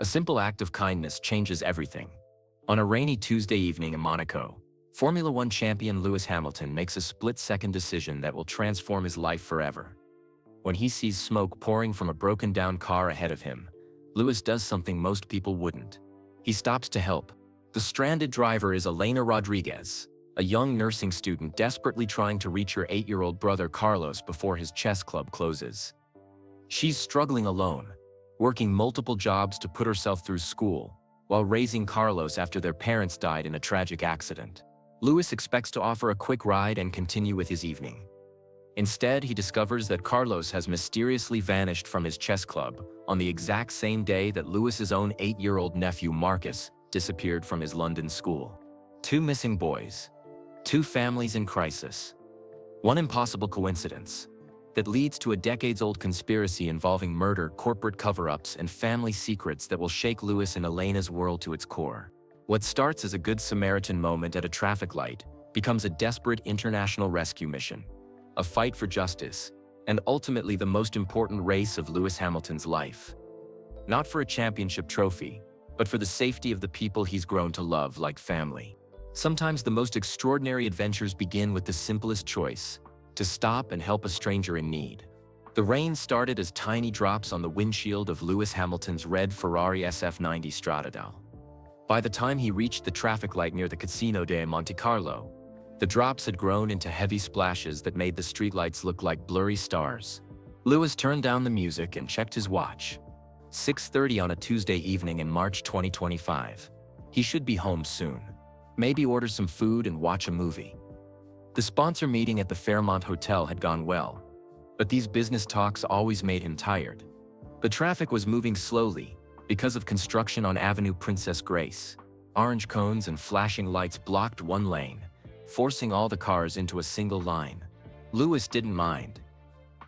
A simple act of kindness changes everything. On a rainy Tuesday evening in Monaco, Formula One champion Lewis Hamilton makes a split-second decision that will transform his life forever. When he sees smoke pouring from a broken-down car ahead of him, Lewis does something most people wouldn't. He stops to help. The stranded driver is Elena Rodriguez, a young nursing student desperately trying to reach her 8-year-old brother Carlos before his chess club closes. She's struggling alone, working multiple jobs to put herself through school, while raising Carlos after their parents died in a tragic accident. Lewis expects to offer a quick ride and continue with his evening. Instead, he discovers that Carlos has mysteriously vanished from his chess club on the exact same day that Lewis's own 8-year-old nephew Marcus disappeared from his London school. 2 missing boys. 2 families in crisis. One impossible coincidence that leads to a decades-old conspiracy involving murder, corporate cover-ups, and family secrets that will shake Lewis and Elena's world to its core. What starts as a Good Samaritan moment at a traffic light becomes a desperate international rescue mission, a fight for justice, and ultimately the most important race of Lewis Hamilton's life. Not for a championship trophy, but for the safety of the people he's grown to love like family. Sometimes the most extraordinary adventures begin with the simplest choice: to stop and help a stranger in need. The rain started as tiny drops on the windshield of Lewis Hamilton's red Ferrari SF90 Stradale. By the time he reached the traffic light near the Casino de Monte Carlo, the drops had grown into heavy splashes that made the streetlights look like blurry stars. Lewis turned down the music and checked his watch. 6:30 on a Tuesday evening in March 2025. He should be home soon. Maybe order some food and watch a movie. The sponsor meeting at the Fairmont Hotel had gone well, but these business talks always made him tired. The traffic was moving slowly because of construction on Avenue Princess Grace. Orange cones and flashing lights blocked one lane, forcing all the cars into a single line. Lewis didn't mind.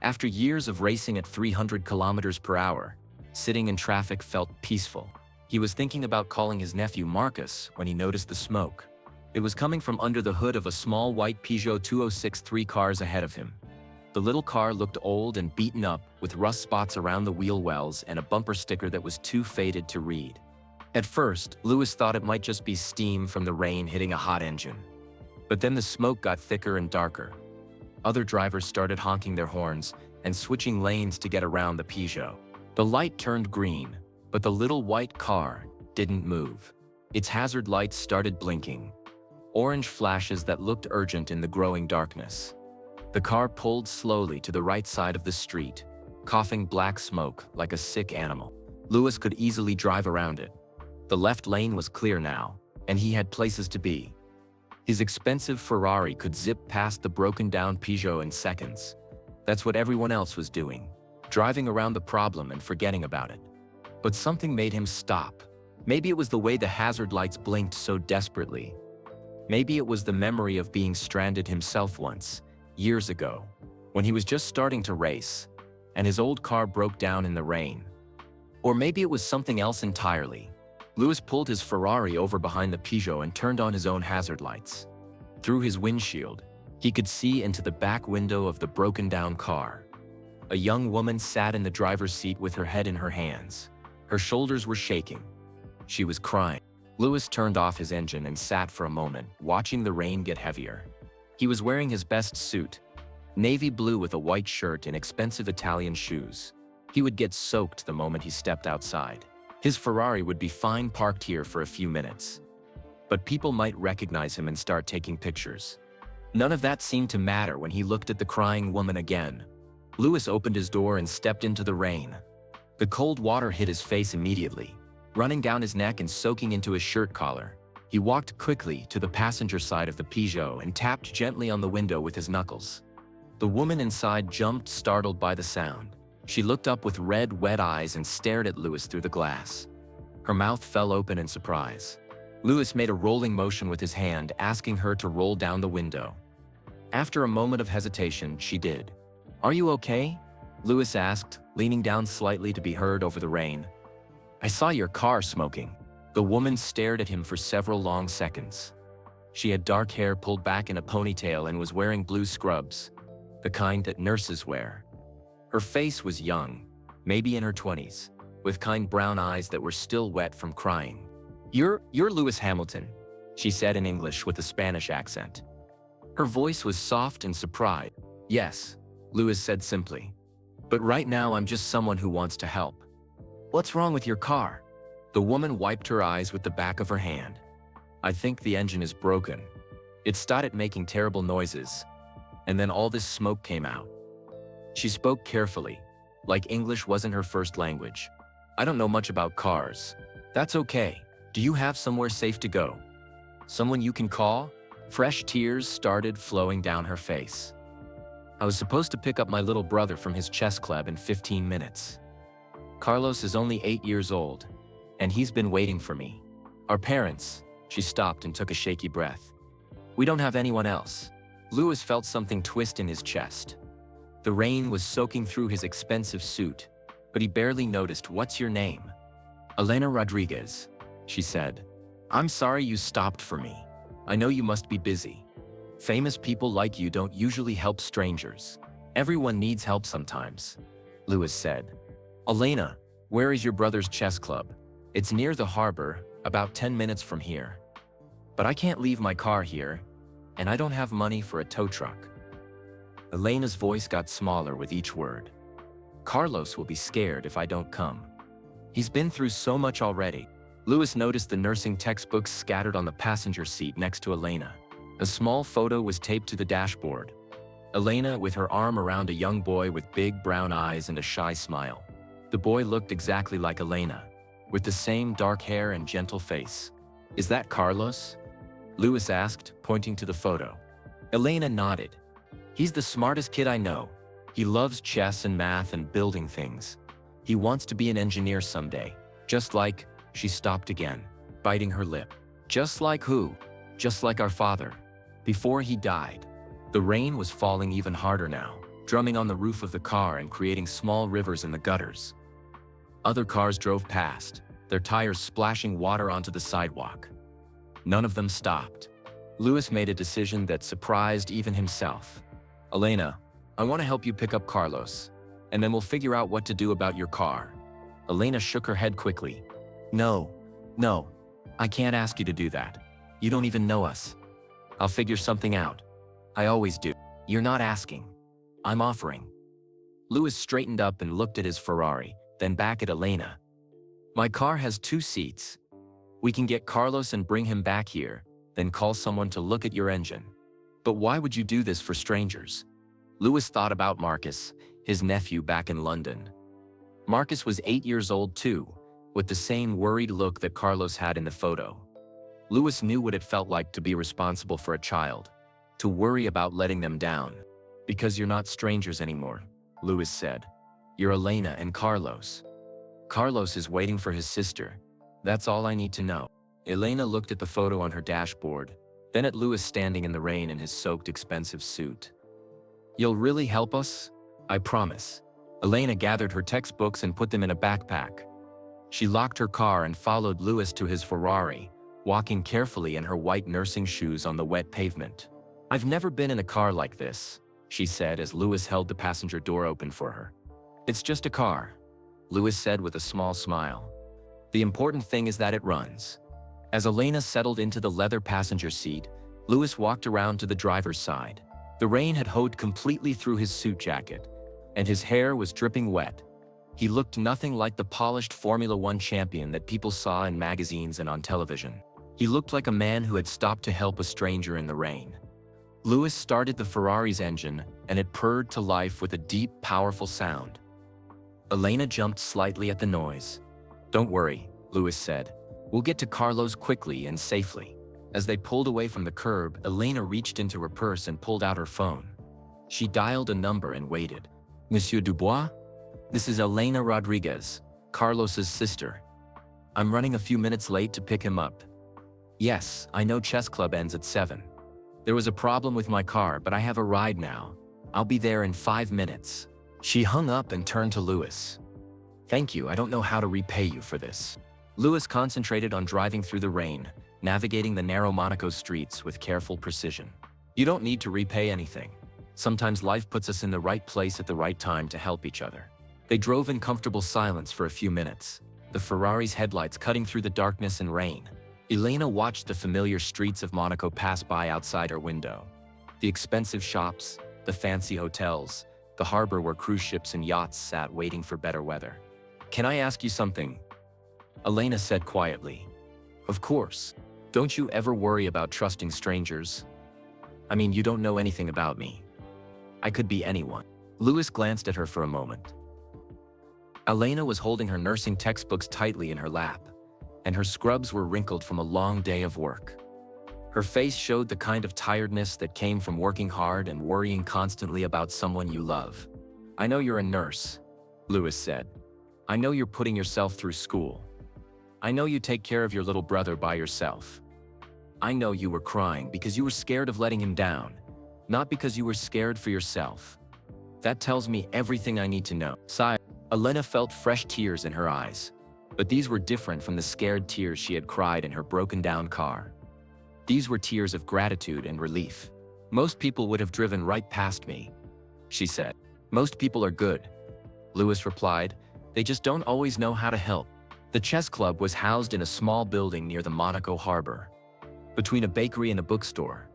After years of racing at 300 kilometers per hour, sitting in traffic felt peaceful. He was thinking about calling his nephew Marcus when he noticed the smoke. It was coming from under the hood of a small white Peugeot 206 3 cars ahead of him. The little car looked old and beaten up, with rust spots around the wheel wells and a bumper sticker that was too faded to read. At first, Lewis thought it might just be steam from the rain hitting a hot engine. But then the smoke got thicker and darker. Other drivers started honking their horns and switching lanes to get around the Peugeot. The light turned green, but the little white car didn't move. Its hazard lights started blinking, orange flashes that looked urgent in the growing darkness. The car pulled slowly to the right side of the street, coughing black smoke like a sick animal. Lewis could easily drive around it. The left lane was clear now, and he had places to be. His expensive Ferrari could zip past the broken-down Peugeot in seconds. That's what everyone else was doing, driving around the problem and forgetting about it. But something made him stop. Maybe it was the way the hazard lights blinked so desperately. Maybe it was the memory of being stranded himself once, years ago, when he was just starting to race, and his old car broke down in the rain. Or maybe it was something else entirely. Lewis pulled his Ferrari over behind the Peugeot and turned on his own hazard lights. Through his windshield, he could see into the back window of the broken-down car. A young woman sat in the driver's seat with her head in her hands. Her shoulders were shaking. She was crying. Lewis turned off his engine and sat for a moment, watching the rain get heavier. He was wearing his best suit, navy blue with a white shirt and expensive Italian shoes. He would get soaked the moment he stepped outside. His Ferrari would be fine parked here for a few minutes. But people might recognize him and start taking pictures. None of that seemed to matter when he looked at the crying woman again. Lewis opened his door and stepped into the rain. The cold water hit his face immediately, running down his neck and soaking into his shirt collar. He walked quickly to the passenger side of the Peugeot and tapped gently on the window with his knuckles. The woman inside jumped, startled by the sound. She looked up with red, wet eyes and stared at Lewis through the glass. Her mouth fell open in surprise. Lewis made a rolling motion with his hand, asking her to roll down the window. After a moment of hesitation, she did. "Are you okay?" Lewis asked, leaning down slightly to be heard over the rain. "I saw your car smoking." The woman stared at him for several long seconds. She had dark hair pulled back in a ponytail and was wearing blue scrubs, the kind that nurses wear. Her face was young, maybe in her 20s, with kind brown eyes that were still wet from crying. You're Lewis Hamilton," she said in English with a Spanish accent. Her voice was soft and surprised. "Yes," Lewis said simply. "But right now I'm just someone who wants to help." "What's wrong with your car?" The woman wiped her eyes with the back of her hand. "I think the engine is broken. It started making terrible noises, and then all this smoke came out." She spoke carefully, like English wasn't her first language. "I don't know much about cars." "That's okay. Do you have somewhere safe to go? Someone you can call?" Fresh tears started flowing down her face. "I was supposed to pick up my little brother from his chess club in 15 minutes. Carlos is only 8 years old, and he's been waiting for me. Our parents," she stopped and took a shaky breath. "We don't have anyone else." Lewis felt something twist in his chest. The rain was soaking through his expensive suit, but he barely noticed. "What's your name?" "Elena Rodriguez," she said. "I'm sorry you stopped for me. I know you must be busy. Famous people like you don't usually help strangers. Everyone needs help sometimes," Lewis said. "Elena, where is your brother's chess club?" "It's near the harbor, about 10 minutes from here. But I can't leave my car here, and I don't have money for a tow truck." Elena's voice got smaller with each word. "Carlos will be scared if I don't come. He's been through so much already." Lewis noticed the nursing textbooks scattered on the passenger seat next to Elena. A small photo was taped to the dashboard. Elena with her arm around a young boy with big brown eyes and a shy smile. The boy looked exactly like Elena, with the same dark hair and gentle face. "Is that Carlos?" Lewis asked, pointing to the photo. Elena nodded. "He's the smartest kid I know. He loves chess and math and building things. He wants to be an engineer someday. Just like..." She stopped again, biting her lip. "Just like who?" "Just like our father. Before he died." The rain was falling even harder now, drumming on the roof of the car and creating small rivers in the gutters. Other cars drove past, their tires splashing water onto the sidewalk. None of them stopped. Lewis made a decision that surprised even himself. "Elena, I want to help you pick up Carlos, and then we'll figure out what to do about your car." Elena shook her head quickly. No, I can't ask you to do that. You don't even know us. I'll figure something out. I always do." "You're not asking. I'm offering." Lewis straightened up and looked at his Ferrari, then back at Elena. "My car has 2 seats. We can get Carlos and bring him back here, then call someone to look at your engine." "But why would you do this for strangers?" Lewis thought about Marcus, his nephew back in London. Marcus was 8 years old too, with the same worried look that Carlos had in the photo. Lewis knew what it felt like to be responsible for a child, to worry about letting them down. "Because you're not strangers anymore," Lewis said. "You're Elena and Carlos. Carlos is waiting for his sister. That's all I need to know." Elena looked at the photo on her dashboard, then at Lewis standing in the rain in his soaked expensive suit. "You'll really help us? I promise." Elena gathered her textbooks and put them in a backpack. She locked her car and followed Lewis to his Ferrari, walking carefully in her white nursing shoes on the wet pavement. "I've never been in a car like this," she said as Lewis held the passenger door open for her. "It's just a car," Lewis said with a small smile. "The important thing is that it runs." As Elena settled into the leather passenger seat, Lewis walked around to the driver's side. The rain had hoed completely through his suit jacket, and his hair was dripping wet. He looked nothing like the polished Formula One champion that people saw in magazines and on television. He looked like a man who had stopped to help a stranger in the rain. Lewis started the Ferrari's engine, and it purred to life with a deep, powerful sound. Elena jumped slightly at the noise. "Don't worry," Lewis said. "We'll get to Carlos quickly and safely." As they pulled away from the curb, Elena reached into her purse and pulled out her phone. She dialed a number and waited. "Monsieur Dubois? This is Elena Rodriguez, Carlos's sister. I'm running a few minutes late to pick him up." "Yes, I know chess club ends at 7. There was a problem with my car, but I have a ride now. I'll be there in 5 minutes." She hung up and turned to Lewis. "Thank you, I don't know how to repay you for this." Lewis concentrated on driving through the rain, navigating the narrow Monaco streets with careful precision. "You don't need to repay anything. Sometimes life puts us in the right place at the right time to help each other. They drove in comfortable silence for a few minutes, the Ferrari's headlights cutting through the darkness and rain. Elena watched the familiar streets of Monaco pass by outside her window. The expensive shops, the fancy hotels, the harbor where cruise ships and yachts sat waiting for better weather. "Can I ask you something?" Elena said quietly. "Of course. Don't you ever worry about trusting strangers? I mean, you don't know anything about me. I could be anyone." Louis glanced at her for a moment. Elena was holding her nursing textbooks tightly in her lap, and her scrubs were wrinkled from a long day of work. Her face showed the kind of tiredness that came from working hard and worrying constantly about someone you love. "I know you're a nurse," Louis said. "I know you're putting yourself through school. I know you take care of your little brother by yourself. I know you were crying because you were scared of letting him down, not because you were scared for yourself. That tells me everything I need to know." Sigh. Elena felt fresh tears in her eyes, but these were different from the scared tears she had cried in her broken-down car. These were tears of gratitude and relief. "Most people would have driven right past me," she said. "Most people are good," Louis replied. "They just don't always know how to help." The chess club was housed in a small building near the Monaco harbor, between a bakery and a bookstore.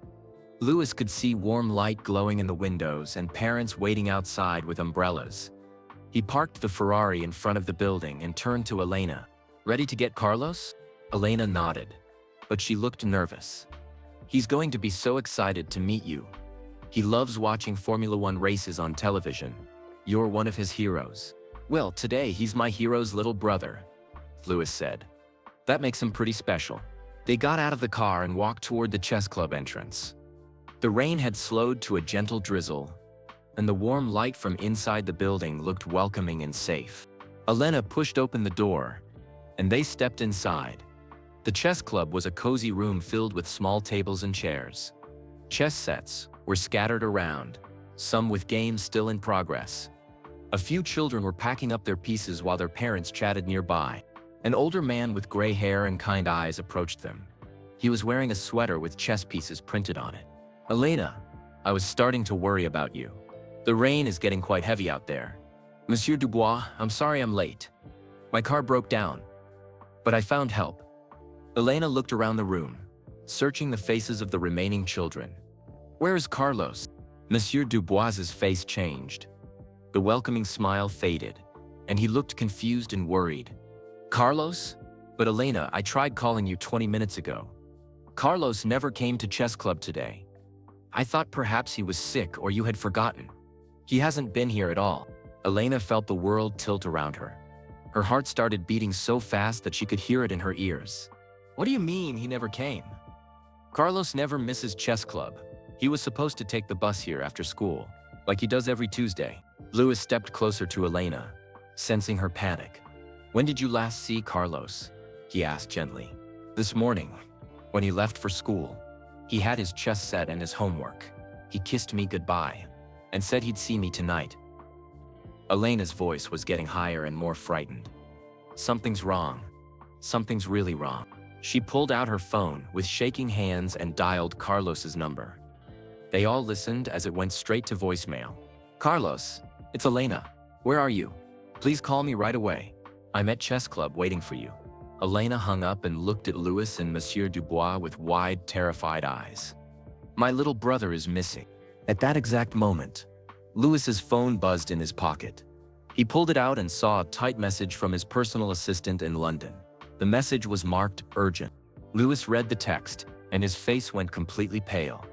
Louis could see warm light glowing in the windows and parents waiting outside with umbrellas. He parked the Ferrari in front of the building and turned to Elena. "Ready to get Carlos?" Elena nodded, but she looked nervous. "He's going to be so excited to meet you. He loves watching Formula One races on television. You're one of his heroes." "Well, today he's my hero's little brother," Louis said. "That makes him pretty special." They got out of the car and walked toward the chess club entrance. The rain had slowed to a gentle drizzle, and the warm light from inside the building looked welcoming and safe. Elena pushed open the door, and they stepped inside. The chess club was a cozy room filled with small tables and chairs. Chess sets were scattered around, some with games still in progress. A few children were packing up their pieces while their parents chatted nearby. An older man with gray hair and kind eyes approached them. He was wearing a sweater with chess pieces printed on it. "Elena, I was starting to worry about you. The rain is getting quite heavy out there. Monsieur Dubois, I'm sorry I'm late. My car broke down, but I found help." Elena looked around the room, searching the faces of the remaining children. "Where is Carlos?" Monsieur Dubois's face changed. The welcoming smile faded, and he looked confused and worried. "Carlos? But Elena, I tried calling you 20 minutes ago. Carlos never came to chess club today. I thought perhaps he was sick or you had forgotten. He hasn't been here at all." Elena felt the world tilt around her. Her heart started beating so fast that she could hear it in her ears. "What do you mean he never came? Carlos never misses chess club. He was supposed to take the bus here after school, like he does every Tuesday." Louis stepped closer to Elena, sensing her panic. "When did you last see Carlos?" he asked gently. "This morning, when he left for school. He had his chess set and his homework. He kissed me goodbye and said he'd see me tonight." Elena's voice was getting higher and more frightened. "Something's wrong. Something's really wrong." She pulled out her phone with shaking hands and dialed Carlos's number. They all listened as it went straight to voicemail. "Carlos, it's Elena. Where are you? Please call me right away. I'm at chess club waiting for you." Elena hung up and looked at Louis and Monsieur Dubois with wide, terrified eyes. "My little brother is missing." At that exact moment, Louis's phone buzzed in his pocket. He pulled it out and saw a tight message from his personal assistant in London. The message was marked urgent. Louis read the text, and his face went completely pale.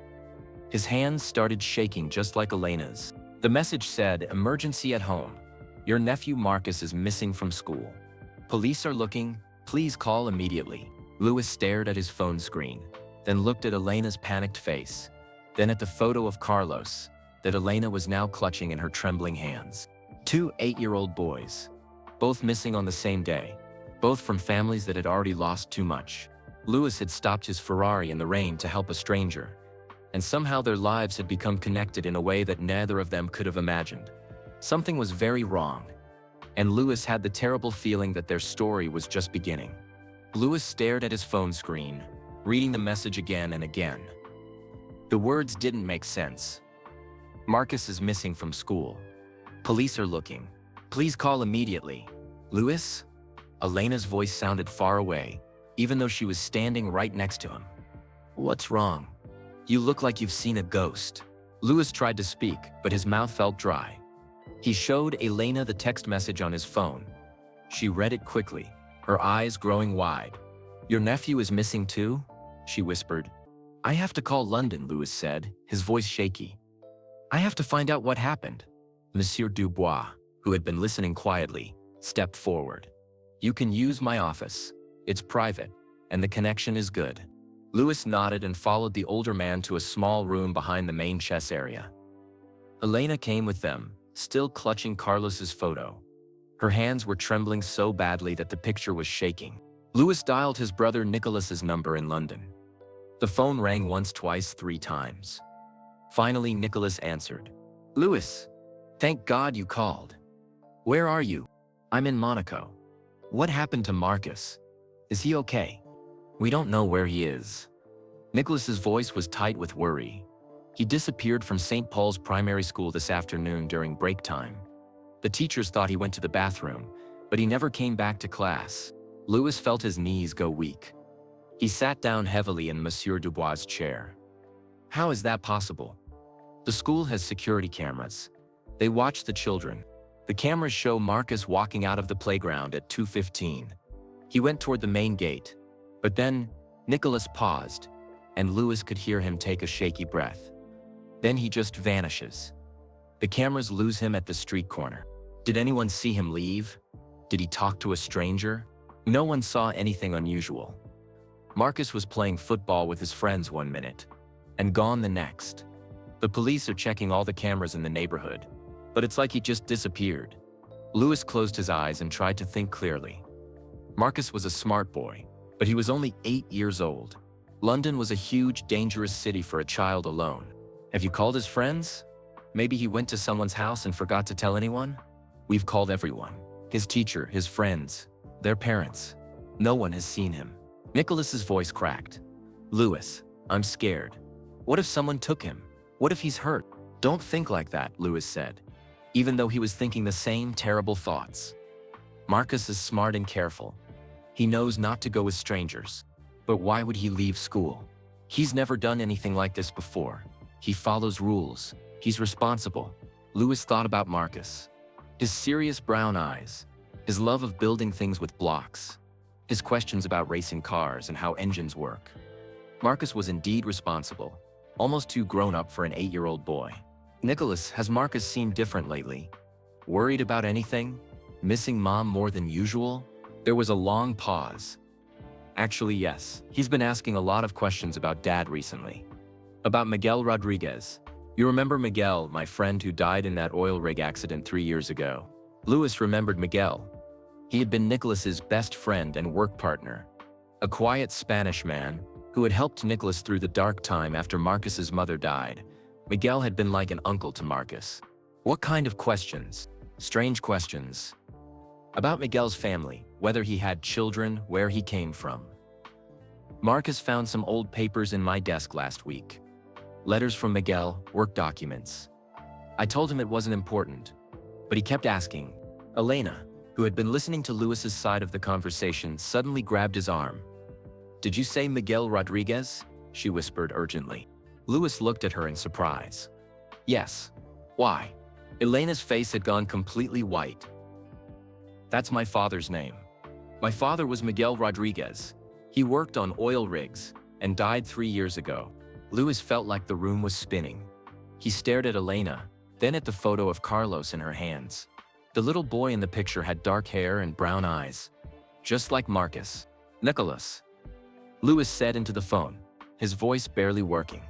His hands started shaking just like Elena's. The message said, "Emergency at home. Your nephew Marcus is missing from school. Police are looking. Please call immediately." Louis stared at his phone screen, then looked at Elena's panicked face, then at the photo of Carlos that Elena was now clutching in her trembling hands. 2 8-year-old boys, both missing on the same day, both from families that had already lost too much. Louis had stopped his Ferrari in the rain to help a stranger, and somehow their lives had become connected in a way that neither of them could have imagined. Something was very wrong, and Louis had the terrible feeling that their story was just beginning. Louis stared at his phone screen, reading the message again and again. The words didn't make sense. Marcus is missing from school. Police are looking. Please call immediately. Louis? Elena's voice sounded far away, even though she was standing right next to him. What's wrong? You look like you've seen a ghost. Louis tried to speak, but his mouth felt dry. He showed Elena the text message on his phone. She read it quickly, her eyes growing wide. Your nephew is missing too? She whispered. I have to call London, Louis said, his voice shaky. I have to find out what happened. Monsieur Dubois, who had been listening quietly, stepped forward. You can use my office. It's private, and the connection is good. Louis nodded and followed the older man to a small room behind the main chess area. Elena came with them, still clutching Carlos's photo. Her hands were trembling so badly that the picture was shaking. Louis dialed his brother Nicholas's number in London. The phone rang once, twice, 3 times. Finally, Nicholas answered. Louis, thank God you called. Where are you? I'm in Monaco. What happened to Marcus? Is he okay? We don't know where he is. Nicholas's voice was tight with worry. He disappeared from St. Paul's primary school this afternoon during break time. The teachers thought he went to the bathroom, but he never came back to class. Louis felt his knees go weak. He sat down heavily in Monsieur Dubois' chair. How is that possible? The school has security cameras. They watch the children. The cameras show Marcus walking out of the playground at 2:15. He went toward the main gate, but then Nicholas paused, and Louis could hear him take a shaky breath. Then he just vanishes. The cameras lose him at the street corner. Did anyone see him leave? Did he talk to a stranger? No one saw anything unusual. Marcus was playing football with his friends one minute, and gone the next. The police are checking all the cameras in the neighborhood, but it's like he just disappeared. Louis closed his eyes and tried to think clearly. Marcus was a smart boy, but he was only 8 years old. London was a huge, dangerous city for a child alone. Have you called his friends? Maybe he went to someone's house and forgot to tell anyone? We've called everyone. His teacher, his friends, their parents. No one has seen him. Nicholas's voice cracked. Louis, I'm scared. What if someone took him? What if he's hurt? Don't think like that, Louis said, even though he was thinking the same terrible thoughts. Marcus is smart and careful. He knows not to go with strangers. But why would he leave school? He's never done anything like this before. He follows rules. He's responsible. Louis thought about Marcus. His serious brown eyes. His love of building things with blocks. His questions about racing cars and how engines work. Marcus was indeed responsible. Almost too grown up for an 8-year-old boy. Nicholas, has Marcus seemed different lately? Worried about anything? Missing mom more than usual? There was a long pause. Actually, yes. He's been asking a lot of questions about Dad recently. About Miguel Rodriguez. You remember Miguel, my friend who died in that oil rig accident 3 years ago? Louis remembered Miguel. He had been Nicholas's best friend and work partner. A quiet Spanish man who had helped Nicholas through the dark time after Marcus's mother died. Miguel had been like an uncle to Marcus. What kind of questions? Strange questions. About Miguel's family, whether he had children, where he came from. Marcus found some old papers in my desk last week. Letters from Miguel, work documents. I told him it wasn't important, but he kept asking. Elena, who had been listening to Louis's side of the conversation, suddenly grabbed his arm. Did you say Miguel Rodriguez? She whispered urgently. Louis looked at her in surprise. Yes. Why? Elena's face had gone completely white. That's my father's name. My father was Miguel Rodriguez. He worked on oil rigs and died 3 years ago. Louis felt like the room was spinning. He stared at Elena, then at the photo of Carlos in her hands. The little boy in the picture had dark hair and brown eyes, just like Marcus. Nicholas, Louis said into the phone, his voice barely working.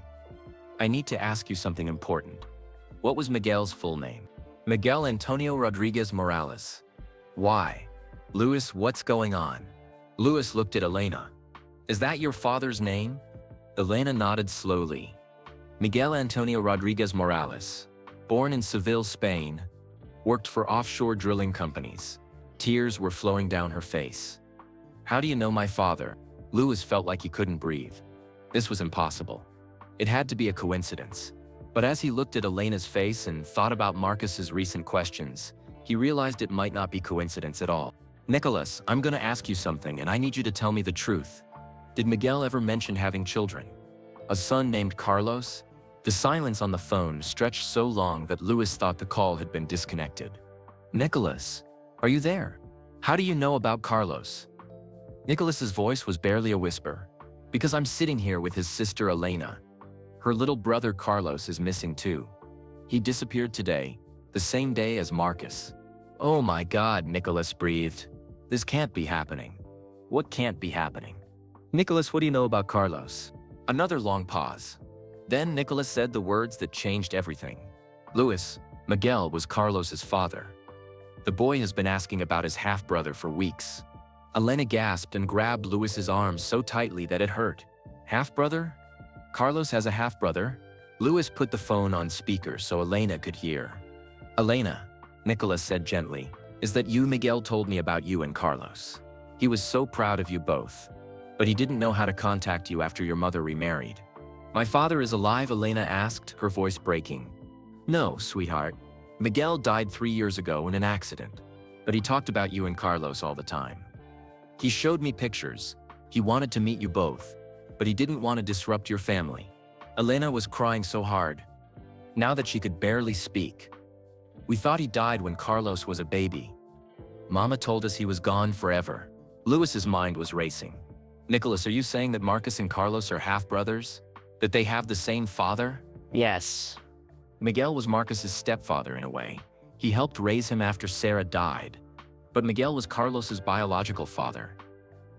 I need to ask you something important. What was Miguel's full name? Miguel Antonio Rodriguez Morales. Why? Louis, what's going on? Louis looked at Elena. Is that your father's name? Elena nodded slowly. Miguel Antonio Rodriguez Morales, born in Seville, Spain, worked for offshore drilling companies. Tears were flowing down her face. How do you know my father? Louis felt like he couldn't breathe. This was impossible. It had to be a coincidence. But as he looked at Elena's face and thought about Marcus's recent questions, He realized it might not be coincidence at all. Nicholas, I'm gonna ask you something and I need you to tell me the truth. Did Miguel ever mention having children? A son named Carlos? The silence on the phone stretched so long that Louis thought the call had been disconnected. Nicholas, are you there? How do you know about Carlos? Nicholas's voice was barely a whisper. Because I'm sitting here with his sister Elena. Her little brother Carlos is missing too. He disappeared today, the same day as Marcus. Oh my God, Nicholas breathed. This can't be happening. What can't be happening? Nicholas, what do you know about Carlos? Another long pause. Then Nicholas said the words that changed everything. Louis, Miguel was Carlos's father. The boy has been asking about his half-brother for weeks. Elena gasped and grabbed Louis's arm so tightly that it hurt. Half-brother? Carlos has a half-brother? Louis put the phone on speaker so Elena could hear. Elena, Nicholas said gently, is that you? Miguel told me about you and Carlos. He was so proud of you both. But he didn't know how to contact you after your mother remarried. My father is alive? Elena asked, her voice breaking. No, sweetheart. Miguel died 3 years ago in an accident. But he talked about you and Carlos all the time. He showed me pictures. He wanted to meet you both. But he didn't want to disrupt your family. Elena was crying so hard, now that she could barely speak. We thought he died when Carlos was a baby. Mama told us he was gone forever. Louis's mind was racing. Nicholas, are you saying that Marcus and Carlos are half-brothers? That they have the same father? Yes. Miguel was Marcus's stepfather in a way. He helped raise him after Sarah died. But Miguel was Carlos's biological father.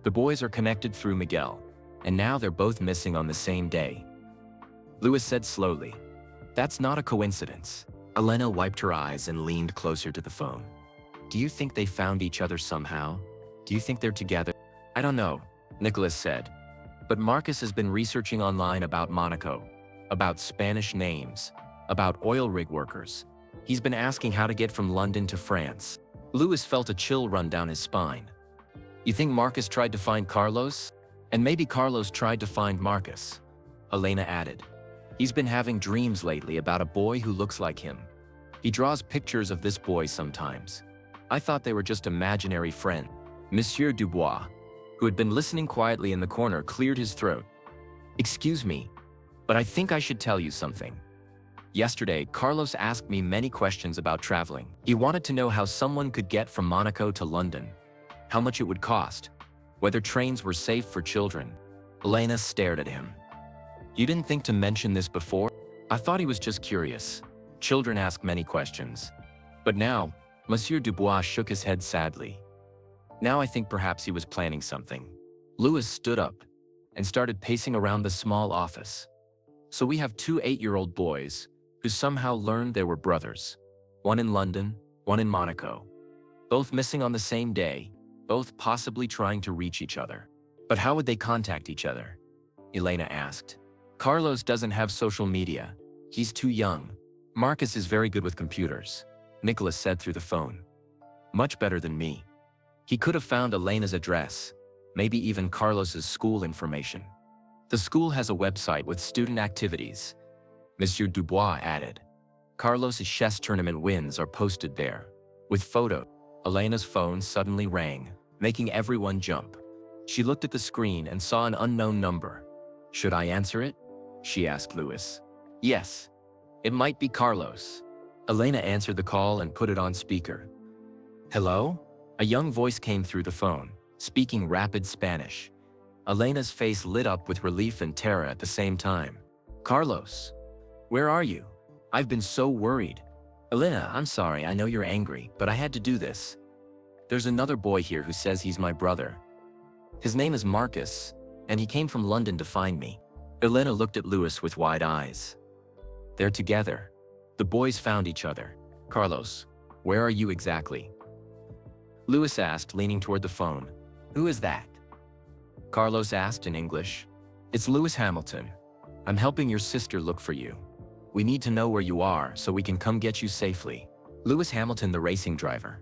The boys are connected through Miguel, and now they're both missing on the same day. Louis said slowly, that's not a coincidence. Elena wiped her eyes and leaned closer to the phone. Do you think they found each other somehow? Do you think they're together? I don't know, Nicholas said. But Marcus has been researching online about Monaco, about Spanish names, about oil rig workers. He's been asking how to get from London to France. Louis felt a chill run down his spine. You think Marcus tried to find Carlos? And maybe Carlos tried to find Marcus, Elena added. He's been having dreams lately about a boy who looks like him. He draws pictures of this boy sometimes. I thought they were just imaginary friends. Monsieur Dubois, who had been listening quietly in the corner, cleared his throat. Excuse me, but I think I should tell you something. Yesterday, Carlos asked me many questions about traveling. He wanted to know how someone could get from Monaco to London, how much it would cost, whether trains were safe for children. Elena stared at him. You didn't think to mention this before? I thought he was just curious. Children ask many questions. But now, Monsieur Dubois shook his head sadly. Now I think perhaps he was planning something. Louis stood up and started pacing around the small office. So we have 2 8-year-old boys who somehow learned they were brothers. One in London, one in Monaco. Both missing on the same day, both possibly trying to reach each other. But how would they contact each other? Elena asked. Carlos doesn't have social media. He's too young. Marcus is very good with computers, Nicholas said through the phone. Much better than me. He could have found Elena's address, maybe even Carlos's school information. The school has a website with student activities, Monsieur Dubois added. Carlos's chess tournament wins are posted there, with photos. Elena's phone suddenly rang, making everyone jump. She looked at the screen and saw an unknown number. Should I answer it? She asked Louis. Yes. It might be Carlos. Elena answered the call and put it on speaker. Hello? A young voice came through the phone, speaking rapid Spanish. Elena's face lit up with relief and terror at the same time. Carlos, where are you? I've been so worried. Elena, I'm sorry, I know you're angry, but I had to do this. There's another boy here who says he's my brother. His name is Marcus, and he came from London to find me. Elena looked at Louis with wide eyes. They're together. The boys found each other. Carlos, where are you exactly? Louis asked, leaning toward the phone. Who is that? Carlos asked in English. It's Louis Hamilton. I'm helping your sister look for you. We need to know where you are so we can come get you safely. Louis Hamilton, the racing driver.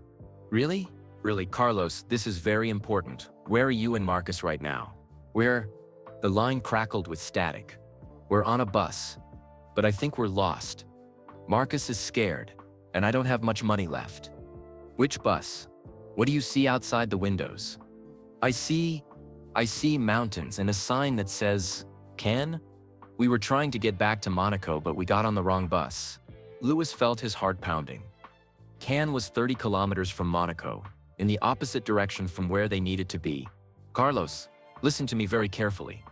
Really? Really, Carlos, this is very important. Where are you and Marcus right now? We're... The line crackled with static. We're on a bus. But I think we're lost. Marcus is scared, and I don't have much money left. Which bus? What do you see outside the windows? I see mountains and a sign that says, Cannes? We were trying to get back to Monaco, but we got on the wrong bus. Louis felt his heart pounding. Cannes was 30 kilometers from Monaco, in the opposite direction from where they needed to be. Carlos, listen to me very carefully.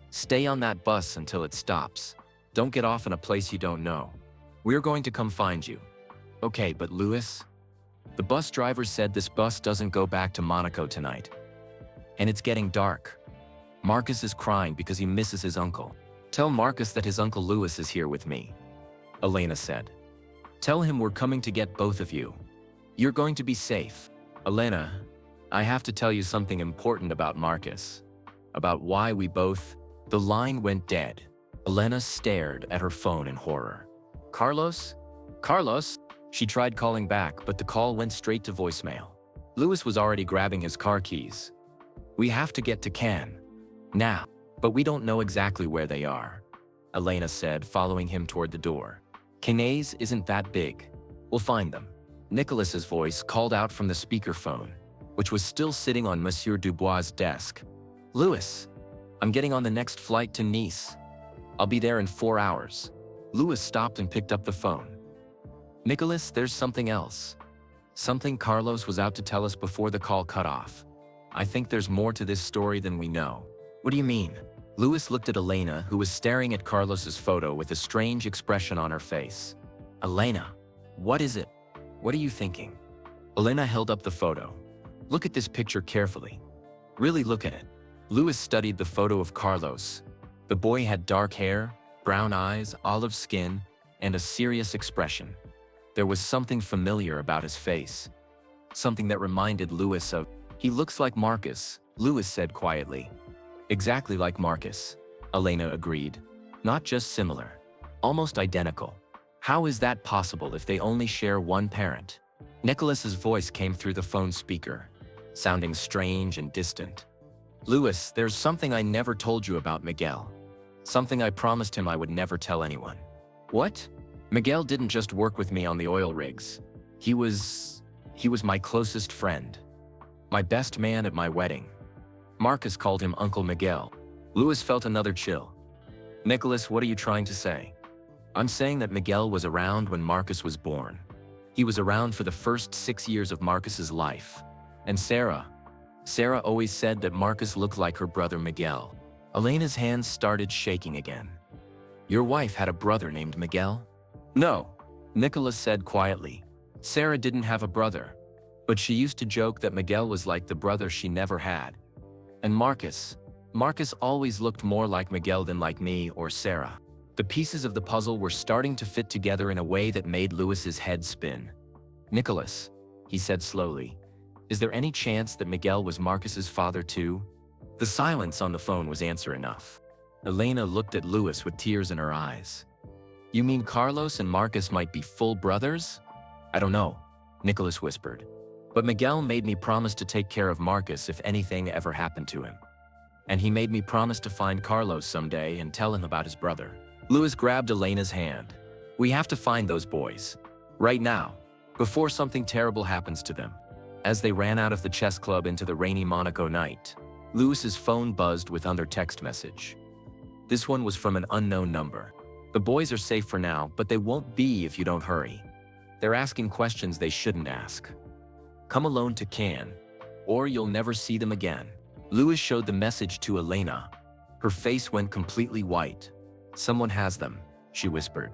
Stay on that bus until it stops. Don't get off in a place you don't know. We're going to come find you. Okay, but Louis? The bus driver said this bus doesn't go back to Monaco tonight. And it's getting dark. Marcus is crying because he misses his uncle. Tell Marcus that his uncle Louis is here with me, Elena said. Tell him we're coming to get both of you. You're going to be safe. Elena, I have to tell you something important about Marcus. About why we both… The line went dead. Elena stared at her phone in horror. Carlos? Carlos? She tried calling back, but the call went straight to voicemail. Louis was already grabbing his car keys. We have to get to Cannes. Now. But we don't know exactly where they are, Elena said, following him toward the door. Cannes isn't that big. We'll find them. Nicholas's voice called out from the speakerphone, which was still sitting on Monsieur Dubois' desk. Louis, I'm getting on the next flight to Nice. I'll be there in 4 hours. Louis stopped and picked up the phone. Nicholas, there's something else. Something Carlos was out to tell us before the call cut off. I think there's more to this story than we know. What do you mean? Louis looked at Elena, who was staring at Carlos's photo with a strange expression on her face. Elena, what is it? What are you thinking? Elena held up the photo. Look at this picture carefully. Really look at it. Louis studied the photo of Carlos. The boy had dark hair, brown eyes, olive skin, and a serious expression. There was something familiar about his face. Something that reminded Louis of… He looks like Marcus, Louis said quietly. Exactly like Marcus, Elena agreed. Not just similar. Almost identical. How is that possible if they only share one parent? Nicholas's voice came through the phone speaker, sounding strange and distant. Louis, there's something I never told you about Miguel. Something I promised him I would never tell anyone. What? Miguel didn't just work with me on the oil rigs. He was my closest friend. My best man at my wedding. Marcus called him Uncle Miguel. Louis felt another chill. Nicholas, what are you trying to say? I'm saying that Miguel was around when Marcus was born. He was around for the first 6 years of Marcus's life. And Sarah always said that Marcus looked like her brother Miguel. Elena's hands started shaking again. Your wife had a brother named Miguel? No, Nicholas said quietly. Sarah didn't have a brother, but she used to joke that Miguel was like the brother she never had. And Marcus always looked more like Miguel than like me or Sarah. The pieces of the puzzle were starting to fit together in a way that made Louis's head spin. Nicholas, he said slowly, is there any chance that Miguel was Marcus's father too? The silence on the phone was answer enough. Elena looked at Louis with tears in her eyes. You mean Carlos and Marcus might be full brothers? I don't know, Nicholas whispered. But Miguel made me promise to take care of Marcus if anything ever happened to him. And he made me promise to find Carlos someday and tell him about his brother. Louis grabbed Elena's hand. We have to find those boys. Right now. Before something terrible happens to them. As they ran out of the chess club into the rainy Monaco night, Louis's phone buzzed with another text message. This one was from an unknown number. The boys are safe for now, but they won't be if you don't hurry. They're asking questions they shouldn't ask. Come alone to Cannes, or you'll never see them again. Louis showed the message to Elena. Her face went completely white. Someone has them, she whispered.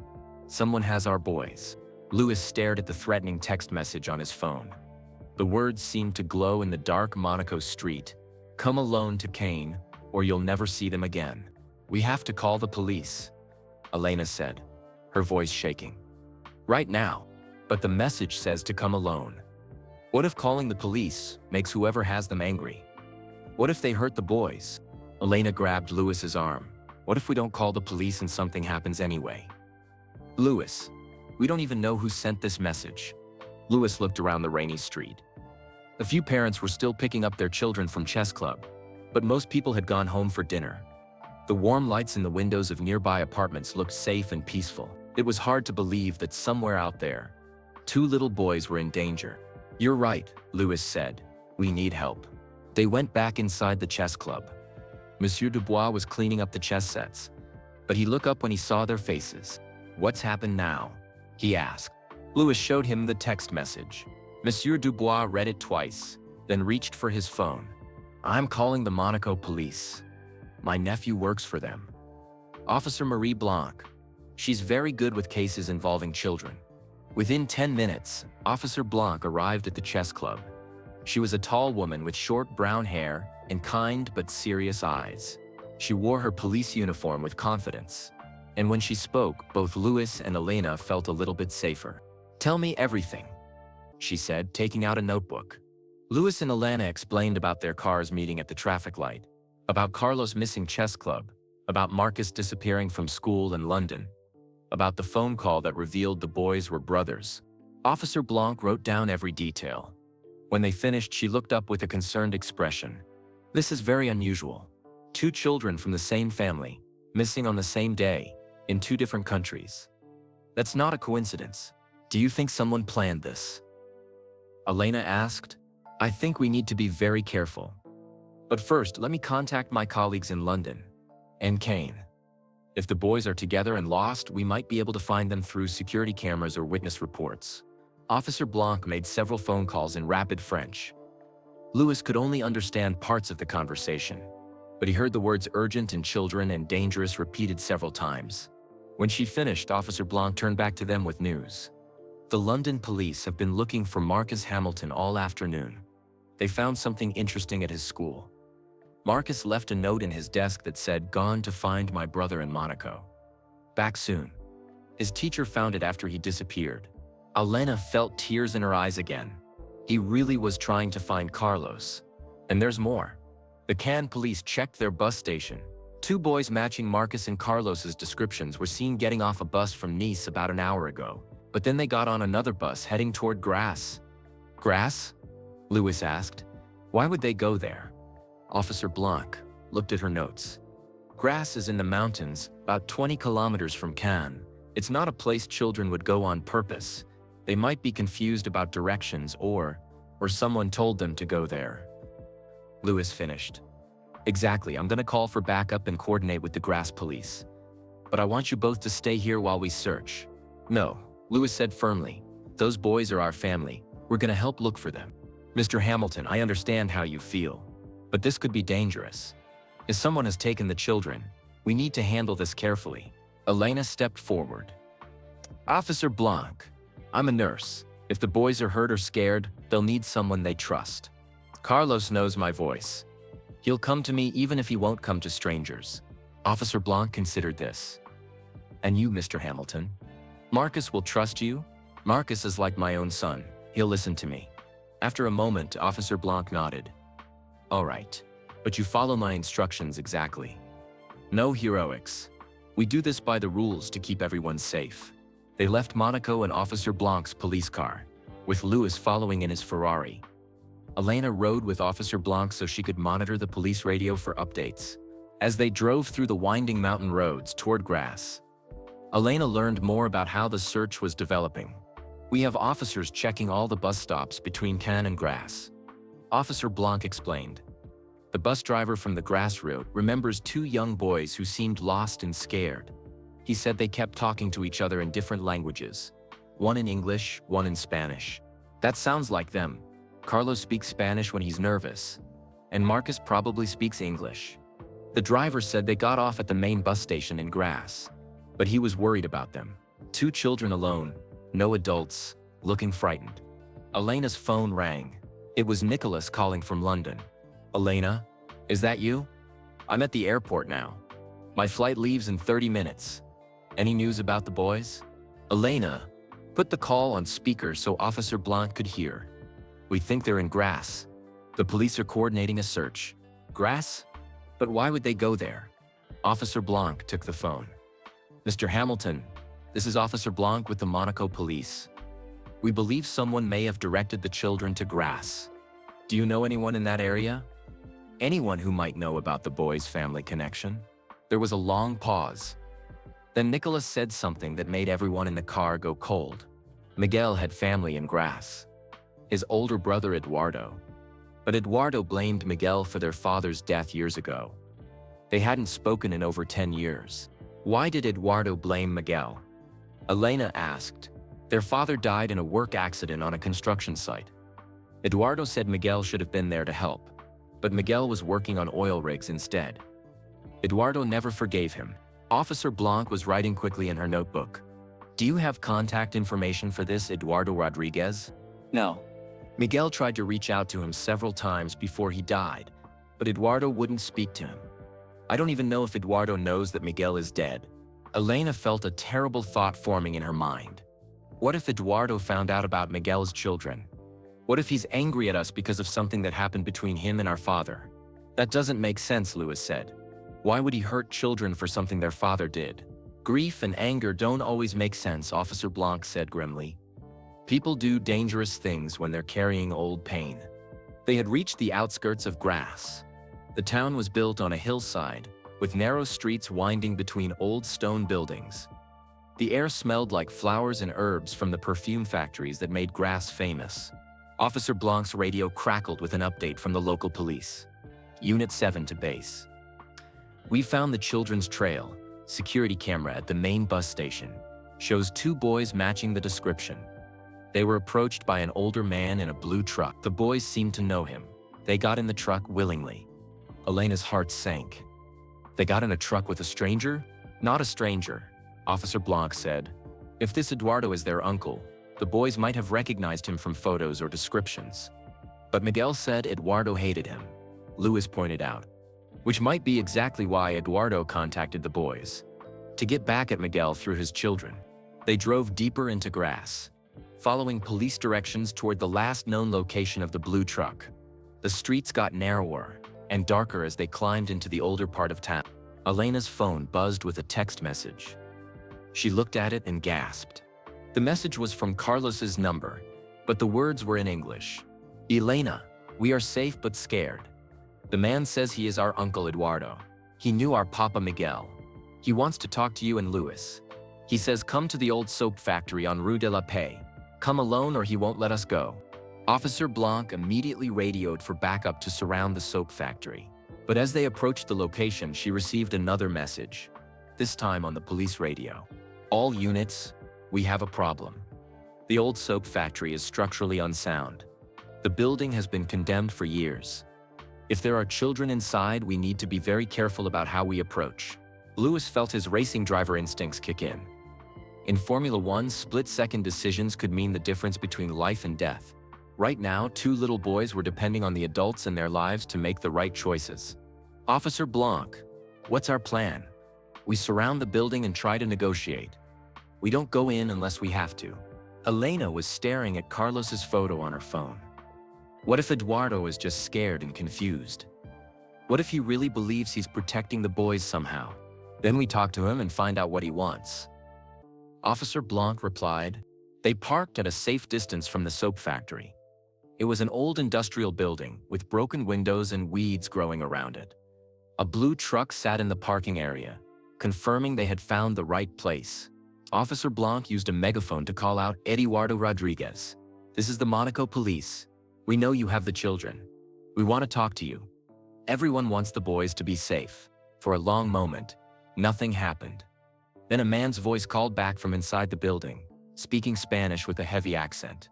Someone has our boys. Louis stared at the threatening text message on his phone. The words seemed to glow in the dark Monaco street. Come alone to Cannes, or you'll never see them again. We have to call the police, Elena said, her voice shaking. Right now. But the message says to come alone. What if calling the police makes whoever has them angry? What if they hurt the boys? Elena grabbed Louis's arm. What if we don't call the police and something happens anyway? Louis, we don't even know who sent this message. Louis looked around the rainy street. A few parents were still picking up their children from chess club, but most people had gone home for dinner. The warm lights in the windows of nearby apartments looked safe and peaceful. It was hard to believe that somewhere out there, 2 little boys were in danger. You're right, Louis said. We need help. They went back inside the chess club. Monsieur Dubois was cleaning up the chess sets, but he looked up when he saw their faces. What's happened now? He asked. Louis showed him the text message. Monsieur Dubois read it twice, then reached for his phone. I'm calling the Monaco police. My nephew works for them. Officer Marie Blanc. She's very good with cases involving children. Within 10 minutes, Officer Blanc arrived at the chess club. She was a tall woman with short brown hair and kind but serious eyes. She wore her police uniform with confidence. And when she spoke, both Louis and Elena felt a little bit safer. Tell me everything, she said, taking out a notebook. Louis and Elena explained about their cars meeting at the traffic light, about Carlos' missing chess club, about Marcus disappearing from school in London, about the phone call that revealed the boys were brothers. Officer Blanc wrote down every detail. When they finished, she looked up with a concerned expression. This is very unusual. 2 children from the same family, missing on the same day, in 2 different countries. That's not a coincidence. Do you think someone planned this? Elena asked. I think we need to be very careful. But first, let me contact my colleagues in London and Caen. If the boys are together and lost, we might be able to find them through security cameras or witness reports. Officer Blanc made several phone calls in rapid French. Louis could only understand parts of the conversation, but he heard the words urgent and children and dangerous repeated several times. When she finished, Officer Blanc turned back to them with news. The London police have been looking for Marcus Hamilton all afternoon. They found something interesting at his school. Marcus left a note in his desk that said, "Gone to find my brother in Monaco. Back soon." His teacher found it after he disappeared. Elena felt tears in her eyes again. He really was trying to find Carlos. And there's more. The Cannes police checked their bus station. 2 boys matching Marcus and Carlos's descriptions were seen getting off a bus from Nice about an hour ago. But then they got on another bus heading toward Grasse. Grasse? Louis asked. Why would they go there? Officer Blanc looked at her notes. Grasse is in the mountains, about 20 kilometers from Cannes. It's not a place children would go on purpose. They might be confused about directions or someone told them to go there. Louis finished. Exactly, I'm gonna call for backup and coordinate with the Grasse police. But I want you both to stay here while we search. No, Louis said firmly. Those boys are our family. We're gonna help look for them. Mr. Hamilton, I understand how you feel, but this could be dangerous. If someone has taken the children, we need to handle this carefully. Elena stepped forward. Officer Blanc, I'm a nurse. If the boys are hurt or scared, they'll need someone they trust. Carlos knows my voice. He'll come to me even if he won't come to strangers. Officer Blanc considered this. And you, Mr. Hamilton? Marcus will trust you? Marcus is like my own son. He'll listen to me. After a moment, Officer Blanc nodded. All right, but you follow my instructions exactly. No heroics. We do this by the rules to keep everyone safe. They left Monaco in Officer Blanc's police car, with Louis following in his Ferrari. Elena rode with Officer Blanc so she could monitor the police radio for updates. As they drove through the winding mountain roads toward Grasse, Elena learned more about how the search was developing. We have officers checking all the bus stops between Cannes and Grasse. Officer Blanc explained. The bus driver from the Grasse route remembers 2 young boys who seemed lost and scared. He said they kept talking to each other in different languages. One in English, one in Spanish. That sounds like them. Carlos speaks Spanish when he's nervous, and Marcus probably speaks English. The driver said they got off at the main bus station in Grasse, but he was worried about them. 2 children alone, no adults, looking frightened. Elena's phone rang. It was Nicholas calling from London. Elena, is that you? I'm at the airport now. My flight leaves in 30 minutes. Any news about the boys? Elena, put the call on speaker so Officer Blanc could hear. We think they're in Grasse. The police are coordinating a search. Grasse? But why would they go there? Officer Blanc took the phone. Mr. Hamilton, this is Officer Blanc with the Monaco police. We believe someone may have directed the children to Grasse. Do you know anyone in that area? Anyone who might know about the boys' family connection? There was a long pause. Then Nicholas said something that made everyone in the car go cold. Miguel had family in Grasse. his older brother Eduardo. But Eduardo blamed Miguel for their father's death years ago. They hadn't spoken in over 10 years. Why did Eduardo blame Miguel? Elena asked. Their father died in a work accident on a construction site. Eduardo said Miguel should have been there to help, but Miguel was working on oil rigs instead. Eduardo never forgave him. Officer Blanc was writing quickly in her notebook. Do you have contact information for this Eduardo Rodriguez? No. Miguel tried to reach out to him several times before he died, but Eduardo wouldn't speak to him. I don't even know if Eduardo knows that Miguel is dead. Elena felt a terrible thought forming in her mind. What if Eduardo found out about Miguel's children? What if he's angry at us because of something that happened between him and our father? That doesn't make sense, Lewis said. Why would he hurt children for something their father did? Grief and anger don't always make sense, Officer Blanc said grimly. People do dangerous things when they're carrying old pain. They had reached the outskirts of Grasse. The town was built on a hillside, with narrow streets winding between old stone buildings. The air smelled like flowers and herbs from the perfume factories that made Grasse famous. Officer Blanc's radio crackled with an update from the local police. Unit 7 to base. We found the children's trail. Security camera at the main bus station shows 2 boys matching the description. They were approached by an older man in a blue truck. The boys seemed to know him. They got in the truck willingly. Elena's heart sank. They got in a truck with a stranger? Not a stranger, Officer Blanc said. If this Eduardo is their uncle, the boys might have recognized him from photos or descriptions. But Miguel said Eduardo hated him, Lewis pointed out. Which might be exactly why Eduardo contacted the boys. To get back at Miguel through his children. They drove deeper into Grasse, following police directions toward the last known location of the blue truck. The streets got narrower and darker as they climbed into the older part of town. Elena's phone buzzed with a text message. She looked at it and gasped. The message was from Carlos's number, but the words were in English. Elena, we are safe but scared. The man says he is our uncle Eduardo. He knew our Papa Miguel. He wants to talk to you and Louis. He says come to the old soap factory on Rue de la Paix. Come alone or he won't let us go. Officer Blanc immediately radioed for backup to surround the soap factory. But as they approached the location, she received another message, this time on the police radio. All units, we have a problem. The old soap factory is structurally unsound. The building has been condemned for years. If there are children inside, we need to be very careful about how we approach. Lewis felt his racing driver instincts kick in. In Formula 1, split-second decisions could mean the difference between life and death. Right now, 2 little boys were depending on the adults in their lives to make the right choices. Officer Blanc, what's our plan? We surround the building and try to negotiate. We don't go in unless we have to. Elena was staring at Carlos's photo on her phone. What if Eduardo is just scared and confused? What if he really believes he's protecting the boys somehow? Then we talk to him and find out what he wants. Officer Blanc replied. They parked at a safe distance from the soap factory. It was an old industrial building with broken windows and weeds growing around it. A blue truck sat in the parking area, confirming they had found the right place. Officer Blanc used a megaphone to call out Eduardo Rodriguez. This is the Monaco police. We know you have the children. We want to talk to you. Everyone wants the boys to be safe. For a long moment, nothing happened. Then a man's voice called back from inside the building, speaking Spanish with a heavy accent.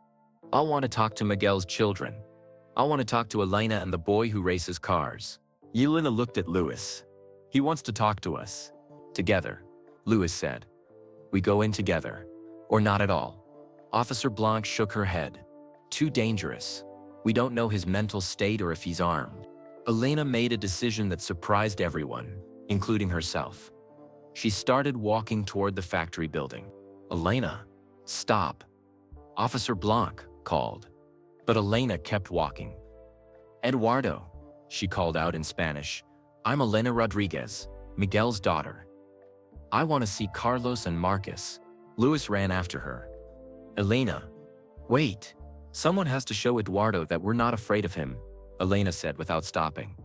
I want to talk to Miguel's children. I want to talk to Elena and the boy who races cars. Elena looked at Louis. He wants to talk to us. Together, Louis said. We go in together. Or not at all. Officer Blanc shook her head. Too dangerous. We don't know his mental state or if he's armed. Elena made a decision that surprised everyone, including herself. She started walking toward the factory building. Elena, stop. Officer Blanc called. But Elena kept walking. Eduardo, she called out in Spanish. I'm Elena Rodriguez, Miguel's daughter. I want to see Carlos and Marcus. Louis ran after her. Elena, wait. Someone has to show Eduardo that we're not afraid of him, Elena said without stopping.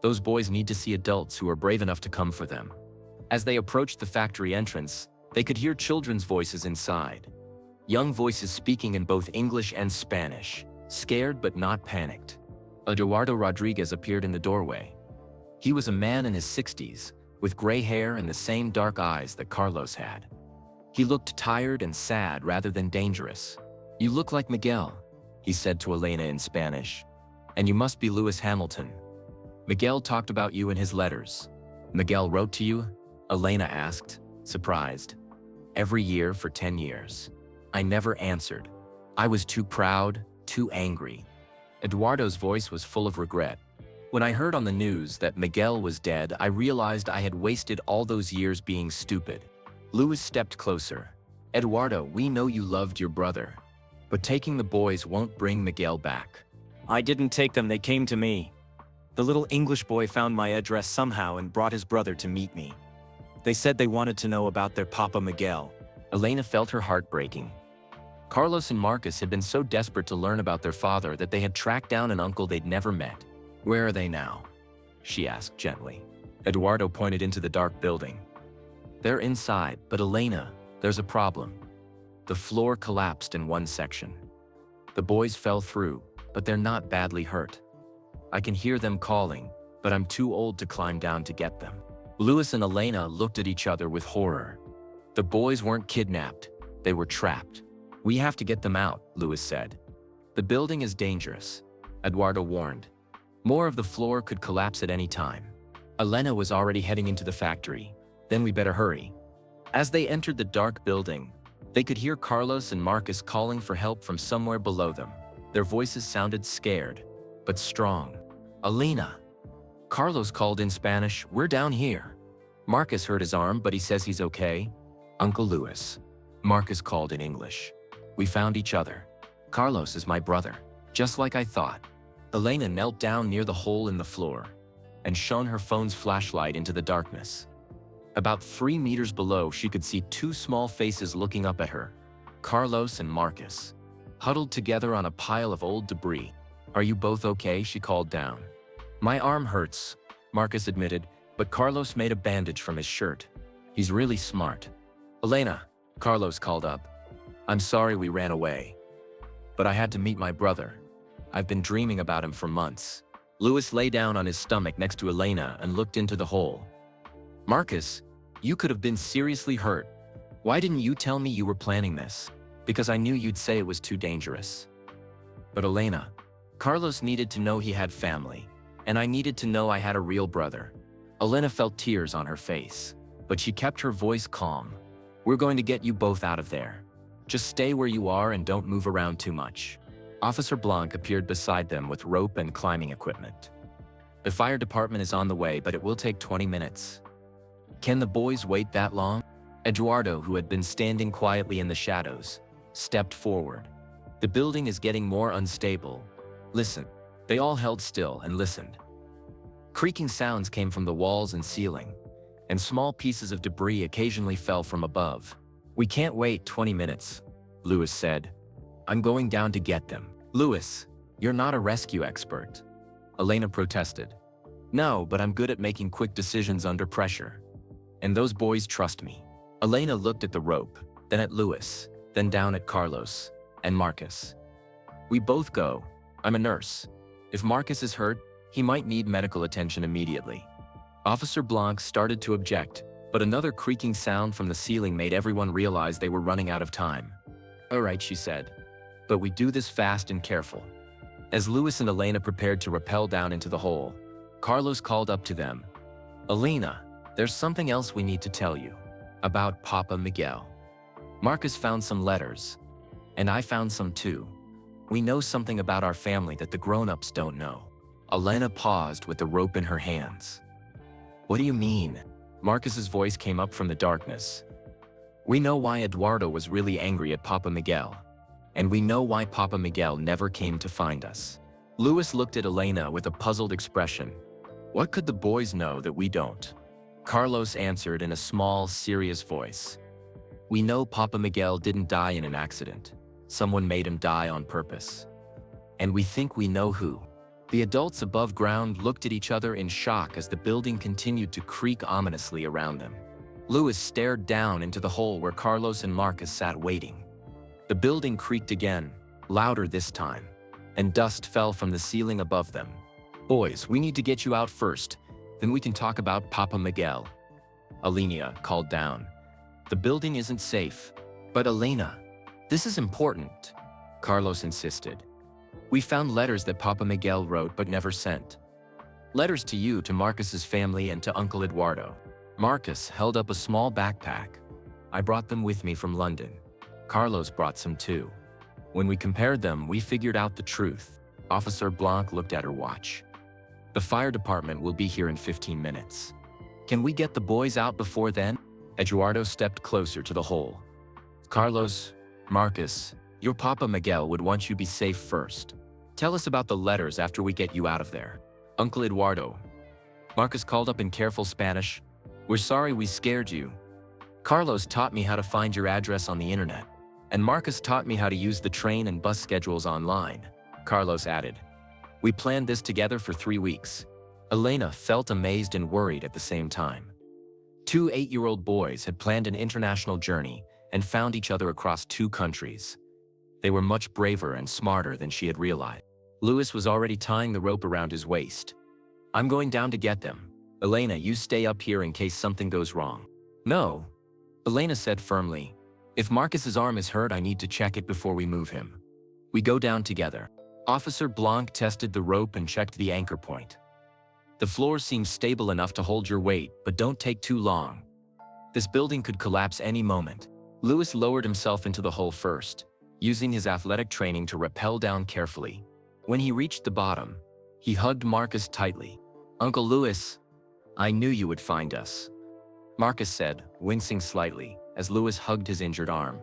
Those boys need to see adults who are brave enough to come for them. As they approached the factory entrance, they could hear children's voices inside. Young voices speaking in both English and Spanish. scared but not panicked. Eduardo Rodriguez appeared in the doorway. He was a man in his 60s, with gray hair and the same dark eyes that Carlos had. He looked tired and sad rather than dangerous. "You look like Miguel," he said to Elena in Spanish. "And you must be Lewis Hamilton. Miguel talked about you in his letters." "Miguel wrote to you?" Elena asked, surprised. "Every year for 10 years. I never answered. I was too proud, too angry." Eduardo's voice was full of regret. "When I heard on the news that Miguel was dead, I realized I had wasted all those years being stupid." Lewis stepped closer. "Eduardo, we know you loved your brother, but taking the boys won't bring Miguel back." "I didn't take them, they came to me. The little English boy found my address somehow and brought his brother to meet me. They said they wanted to know about their Papa Miguel." Elena felt her heart breaking. Carlos and Marcus had been so desperate to learn about their father that they had tracked down an uncle they'd never met. "Where are they now?" she asked gently. Eduardo pointed into the dark building. "They're inside, but Elena, there's a problem. The floor collapsed in one section. The boys fell through, but they're not badly hurt. I can hear them calling, but I'm too old to climb down to get them." Lewis and Elena looked at each other with horror. The boys weren't kidnapped, they were trapped. "We have to get them out," Lewis said. "The building is dangerous," Eduardo warned. "More of the floor could collapse at any time." Elena was already heading into the factory. "Then we better hurry." As they entered the dark building, they could hear Carlos and Marcus calling for help from somewhere below them. Their voices sounded scared, but strong. "Elena!" Carlos called in Spanish, "We're down here." Marcus hurt his arm, but he says he's okay. "Uncle Lewis," Marcus called in English. "We found each other. Carlos is my brother, just like I thought." Elena knelt down near the hole in the floor and shone her phone's flashlight into the darkness. About 3 meters below, she could see 2 small faces looking up at her, Carlos and Marcus, huddled together on a pile of old debris. "Are you both okay?" she called down. "My arm hurts," Marcus admitted, but Carlos made a bandage from his shirt. "He's really smart." "Elena," Carlos called up. "I'm sorry we ran away, but I had to meet my brother. I've been dreaming about him for months." Lewis lay down on his stomach next to Elena and looked into the hole. "Marcus, you could have been seriously hurt. Why didn't you tell me you were planning this?" "Because I knew you'd say it was too dangerous." "But Elena, Carlos needed to know he had family, and I needed to know I had a real brother." Elena felt tears on her face, but she kept her voice calm. "We're going to get you both out of there. Just stay where you are and don't move around too much." Officer Blanc appeared beside them with rope and climbing equipment. "The fire department is on the way, but it will take 20 minutes. Can the boys wait that long?" Eduardo, who had been standing quietly in the shadows, stepped forward. "The building is getting more unstable. Listen." They all held still and listened. Creaking sounds came from the walls and ceiling, and small pieces of debris occasionally fell from above. "We can't wait 20 minutes, Lewis said. "I'm going down to get them." "Lewis, you're not a rescue expert," Elena protested. "No, but I'm good at making quick decisions under pressure. And those boys trust me." Elena looked at the rope, then at Lewis, then down at Carlos and Marcus. "We both go. I'm a nurse. If Marcus is hurt, he might need medical attention immediately." Officer Blanc started to object, but another creaking sound from the ceiling made everyone realize they were running out of time. "All right," she said, "but we do this fast and careful." As Lewis and Elena prepared to rappel down into the hole, Carlos called up to them. "Elena, there's something else we need to tell you. About Papa Miguel. Marcus found some letters, and I found some too. We know something about our family that the grown-ups don't know." Elena paused with the rope in her hands. "What do you mean?" Marcus's voice came up from the darkness. "We know why Eduardo was really angry at Papa Miguel, and we know why Papa Miguel never came to find us." Lewis looked at Elena with a puzzled expression. "What could the boys know that we don't?" Carlos answered in a small, serious voice. "We know Papa Miguel didn't die in an accident. Someone made him die on purpose. And we think we know who." The adults above ground looked at each other in shock as the building continued to creak ominously around them. Lewis stared down into the hole where Carlos and Marcus sat waiting. The building creaked again, louder this time. and dust fell from the ceiling above them. "Boys, we need to get you out first, then we can talk about Papa Miguel," Alenia called down. "The building isn't safe." "But Elena, this is important," Carlos insisted. "We found letters that Papa Miguel wrote but never sent. Letters to you, to Marcus's family, and to Uncle Eduardo." Marcus held up a small backpack. "I brought them with me from London. Carlos brought some too. When we compared them, we figured out the truth." Officer Blanc looked at her watch. "The fire department will be here in 15 minutes. Can we get the boys out before then?" Eduardo stepped closer to the hole. "Carlos, Marcus, your Papa Miguel would want you to be safe first. Tell us about the letters after we get you out of there." "Uncle Eduardo," Marcus called up in careful Spanish, "we're sorry we scared you. Carlos taught me how to find your address on the internet, and Marcus taught me how to use the train and bus schedules online," Carlos added. "We planned this together for 3 weeks." Elena felt amazed and worried at the same time. Two 8-year-old boys had planned an international journey and found each other across 2 countries. They were much braver and smarter than she had realized. Louis was already tying the rope around his waist. "I'm going down to get them. Elena, you stay up here in case something goes wrong." "No," Elena said firmly. "If Marcus's arm is hurt, I need to check it before we move him." "We go down together." Officer Blanc tested the rope and checked the anchor point. "The floor seems stable enough to hold your weight, but don't take too long. This building could collapse any moment." Louis lowered himself into the hole first, using his athletic training to rappel down carefully. When he reached the bottom, he hugged Marcus tightly. "Uncle Louis, I knew you would find us," Marcus said, wincing slightly, as Louis hugged his injured arm.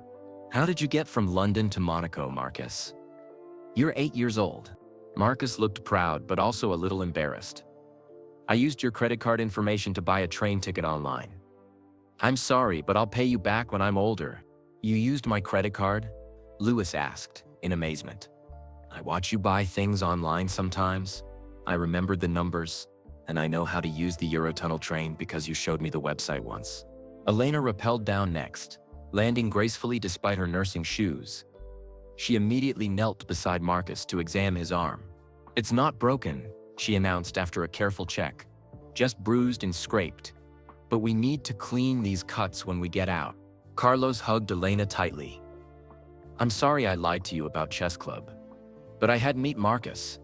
"How did you get from London to Monaco, Marcus?" "You're 8 years old." Marcus looked proud but also a little embarrassed. "I used your credit card information to buy a train ticket online." "I'm sorry, but I'll pay you back when I'm older." "You used my credit card?" Louis asked, in amazement. "I watch you buy things online sometimes. I remembered the numbers, and I know how to use the Eurotunnel train because you showed me the website once." Elena rappelled down next, landing gracefully despite her nursing shoes. She immediately knelt beside Marcus to examine his arm. "It's not broken," she announced after a careful check. "Just bruised and scraped. But we need to clean these cuts when we get out." Carlos hugged Elena tightly. "I'm sorry I lied to you about chess club. But I had to meet Marcus.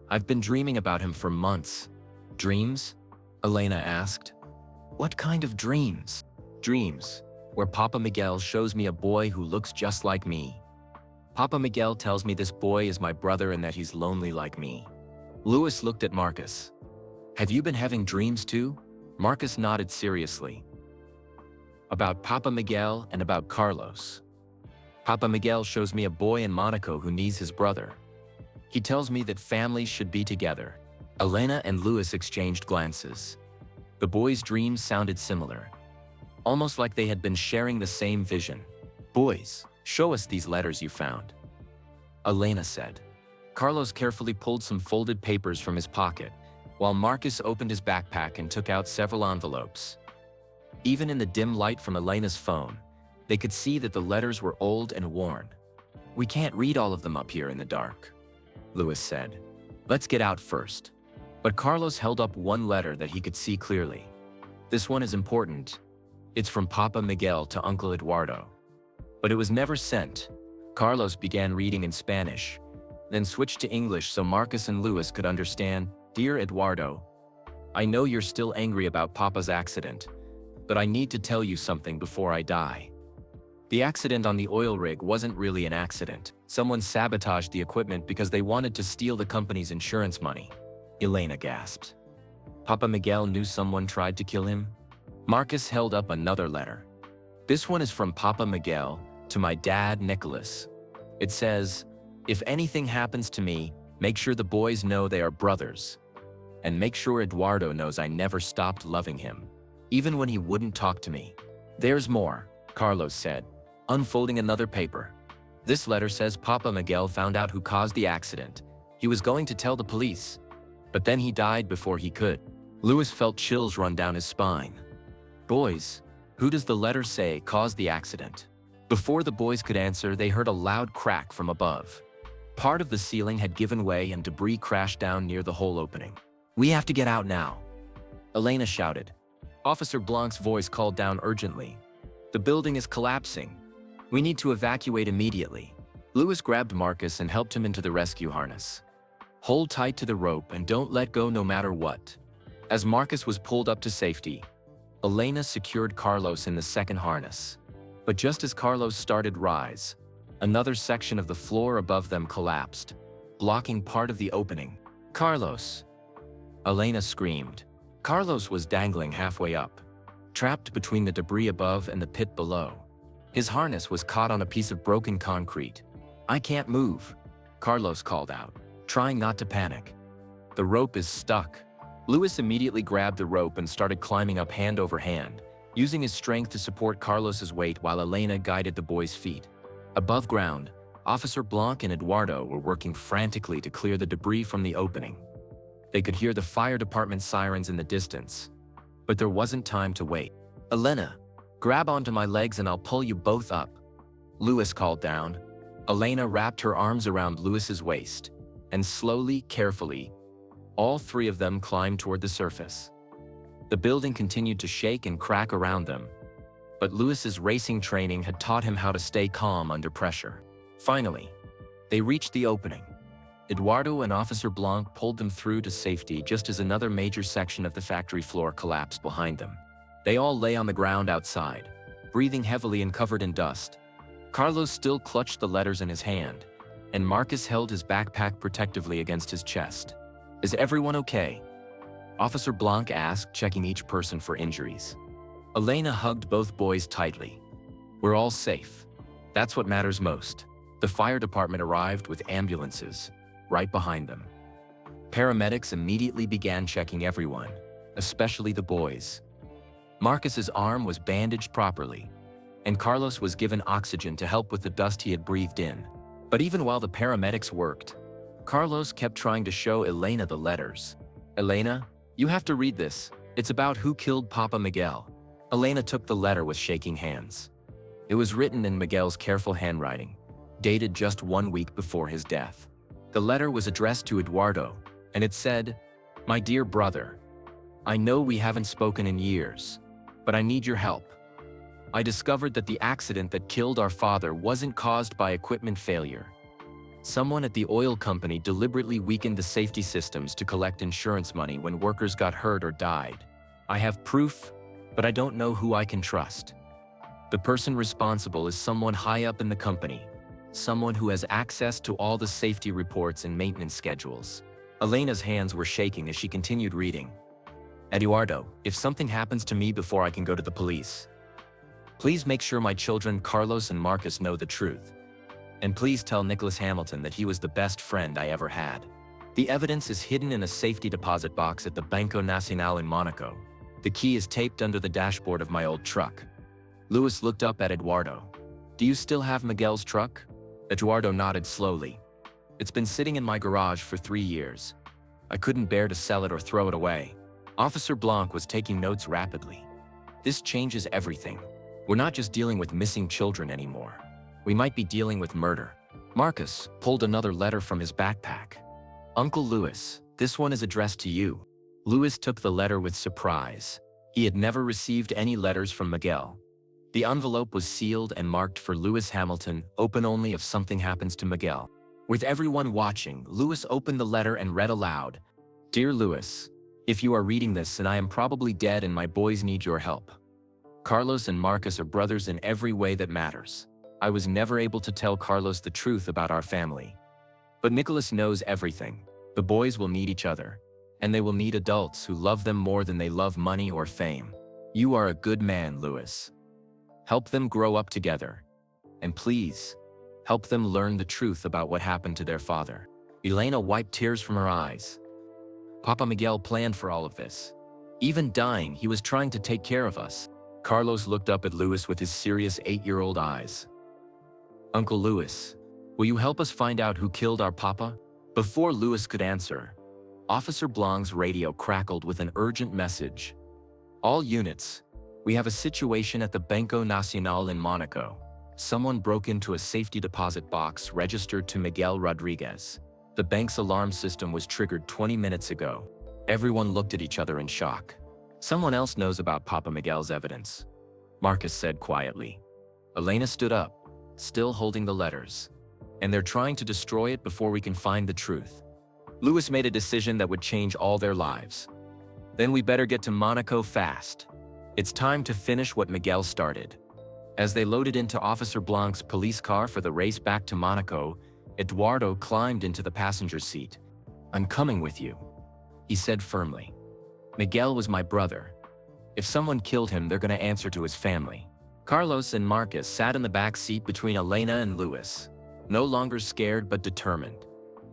I've been dreaming about him for months." "Dreams?" Elena asked. "What kind of dreams?" "Dreams, where Papa Miguel shows me a boy who looks just like me. Papa Miguel tells me this boy is my brother and that he's lonely like me." Louis looked at Marcus. "Have you been having dreams too?" Marcus nodded seriously. "About Papa Miguel and about Carlos. Papa Miguel shows me a boy in Monaco who needs his brother. He tells me that families should be together." Elena and Louis exchanged glances. The boys' dreams sounded similar, almost like they had been sharing the same vision. "Boys, show us these letters you found," Elena said. Carlos carefully pulled some folded papers from his pocket, while Marcus opened his backpack and took out several envelopes. Even in the dim light from Elena's phone, they could see that the letters were old and worn. "We can't read all of them up here in the dark," Louis said. "Let's get out first." But Carlos held up one letter that he could see clearly. "This one is important. It's from Papa Miguel to Uncle Eduardo." But it was never sent. Carlos began reading in Spanish, then switched to English so Marcus and Louis could understand. "Dear Eduardo, I know you're still angry about Papa's accident, but I need to tell you something before I die. The accident on the oil rig wasn't really an accident. Someone sabotaged the equipment because they wanted to steal the company's insurance money." Elena gasped. "Papa Miguel knew someone tried to kill him?" Marcus held up another letter. "This one is from Papa Miguel to my dad, Nicholas. It says, 'If anything happens to me, make sure the boys know they are brothers. And make sure Eduardo knows I never stopped loving him, even when he wouldn't talk to me.'" "There's more," Carlos said, unfolding another paper. "This letter says Papa Miguel found out who caused the accident. He was going to tell the police, but then he died before he could." Louis felt chills run down his spine. "Boys, who does the letter say caused the accident?" Before the boys could answer, they heard a loud crack from above. part of the ceiling had given way and debris crashed down near the hole opening. "We have to get out now," Elena shouted. Officer Blanc's voice called down urgently. "The building is collapsing. We need to evacuate immediately." Louis grabbed Marcus and helped him into the rescue harness. "Hold tight to the rope and don't let go no matter what." As Marcus was pulled up to safety, Elena secured Carlos in the second harness. But just as Carlos started to rise, another section of the floor above them collapsed, blocking part of the opening. "Carlos!" Elena screamed. Carlos was dangling halfway up, trapped between the debris above and the pit below. His harness was caught on a piece of broken concrete. "I can't move," Carlos called out, trying not to panic. "The rope is stuck." Louis immediately grabbed the rope and started climbing up hand over hand, using his strength to support Carlos's weight while Elena guided the boy's feet. Above ground, Officer Blanc and Eduardo were working frantically to clear the debris from the opening. They could hear the fire department sirens in the distance, but there wasn't time to wait. "Elena, grab onto my legs and I'll pull you both up," Louis called down. Elena wrapped her arms around Louis's waist, and slowly, carefully, all three of them climbed toward the surface. The building continued to shake and crack around them, but Louis's racing training had taught him how to stay calm under pressure. Finally, they reached the opening. Eduardo and Officer Blanc pulled them through to safety just as another major section of the factory floor collapsed behind them. They all lay on the ground outside, breathing heavily and covered in dust. Carlos still clutched the letters in his hand, and Marcus held his backpack protectively against his chest. "Is everyone okay?" Officer Blanc asked, checking each person for injuries. Elena hugged both boys tightly. "We're all safe. That's what matters most." The fire department arrived with ambulances right behind them. Paramedics immediately began checking everyone, especially the boys. Marcus's arm was bandaged properly, and Carlos was given oxygen to help with the dust he had breathed in. But even while the paramedics worked, Carlos kept trying to show Elena the letters. "Elena, you have to read this. It's about who killed Papa Miguel." Elena took the letter with shaking hands. It was written in Miguel's careful handwriting, dated just 1 week before his death. The letter was addressed to Eduardo, and it said, "My dear brother, I know we haven't spoken in years, but I need your help. I discovered that the accident that killed our father wasn't caused by equipment failure. Someone at the oil company deliberately weakened the safety systems to collect insurance money when workers got hurt or died. I have proof, but I don't know who I can trust. The person responsible is someone high up in the company, someone who has access to all the safety reports and maintenance schedules." Elena's hands were shaking as she continued reading. "Eduardo, if something happens to me before I can go to the police, please make sure my children Carlos and Marcus know the truth. And please tell Nicholas Hamilton that he was the best friend I ever had. The evidence is hidden in a safety deposit box at the Banco Nacional in Monaco. The key is taped under the dashboard of my old truck." Louis looked up at Eduardo. "Do you still have Miguel's truck?" Eduardo nodded slowly. "It's been sitting in my garage for 3 years. I couldn't bear to sell it or throw it away." Officer Blanc was taking notes rapidly. "This changes everything. We're not just dealing with missing children anymore. We might be dealing with murder." Marcus pulled another letter from his backpack. "Uncle Louis, this one is addressed to you." Louis took the letter with surprise. He had never received any letters from Miguel. The envelope was sealed and marked for Louis Hamilton, open only if something happens to Miguel. With everyone watching, Louis opened the letter and read aloud, "Dear Louis, if you are reading this and I am probably dead and my boys need your help. Carlos and Marcus are brothers in every way that matters. I was never able to tell Carlos the truth about our family. But Nicholas knows everything. The boys will need each other, and they will need adults who love them more than they love money or fame. You are a good man, Louis. Help them grow up together. And please, help them learn the truth about what happened to their father." Elena wiped tears from her eyes. "Papa Miguel planned for all of this. Even dying, he was trying to take care of us." Carlos looked up at Louis with his serious 8-year-old eyes. "Uncle Louis, will you help us find out who killed our papa?" Before Louis could answer, Officer Blanc's radio crackled with an urgent message. "All units, we have a situation at the Banco Nacional in Monaco. Someone broke into a safety deposit box registered to Miguel Rodriguez. The bank's alarm system was triggered 20 minutes ago. Everyone looked at each other in shock. Someone else knows about Papa Miguel's evidence, Marcus said quietly. Elena stood up, still holding the letters. And they're trying to destroy it before we can find the truth. Louis made a decision that would change all their lives. Then we better get to Monaco fast. It's time to finish what Miguel started. As they loaded into Officer Blanc's police car for the race back to Monaco, Eduardo climbed into the passenger seat. I'm coming with you, he said firmly. Miguel was my brother. If someone killed him, they're going to answer to his family. Carlos and Marcus sat in the back seat between Elena and Louis, no longer scared but determined.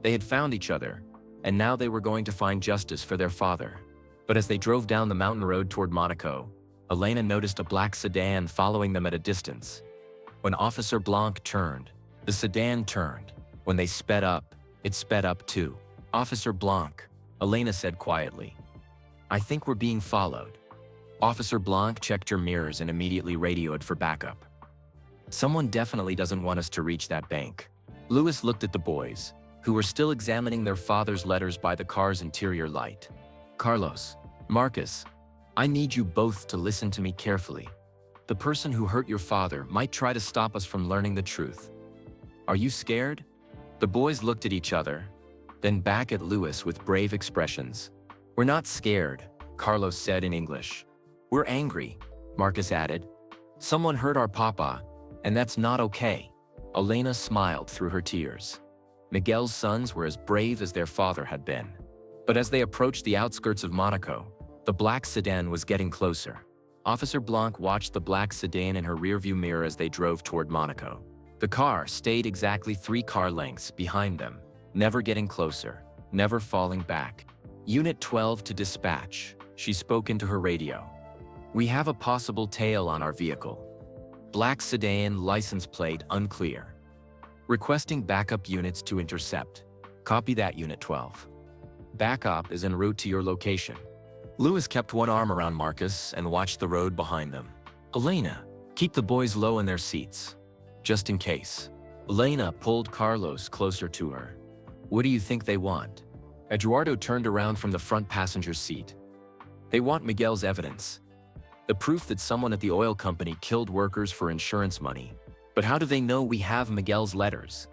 They had found each other, and now they were going to find justice for their father. But as they drove down the mountain road toward Monaco, Elena noticed a black sedan following them at a distance. When Officer Blanc turned, the sedan turned. When they sped up, it sped up too. Officer Blanc, Elena said quietly. I think we're being followed. Officer Blanc checked her mirrors and immediately radioed for backup. Someone definitely doesn't want us to reach that bank. Louis looked at the boys, who were still examining their father's letters by the car's interior light. Carlos, Marcus, I need you both to listen to me carefully. The person who hurt your father might try to stop us from learning the truth. Are you scared? The boys looked at each other, then back at Louis with brave expressions. We're not scared, Carlos said in English. We're angry, Marcus added. Someone hurt our papa, and that's not okay. Elena smiled through her tears. Miguel's sons were as brave as their father had been. But as they approached the outskirts of Monaco, the black sedan was getting closer. Officer Blanc watched the black sedan in her rearview mirror as they drove toward Monaco. The car stayed exactly 3 car lengths behind them, never getting closer, never falling back. Unit 12 to dispatch, she spoke into her radio. We have a possible tail on our vehicle. Black sedan license plate unclear. Requesting backup units to intercept. Copy that, Unit 12. Backup is en route to your location. Louis kept one arm around Marcus and watched the road behind them. Elena, keep the boys low in their seats. Just in case. Elena pulled Carlos closer to her. What do you think they want? Eduardo turned around from the front passenger seat. They want Miguel's evidence. The proof that someone at the oil company killed workers for insurance money. But how do they know we have Miguel's letters?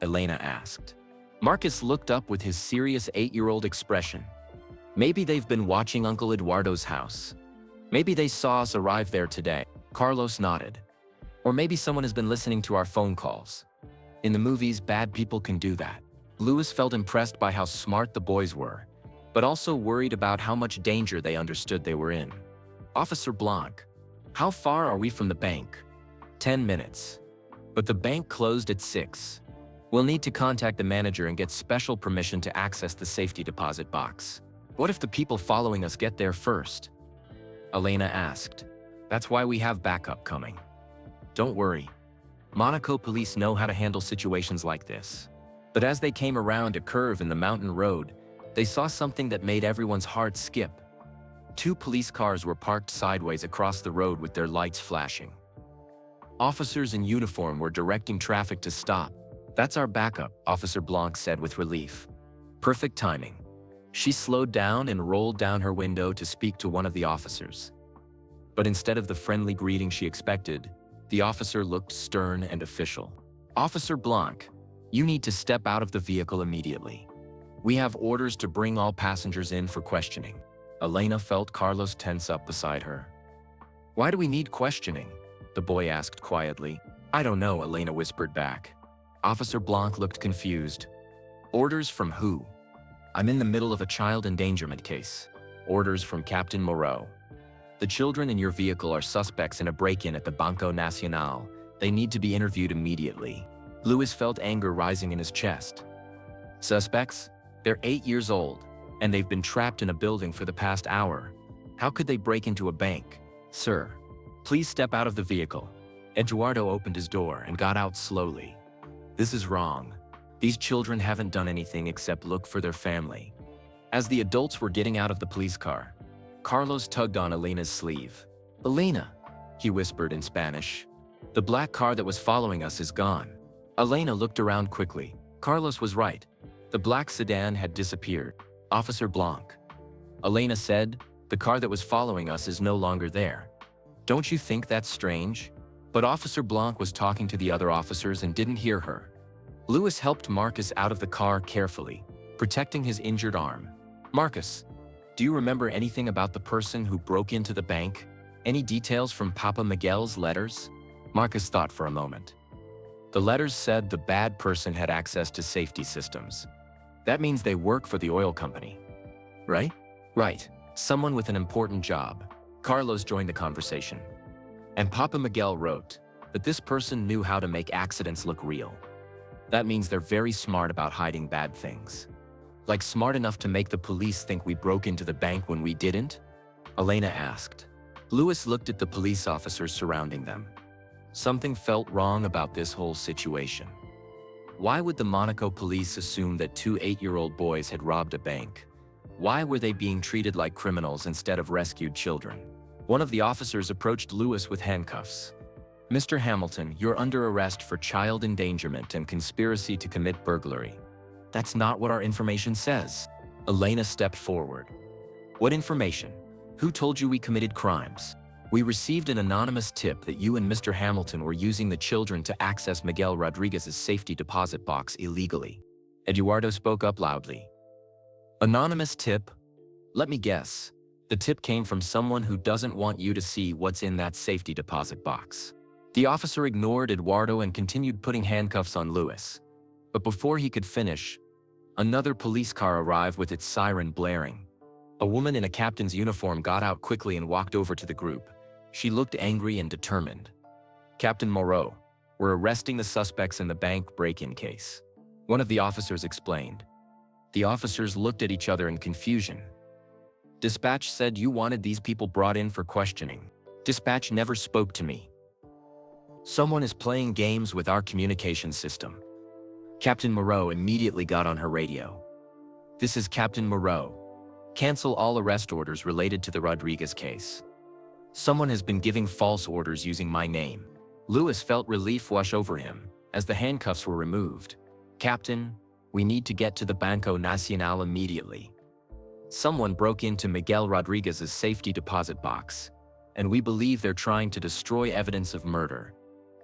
Elena asked. Marcus looked up with his serious 8-year-old expression. Maybe they've been watching Uncle Eduardo's house. Maybe they saw us arrive there today. Carlos nodded. Or maybe someone has been listening to our phone calls. In the movies, bad people can do that. Louis felt impressed by how smart the boys were, but also worried about how much danger they understood they were in. Officer Blanc, how far are we from the bank? 10 minutes. But the bank closed at 6. We'll need to contact the manager and get special permission to access the safety deposit box. What if the people following us get there first? Elena asked. That's why we have backup coming. Don't worry. Monaco police know how to handle situations like this. But as they came around a curve in the mountain road, they saw something that made everyone's heart skip. 2 police cars were parked sideways across the road with their lights flashing. Officers in uniform were directing traffic to stop. That's our backup, Officer Blanc said with relief. Perfect timing. She slowed down and rolled down her window to speak to one of the officers. But instead of the friendly greeting she expected, the officer looked stern and official. Officer Blanc, you need to step out of the vehicle immediately. We have orders to bring all passengers in for questioning. Elena felt Carlos tense up beside her. Why do we need questioning? The boy asked quietly. I don't know, Elena whispered back. Officer Blanc looked confused. Orders from who? I'm in the middle of a child endangerment case. Orders from Captain Moreau. The children in your vehicle are suspects in a break-in at the Banco Nacional. They need to be interviewed immediately. Louis felt anger rising in his chest. Suspects? They're 8 years old, and they've been trapped in a building for the past hour. How could they break into a bank? Sir, please step out of the vehicle. Eduardo opened his door and got out slowly. This is wrong. These children haven't done anything except look for their family. As the adults were getting out of the police car, Carlos tugged on Elena's sleeve. Elena, he whispered in Spanish. The black car that was following us is gone. Elena looked around quickly. Carlos was right. The black sedan had disappeared. Officer Blanc. Elena said, the car that was following us is no longer there. Don't you think that's strange? But Officer Blanc was talking to the other officers and didn't hear her. Louis helped Marcus out of the car carefully, protecting his injured arm. Marcus, do you remember anything about the person who broke into the bank? Any details from Papa Miguel's letters? Marcus thought for a moment. The letters said the bad person had access to safety systems. That means they work for the oil company. Right? Right. Someone with an important job. Carlos joined the conversation. And Papa Miguel wrote that this person knew how to make accidents look real. That means they're very smart about hiding bad things. Like smart enough to make the police think we broke into the bank when we didn't? Elena asked. Louis looked at the police officers surrounding them. Something felt wrong about this whole situation. Why would the Monaco police assume that two 8-year-old boys had robbed a bank? Why were they being treated like criminals instead of rescued children? One of the officers approached Louis with handcuffs. Mr. Hamilton, you're under arrest for child endangerment and conspiracy to commit burglary. That's not what our information says. Elena stepped forward. What information? Who told you we committed crimes? We received an anonymous tip that you and Mr. Hamilton were using the children to access Miguel Rodriguez's safety deposit box illegally. Eduardo spoke up loudly. Anonymous tip? Let me guess. The tip came from someone who doesn't want you to see what's in that safety deposit box. The officer ignored Eduardo and continued putting handcuffs on Louis. But before he could finish, another police car arrived with its siren blaring. A woman in a captain's uniform got out quickly and walked over to the group. She looked angry and determined. Captain Moreau, we're arresting the suspects in the bank break-in case. One of the officers explained. The officers looked at each other in confusion. Dispatch said you wanted these people brought in for questioning. Dispatch never spoke to me. Someone is playing games with our communication system. Captain Moreau immediately got on her radio. This is Captain Moreau. Cancel all arrest orders related to the Rodriguez case. Someone has been giving false orders using my name. Louis felt relief wash over him as the handcuffs were removed. Captain, we need to get to the Banco Nacional immediately. Someone broke into Miguel Rodriguez's safety deposit box, and we believe they're trying to destroy evidence of murder.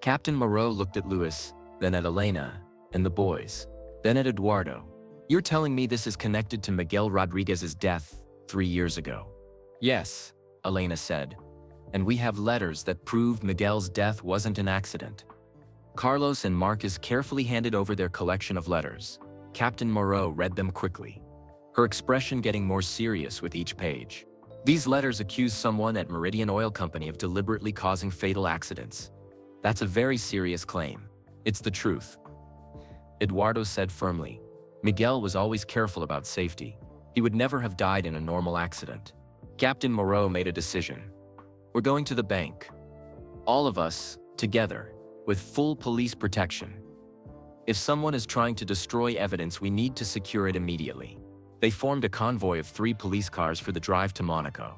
Captain Moreau looked at Louis, then at Elena, and the boys, then at Eduardo. You're telling me this is connected to Miguel Rodriguez's death 3 years ago? Yes, Elena said. And we have letters that prove Miguel's death wasn't an accident. Carlos and Marcus carefully handed over their collection of letters. Captain Moreau read them quickly, her expression getting more serious with each page. These letters accuse someone at Meridian Oil Company of deliberately causing fatal accidents. That's a very serious claim. It's the truth. Eduardo said firmly. Miguel was always careful about safety. He would never have died in a normal accident. Captain Moreau made a decision. We're going to the bank. All of us, together, with full police protection. If someone is trying to destroy evidence, we need to secure it immediately. They formed a convoy of 3 police cars for the drive to Monaco.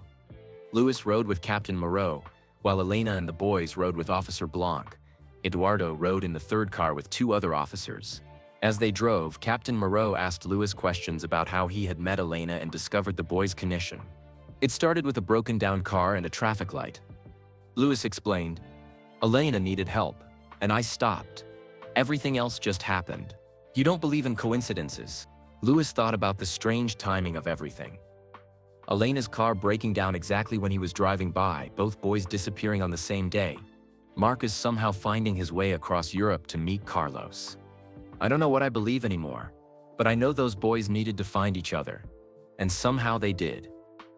Louis rode with Captain Moreau, while Elena and the boys rode with Officer Blanc. Eduardo rode in the 3rd car with 2 other officers. As they drove, Captain Moreau asked Louis questions about how he had met Elena and discovered the boys' condition. It started with a broken-down car and a traffic light. Louis explained, Elena needed help, and I stopped. Everything else just happened. You don't believe in coincidences. Louis thought about the strange timing of everything. Elena's car breaking down exactly when he was driving by, both boys disappearing on the same day. Marcus somehow finding his way across Europe to meet Carlos. I don't know what I believe anymore, but I know those boys needed to find each other, and somehow they did.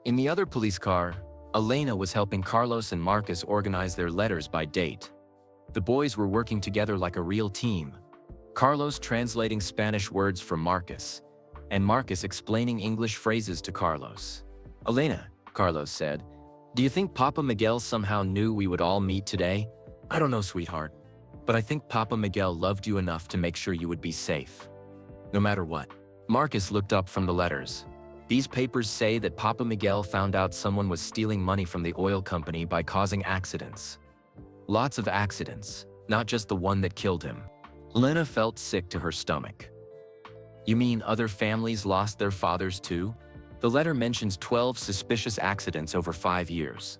In the other police car, Elena was helping Carlos and Marcus organize their letters by date. The boys were working together like a real team. Carlos translating Spanish words for Marcus, and Marcus explaining English phrases to Carlos. Elena, Carlos said, do you think Papa Miguel somehow knew we would all meet today? I don't know, sweetheart. But I think Papa Miguel loved you enough to make sure you would be safe. No matter what. Marcus looked up from the letters. These papers say that Papa Miguel found out someone was stealing money from the oil company by causing accidents. Lots of accidents, not just the one that killed him. Lena felt sick to her stomach. You mean other families lost their fathers too? The letter mentions 12 suspicious accidents over 5 years.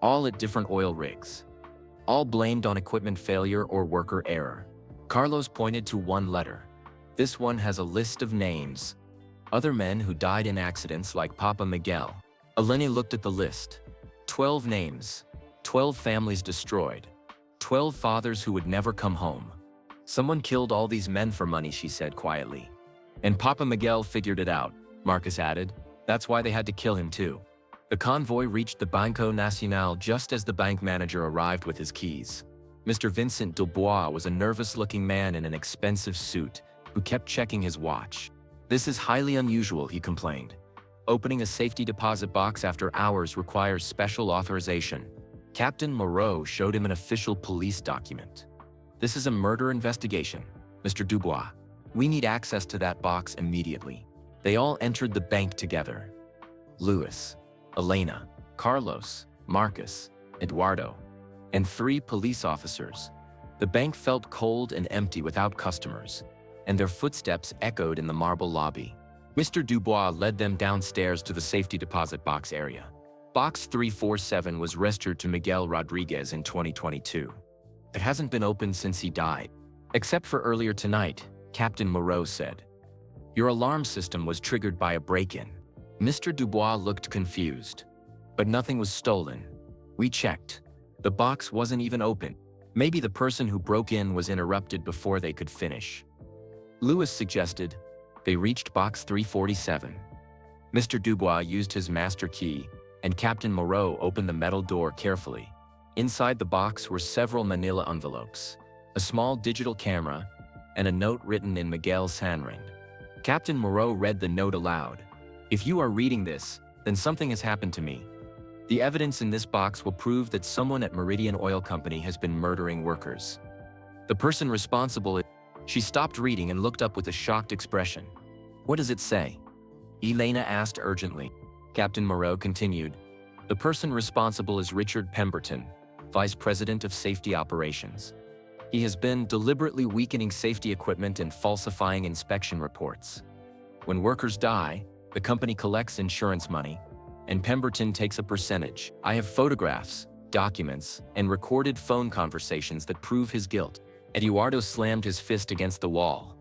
All at different oil rigs. All blamed on equipment failure or worker error. Carlos pointed to one letter. This one has a list of names. Other men who died in accidents like Papa Miguel. Elena looked at the list. 12 names. 12 families destroyed. 12 fathers who would never come home. Someone killed all these men for money, she said quietly. And Papa Miguel figured it out, Marcus added. That's why they had to kill him too. The convoy reached the Banco Nacional just as the bank manager arrived with his keys. Mr. Vincent Dubois was a nervous-looking man in an expensive suit who kept checking his watch. This is highly unusual, he complained. Opening a safety deposit box after hours requires special authorization. Captain Moreau showed him an official police document. This is a murder investigation, Mr. Dubois. We need access to that box immediately. They all entered the bank together. Luis, Elena, Carlos, Marcus, Eduardo, and 3 police officers. The bank felt cold and empty without customers, and their footsteps echoed in the marble lobby. Mr. Dubois led them downstairs to the safety deposit box area. Box 347 was registered to Miguel Rodriguez in 2022. It hasn't been opened since he died. Except for earlier tonight, Captain Moreau said. Your alarm system was triggered by a break-in. Mr. Dubois looked confused. But nothing was stolen. We checked. The box wasn't even open. Maybe the person who broke in was interrupted before they could finish. Louis suggested. They reached box 347. Mr. Dubois used his master key, and Captain Moreau opened the metal door carefully. Inside the box were several manila envelopes, a small digital camera, and a note written in Miguel's handwriting. Captain Moreau read the note aloud. If you are reading this, then something has happened to me. The evidence in this box will prove that someone at Meridian Oil Company has been murdering workers. The person responsible is... She stopped reading and looked up with a shocked expression. What does it say? Elena asked urgently. Captain Moreau continued. The person responsible is Richard Pemberton, Vice President of Safety Operations. He has been deliberately weakening safety equipment and falsifying inspection reports. When workers die, the company collects insurance money, and Pemberton takes a percentage. I have photographs, documents, and recorded phone conversations that prove his guilt. Eduardo slammed his fist against the wall.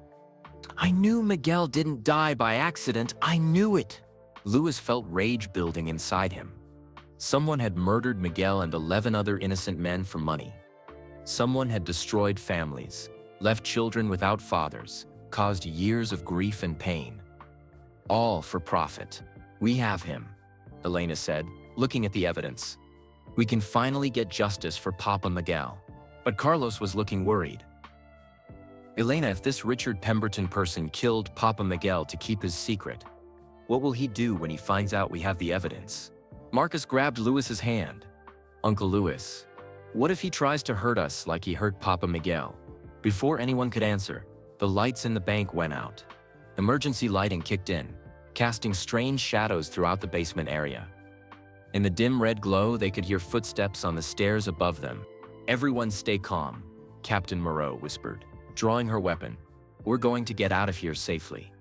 I knew Miguel didn't die by accident. I knew it. Louis felt rage building inside him. Someone had murdered Miguel and 11 other innocent men for money. Someone had destroyed families, left children without fathers, caused years of grief and pain. All for profit. We have him, Elena said, looking at the evidence. We can finally get justice for Papa Miguel. But Carlos was looking worried. Elena, if this Richard Pemberton person killed Papa Miguel to keep his secret, what will he do when he finds out we have the evidence? Marcus grabbed Louis's hand. Uncle Louis, what if he tries to hurt us like he hurt Papa Miguel? Before anyone could answer, the lights in the bank went out. Emergency lighting kicked in, casting strange shadows throughout the basement area. In the dim red glow, they could hear footsteps on the stairs above them. Everyone stay calm, Captain Moreau whispered, drawing her weapon. We're going to get out of here safely.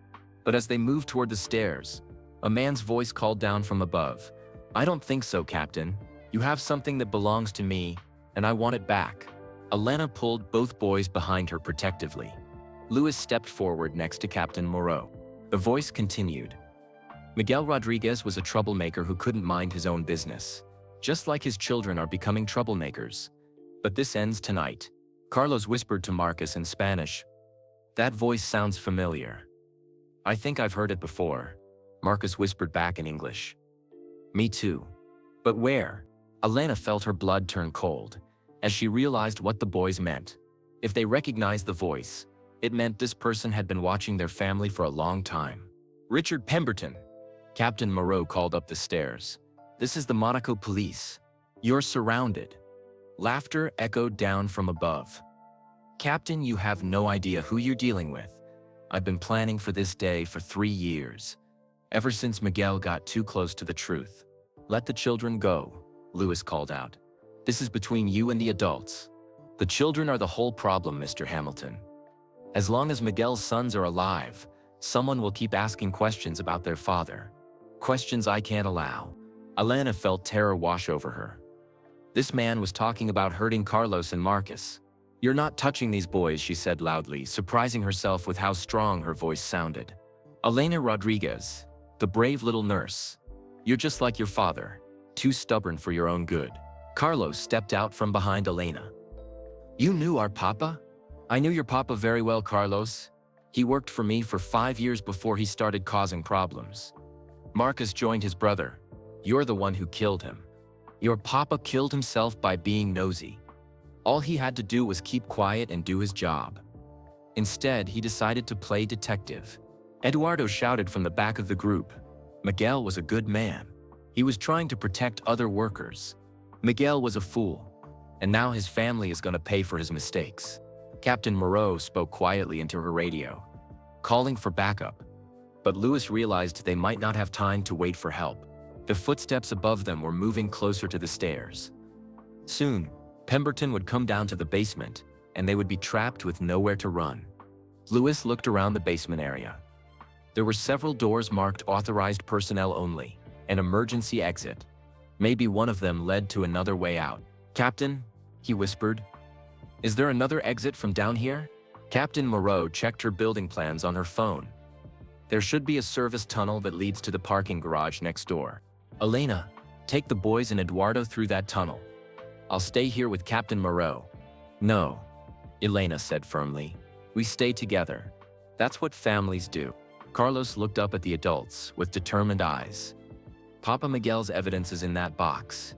But as they moved toward the stairs, a man's voice called down from above. I don't think so, Captain. You have something that belongs to me, and I want it back. Elena pulled both boys behind her protectively. Louis stepped forward next to Captain Moreau. The voice continued. Miguel Rodriguez was a troublemaker who couldn't mind his own business. Just like his children are becoming troublemakers. But this ends tonight. Carlos whispered to Marcus in Spanish. That voice sounds familiar. I think I've heard it before. Marcus whispered back in English. Me too. But where? Elena felt her blood turn cold, as she realized what the boys meant. If they recognized the voice, it meant this person had been watching their family for a long time. Richard Pemberton. Captain Moreau called up the stairs. This is the Monaco police. You're surrounded. Laughter echoed down from above. Captain, you have no idea who you're dealing with. I've been planning for this day for 3 years. Ever since Miguel got too close to the truth. Let the children go, Louis called out. This is between you and the adults. The children are the whole problem, Mr. Hamilton. As long as Miguel's sons are alive, someone will keep asking questions about their father. Questions I can't allow. Elena felt terror wash over her. This man was talking about hurting Carlos and Marcus. You're not touching these boys, she said loudly, surprising herself with how strong her voice sounded. Elena Rodriguez, the brave little nurse. You're just like your father, too stubborn for your own good. Carlos stepped out from behind Elena. You knew our papa? I knew your papa very well, Carlos. He worked for me for 5 years before he started causing problems. Marcus joined his brother. You're the one who killed him. Your papa killed himself by being nosy. All he had to do was keep quiet and do his job. Instead, he decided to play detective. Eduardo shouted from the back of the group. Miguel was a good man. He was trying to protect other workers. Miguel was a fool, and now his family is going to pay for his mistakes. Captain Moreau spoke quietly into her radio, calling for backup. But Lewis realized they might not have time to wait for help. The footsteps above them were moving closer to the stairs. Soon, Pemberton would come down to the basement, and they would be trapped with nowhere to run. Lewis looked around the basement area. There were several doors marked authorized personnel only, an emergency exit. Maybe one of them led to another way out. Captain, he whispered, is there another exit from down here? Captain Moreau checked her building plans on her phone. There should be a service tunnel that leads to the parking garage next door. Elena, take the boys and Eduardo through that tunnel. I'll stay here with Captain Moreau. No, Elena said firmly. We stay together. That's what families do. Carlos looked up at the adults with determined eyes. Papa Miguel's evidence is in that box.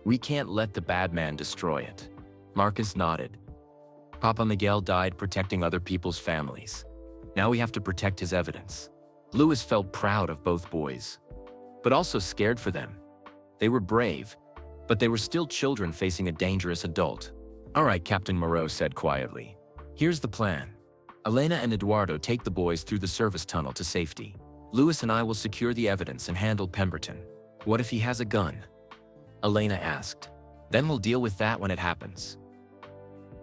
We can't let the bad man destroy it. Marcus nodded. Papa Miguel died protecting other people's families. Now we have to protect his evidence. Lewis felt proud of both boys, but also scared for them. They were brave, but they were still children facing a dangerous adult. All right, Captain Moreau said quietly. Here's the plan. Elena and Eduardo take the boys through the service tunnel to safety. Lewis and I will secure the evidence and handle Pemberton. What if he has a gun? Elena asked. Then we'll deal with that when it happens.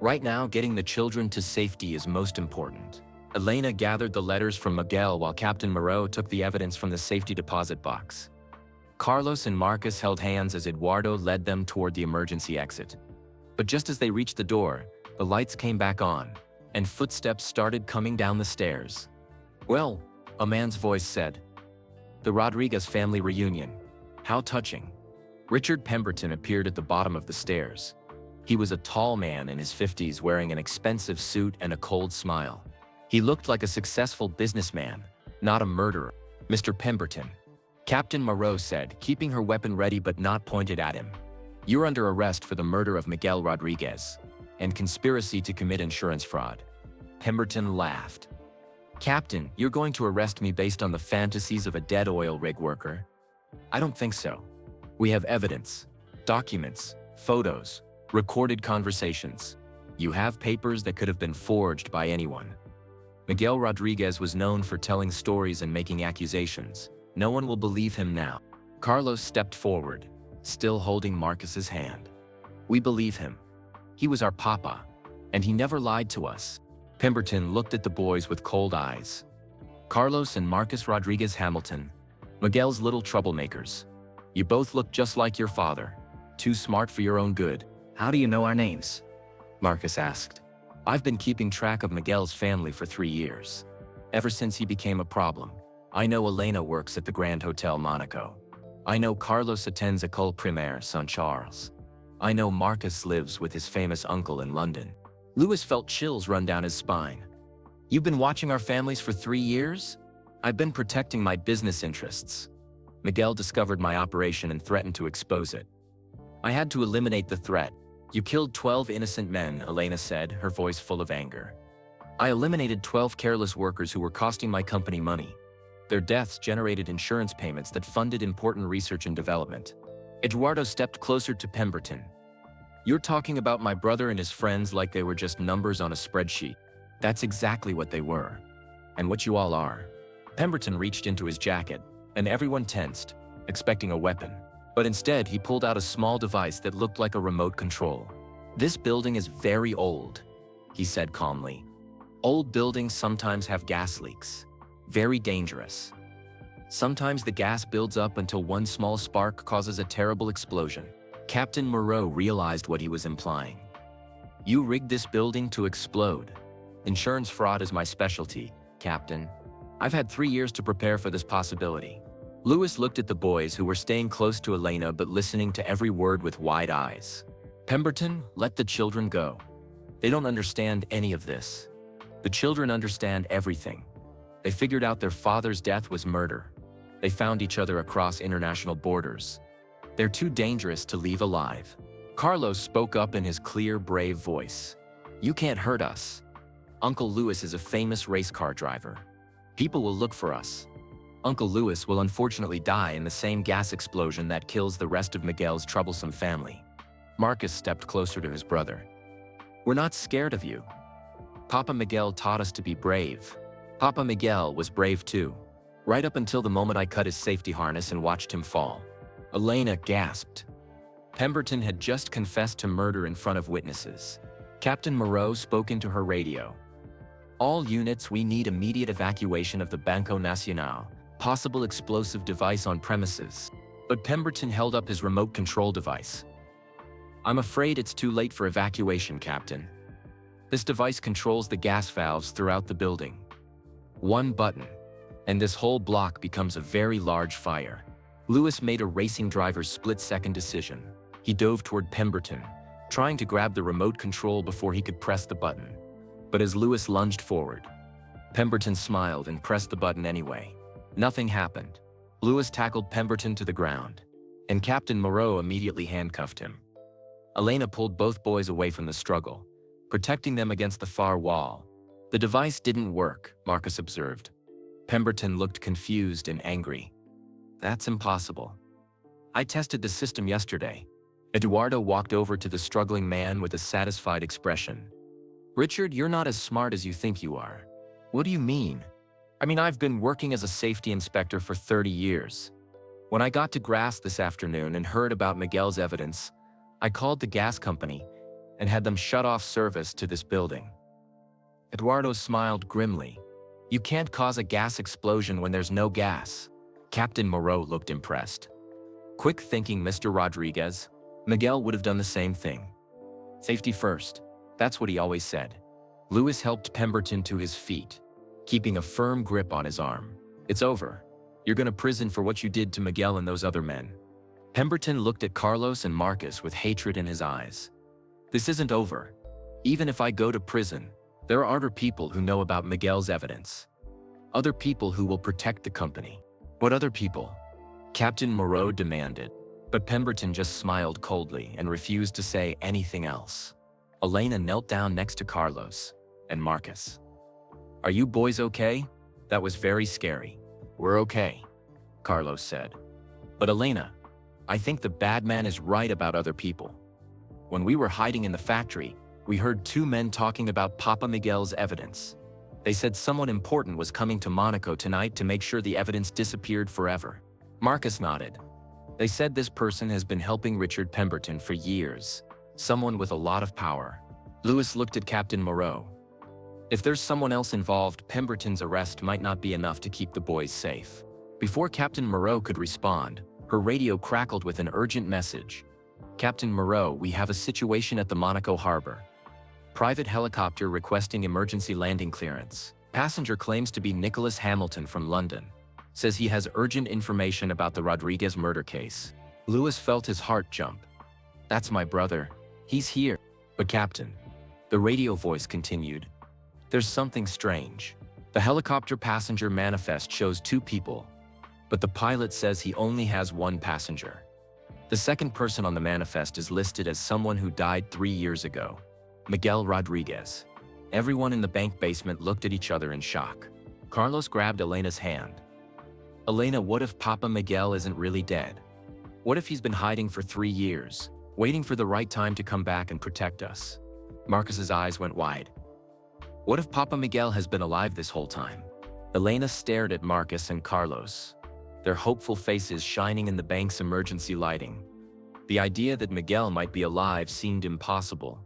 Right now, getting the children to safety is most important. Elena gathered the letters from Miguel while Captain Moreau took the evidence from the safety deposit box. Carlos and Marcus held hands as Eduardo led them toward the emergency exit. But just as they reached the door, the lights came back on, and footsteps started coming down the stairs. Well, a man's voice said. The Rodriguez family reunion. How touching. Richard Pemberton appeared at the bottom of the stairs. He was a tall man in his 50s wearing an expensive suit and a cold smile. He looked like a successful businessman, not a murderer. Mr. Pemberton, Captain Moreau said, keeping her weapon ready but not pointed at him. You're under arrest for the murder of Miguel Rodriguez and conspiracy to commit insurance fraud. Pemberton laughed. Captain, you're going to arrest me based on the fantasies of a dead oil rig worker? I don't think so. We have evidence, documents, photos, recorded conversations. You have papers that could have been forged by anyone. Miguel Rodriguez was known for telling stories and making accusations. No one will believe him now. Carlos stepped forward, still holding Marcus's hand. We believe him. He was our papa, and he never lied to us. Pemberton looked at the boys with cold eyes. Carlos and Marcus Rodriguez Hamilton, Miguel's little troublemakers. You both look just like your father, too smart for your own good. How do you know our names? Marcus asked. I've been keeping track of Miguel's family for 3 years. Ever since he became a problem. I know Elena works at the Grand Hotel Monaco. I know Carlos attends École Primaire Saint Charles. I know Marcus lives with his famous uncle in London. Lewis felt chills run down his spine. You've been watching our families for 3 years? I've been protecting my business interests. Miguel discovered my operation and threatened to expose it. I had to eliminate the threat. You killed 12 innocent men, Elena said, her voice full of anger. I eliminated 12 careless workers who were costing my company money. Their deaths generated insurance payments that funded important research and development. Eduardo stepped closer to Pemberton. You're talking about my brother and his friends like they were just numbers on a spreadsheet. That's exactly what they were. And what you all are. Pemberton reached into his jacket, and everyone tensed, expecting a weapon. But instead, he pulled out a small device that looked like a remote control. "This building is very old," he said calmly. "Old buildings sometimes have gas leaks. Very dangerous. Sometimes the gas builds up until one small spark causes a terrible explosion." Captain Moreau realized what he was implying. "You rigged this building to explode. Insurance fraud is my specialty, Captain. I've had 3 years to prepare for this possibility." Lewis looked at the boys who were staying close to Elena but listening to every word with wide eyes. "Pemberton, let the children go. They don't understand any of this. The children understand everything. They figured out their father's death was murder. They found each other across international borders. They're too dangerous to leave alive." Carlos spoke up in his clear, brave voice. "You can't hurt us. Uncle Lewis is a famous race car driver. People will look for us. Uncle Lewis will unfortunately die in the same gas explosion that kills the rest of Miguel's troublesome family." Marcus stepped closer to his brother. "We're not scared of you. Papa Miguel taught us to be brave. Papa Miguel was brave too. Right up until the moment I cut his safety harness and watched him fall." Elena gasped. Pemberton had just confessed to murder in front of witnesses. Captain Moreau spoke into her radio. "All units, we need immediate evacuation of the Banco Nacional. Possible explosive device on premises." But Pemberton held up his remote control device. "I'm afraid it's too late for evacuation, Captain. This device controls the gas valves throughout the building. One button, and this whole block becomes a very large fire." Lewis made a racing driver's split-second decision. He dove toward Pemberton, trying to grab the remote control before he could press the button. But as Lewis lunged forward, Pemberton smiled and pressed the button anyway. Nothing happened. Lewis tackled Pemberton to the ground, and Captain Moreau immediately handcuffed him. Elena pulled both boys away from the struggle, protecting them against the far wall. "The device didn't work," Marcus observed. Pemberton looked confused and angry. "That's impossible. I tested the system yesterday." Eduardo walked over to the struggling man with a satisfied expression. "Richard, you're not as smart as you think you are." "What do you mean?" "I mean, I've been working as a safety inspector for 30 years. When I got to Grass this afternoon and heard about Miguel's evidence, I called the gas company and had them shut off service to this building." Eduardo smiled grimly. "You can't cause a gas explosion when there's no gas." Captain Moreau looked impressed. "Quick thinking, Mr. Rodriguez. Miguel would have done the same thing. Safety first. That's what he always said." Lewis helped Pemberton to his feet, keeping a firm grip on his arm. "It's over. You're going to prison for what you did to Miguel and those other men." Pemberton looked at Carlos and Marcus with hatred in his eyes. "This isn't over. Even if I go to prison, there are other people who know about Miguel's evidence. Other people who will protect the company." "What other people?" Captain Moreau demanded. But Pemberton just smiled coldly and refused to say anything else. Elena knelt down next to Carlos and Marcus. "Are you boys okay? That was very scary." "We're okay," Carlos said. "But Elena, I think the bad man is right about other people. When we were hiding in the factory, we heard 2 men talking about Papa Miguel's evidence. They said someone important was coming to Monaco tonight to make sure the evidence disappeared forever." Marcus nodded. "They said this person has been helping Richard Pemberton for years. Someone with a lot of power." Lewis looked at Captain Moreau. "If there's someone else involved, Pemberton's arrest might not be enough to keep the boys safe." Before Captain Moreau could respond, her radio crackled with an urgent message. "Captain Moreau, we have a situation at the Monaco harbor. Private helicopter requesting emergency landing clearance. Passenger claims to be Nicholas Hamilton from London. Says he has urgent information about the Rodriguez murder case." Lewis felt his heart jump. "That's my brother. He's here." "But Captain," the radio voice continued, "there's something strange. The helicopter passenger manifest shows 2 people, but the pilot says he only has 1 passenger. The second person on the manifest is listed as someone who died 3 years ago. Miguel Rodriguez." Everyone in the bank basement looked at each other in shock. Carlos grabbed Elena's hand. "Elena, what if Papa Miguel isn't really dead? What if he's been hiding for 3 years, waiting for the right time to come back and protect us?" Marcus's eyes went wide. "What if Papa Miguel has been alive this whole time?" Elena stared at Marcus and Carlos. their hopeful faces shining in the bank's emergency lighting. The idea that Miguel might be alive seemed impossible.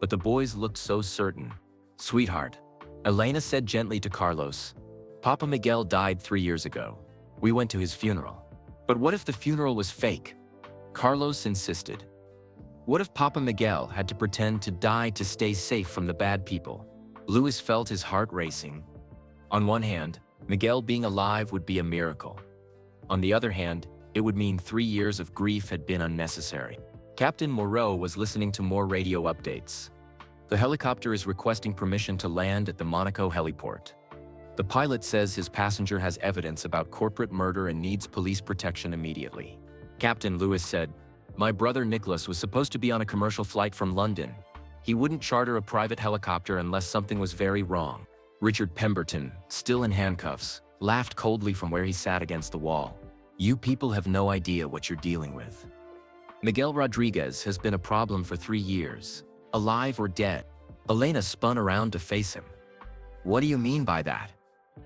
But the boys looked so certain. "Sweetheart," Elena said gently to Carlos, "Papa Miguel died 3 years ago. We went to his funeral." "But what if the funeral was fake?" Carlos insisted. "What if Papa Miguel had to pretend to die to stay safe from the bad people?" Luis felt his heart racing. On one hand, Miguel being alive would be a miracle. On the other hand, it would mean 3 years of grief had been unnecessary. Captain Moreau was listening to more radio updates. The helicopter is requesting permission to land at the Monaco heliport. The pilot says his passenger has evidence about corporate murder and needs police protection immediately. Captain Lewis said, "My brother Nicholas was supposed to be on a commercial flight from London. He wouldn't charter a private helicopter unless something was very wrong." Richard Pemberton, still in handcuffs, laughed coldly from where he sat against the wall. "You people have no idea what you're dealing with. Miguel Rodriguez has been a problem for 3 years, alive or dead." Elena spun around to face him. "What do you mean by that?"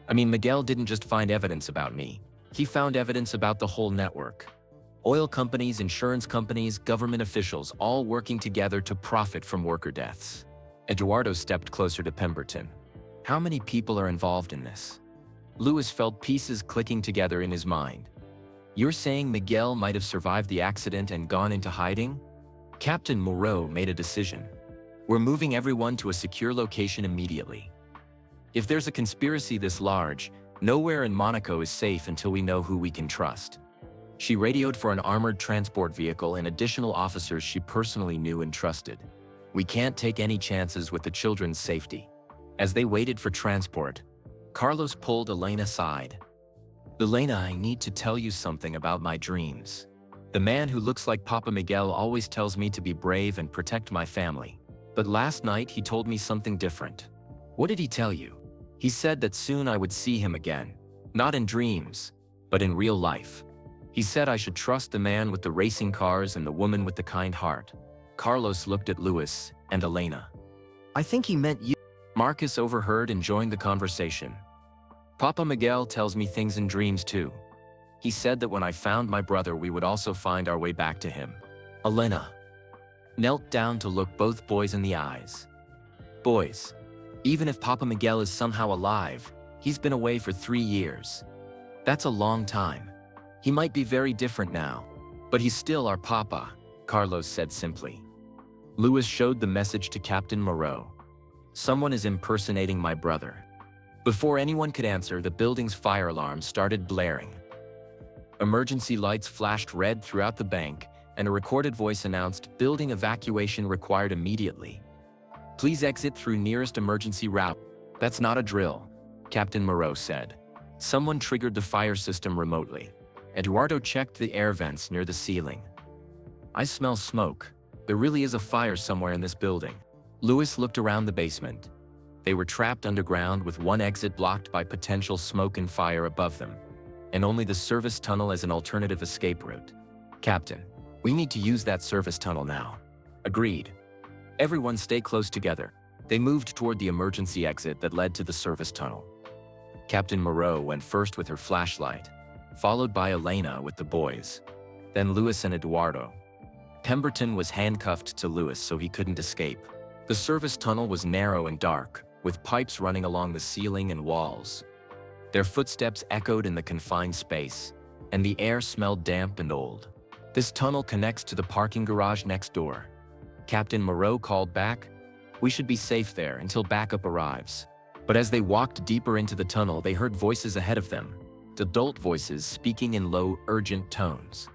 "I mean, Miguel didn't just find evidence about me. He found evidence about the whole network. Oil companies, insurance companies, government officials, all working together to profit from worker deaths." Eduardo stepped closer to Pemberton. "How many people are involved in this?" Lewis felt pieces clicking together in his mind. "You're saying Miguel might have survived the accident and gone into hiding?" Captain Moreau made a decision. "We're moving everyone to a secure location immediately. If there's a conspiracy this large, nowhere in Monaco is safe until we know who we can trust." She radioed for an armored transport vehicle and additional officers she personally knew and trusted. "We can't take any chances with the children's safety." As they waited for transport, Carlos pulled Elena aside. "Elena, I need to tell you something about my dreams. The man who looks like Papa Miguel always tells me to be brave and protect my family. But last night he told me something different." "What did he tell you?" "He said that soon I would see him again. Not in dreams, but in real life. He said I should trust the man with the racing cars and the woman with the kind heart." Carlos looked at Luis and Elena. "I think he meant you." Marcus overheard and joined the conversation. "Papa Miguel tells me things in dreams too. He said that when I found my brother we would also find our way back to him." Elena knelt down to look both boys in the eyes. "Boys, even if Papa Miguel is somehow alive, he's been away for 3 years. That's a long time. He might be very different now, but he's still our papa," Carlos said simply. Lewis showed the message to Captain Moreau. "Someone is impersonating my brother." Before anyone could answer, the building's fire alarm started blaring. Emergency lights flashed red throughout the bank, and a recorded voice announced, "Building evacuation required immediately. Please exit through nearest emergency route." "That's not a drill," Captain Moreau said. "Someone triggered the fire system remotely." Eduardo checked the air vents near the ceiling. "I smell smoke. There really is a fire somewhere in this building." Lewis looked around the basement. They were trapped underground with one exit blocked by potential smoke and fire above them, and only the service tunnel as an alternative escape route. "Captain, we need to use that service tunnel now." "Agreed. Everyone stay close together." They moved toward the emergency exit that led to the service tunnel. Captain Moreau went first with her flashlight, followed by Elena with the boys, then Lewis and Eduardo. Pemberton was handcuffed to Lewis so he couldn't escape. The service tunnel was narrow and dark, with pipes running along the ceiling and walls. Their footsteps echoed in the confined space, and the air smelled damp and old. "This tunnel connects to the parking garage next door." Captain Moreau called back, "We should be safe there until backup arrives." But as they walked deeper into the tunnel, they heard voices ahead of them, adult voices speaking in low, urgent tones.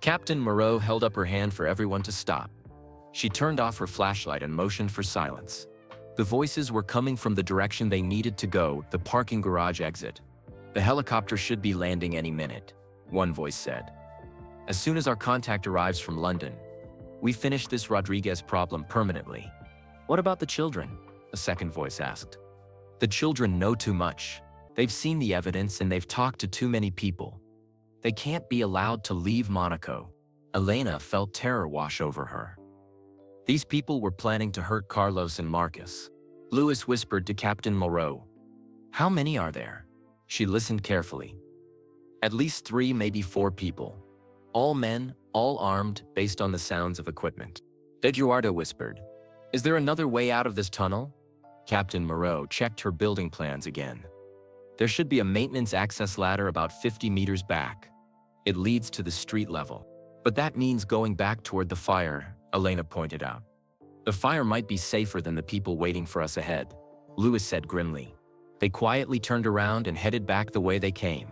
Captain Moreau held up her hand for everyone to stop. She turned off her flashlight and motioned for silence. The voices were coming from the direction they needed to go, the parking garage exit. "The helicopter should be landing any minute," one voice said. "As soon as our contact arrives from London, we finish this Rodriguez problem permanently." "What about the children?" a second voice asked. "The children know too much. They've seen the evidence and they've talked to too many people. They can't be allowed to leave Monaco." Elena felt terror wash over her. These people were planning to hurt Carlos and Marcus. Lewis whispered to Captain Moreau, "How many are there?" She listened carefully. At least 3, maybe 4 people. All men, all armed, based on the sounds of equipment. Eduardo whispered, "Is there another way out of this tunnel?" Captain Moreau checked her building plans again. "There should be a maintenance access ladder about 50 meters back. It leads to the street level. But that means going back toward the fire," Elena pointed out. "The fire might be safer than the people waiting for us ahead," Louis said grimly. They quietly turned around and headed back the way they came.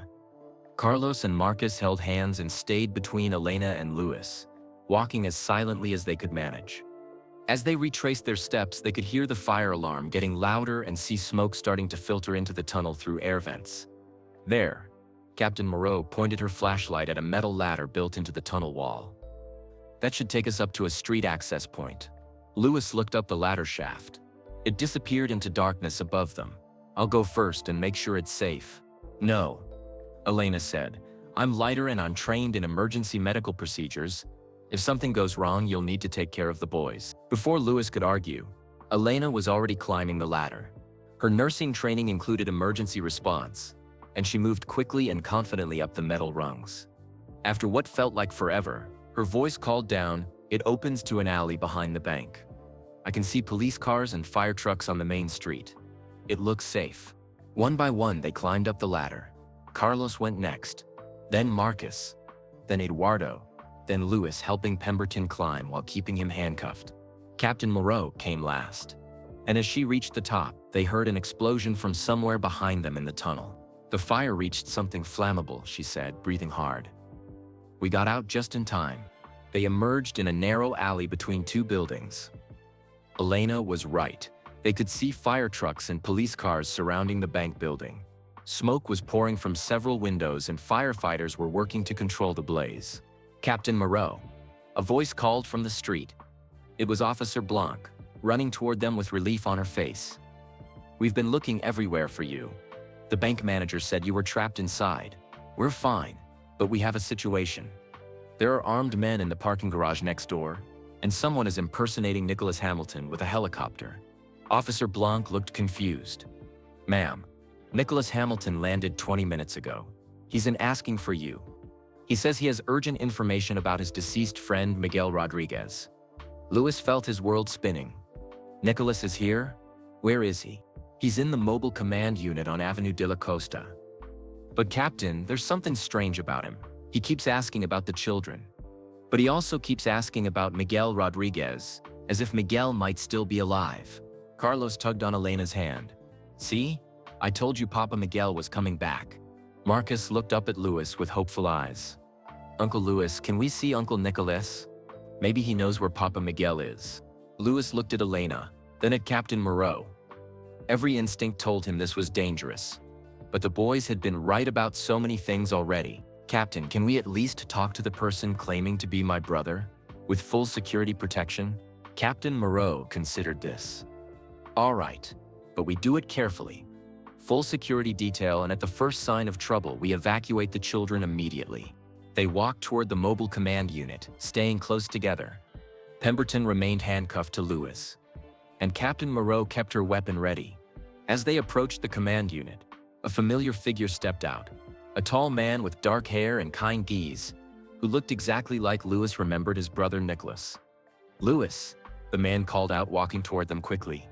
Carlos and Marcus held hands and stayed between Elena and Louis, walking as silently as they could manage. As they retraced their steps, they could hear the fire alarm getting louder and see smoke starting to filter into the tunnel through air vents. There, Captain Moreau pointed her flashlight at a metal ladder built into the tunnel wall. "That should take us up to a street access point." Louis looked up the ladder shaft. It disappeared into darkness above them. "I'll go first and make sure it's safe." "No," Elena said. "I'm lighter and I'm trained in emergency medical procedures. If something goes wrong, you'll need to take care of the boys." Before Louis could argue, Elena was already climbing the ladder. Her nursing training included emergency response, and she moved quickly and confidently up the metal rungs. After what felt like forever, her voice called down, "It opens to an alley behind the bank. I can see police cars and fire trucks on the main street. It looks safe." One by one, they climbed up the ladder. Carlos went next, then Marcus, then Eduardo, then Louis, helping Pemberton climb while keeping him handcuffed. Captain Moreau came last, and as she reached the top, they heard an explosion from somewhere behind them in the tunnel. "The fire reached something flammable," she said, breathing hard. "We got out just in time." They emerged in a narrow alley between 2 buildings. Elena was right. They could see fire trucks and police cars surrounding the bank building. Smoke was pouring from several windows and firefighters were working to control the blaze. "Captain Moreau," a voice called from the street. It was Officer Blanc, running toward them with relief on her face. "We've been looking everywhere for you. The bank manager said you were trapped inside. We're fine, but we have a situation. There are armed men in the parking garage next door, and someone is impersonating Nicholas Hamilton with a helicopter." Officer Blanc looked confused. "Ma'am, Nicholas Hamilton landed 20 minutes ago. He's in asking for you. He says he has urgent information about his deceased friend Miguel Rodriguez." Louis felt his world spinning. "Nicholas is here? Where is he?" "He's in the mobile command unit on Avenue de la Costa." "But Captain, there's something strange about him. He keeps asking about the children. But he also keeps asking about Miguel Rodriguez, as if Miguel might still be alive." Carlos tugged on Elena's hand. "See? I told you Papa Miguel was coming back." Marcus looked up at Louis with hopeful eyes. "Uncle Louis, can we see Uncle Nicholas? Maybe he knows where Papa Miguel is." Louis looked at Elena, then at Captain Moreau. Every instinct told him this was dangerous. But the boys had been right about so many things already. "Captain, can we at least talk to the person claiming to be my brother? With full security protection?" Captain Moreau considered this. "All right, but we do it carefully. Full security detail, and at the first sign of trouble, we evacuate the children immediately." They walked toward the mobile command unit, staying close together. Pemberton remained handcuffed to Louis, and Captain Moreau kept her weapon ready. As they approached the command unit, a familiar figure stepped out, a tall man with dark hair and kind gaze, who looked exactly like Louis remembered his brother Nicholas. "Louis," the man called out, walking toward them quickly.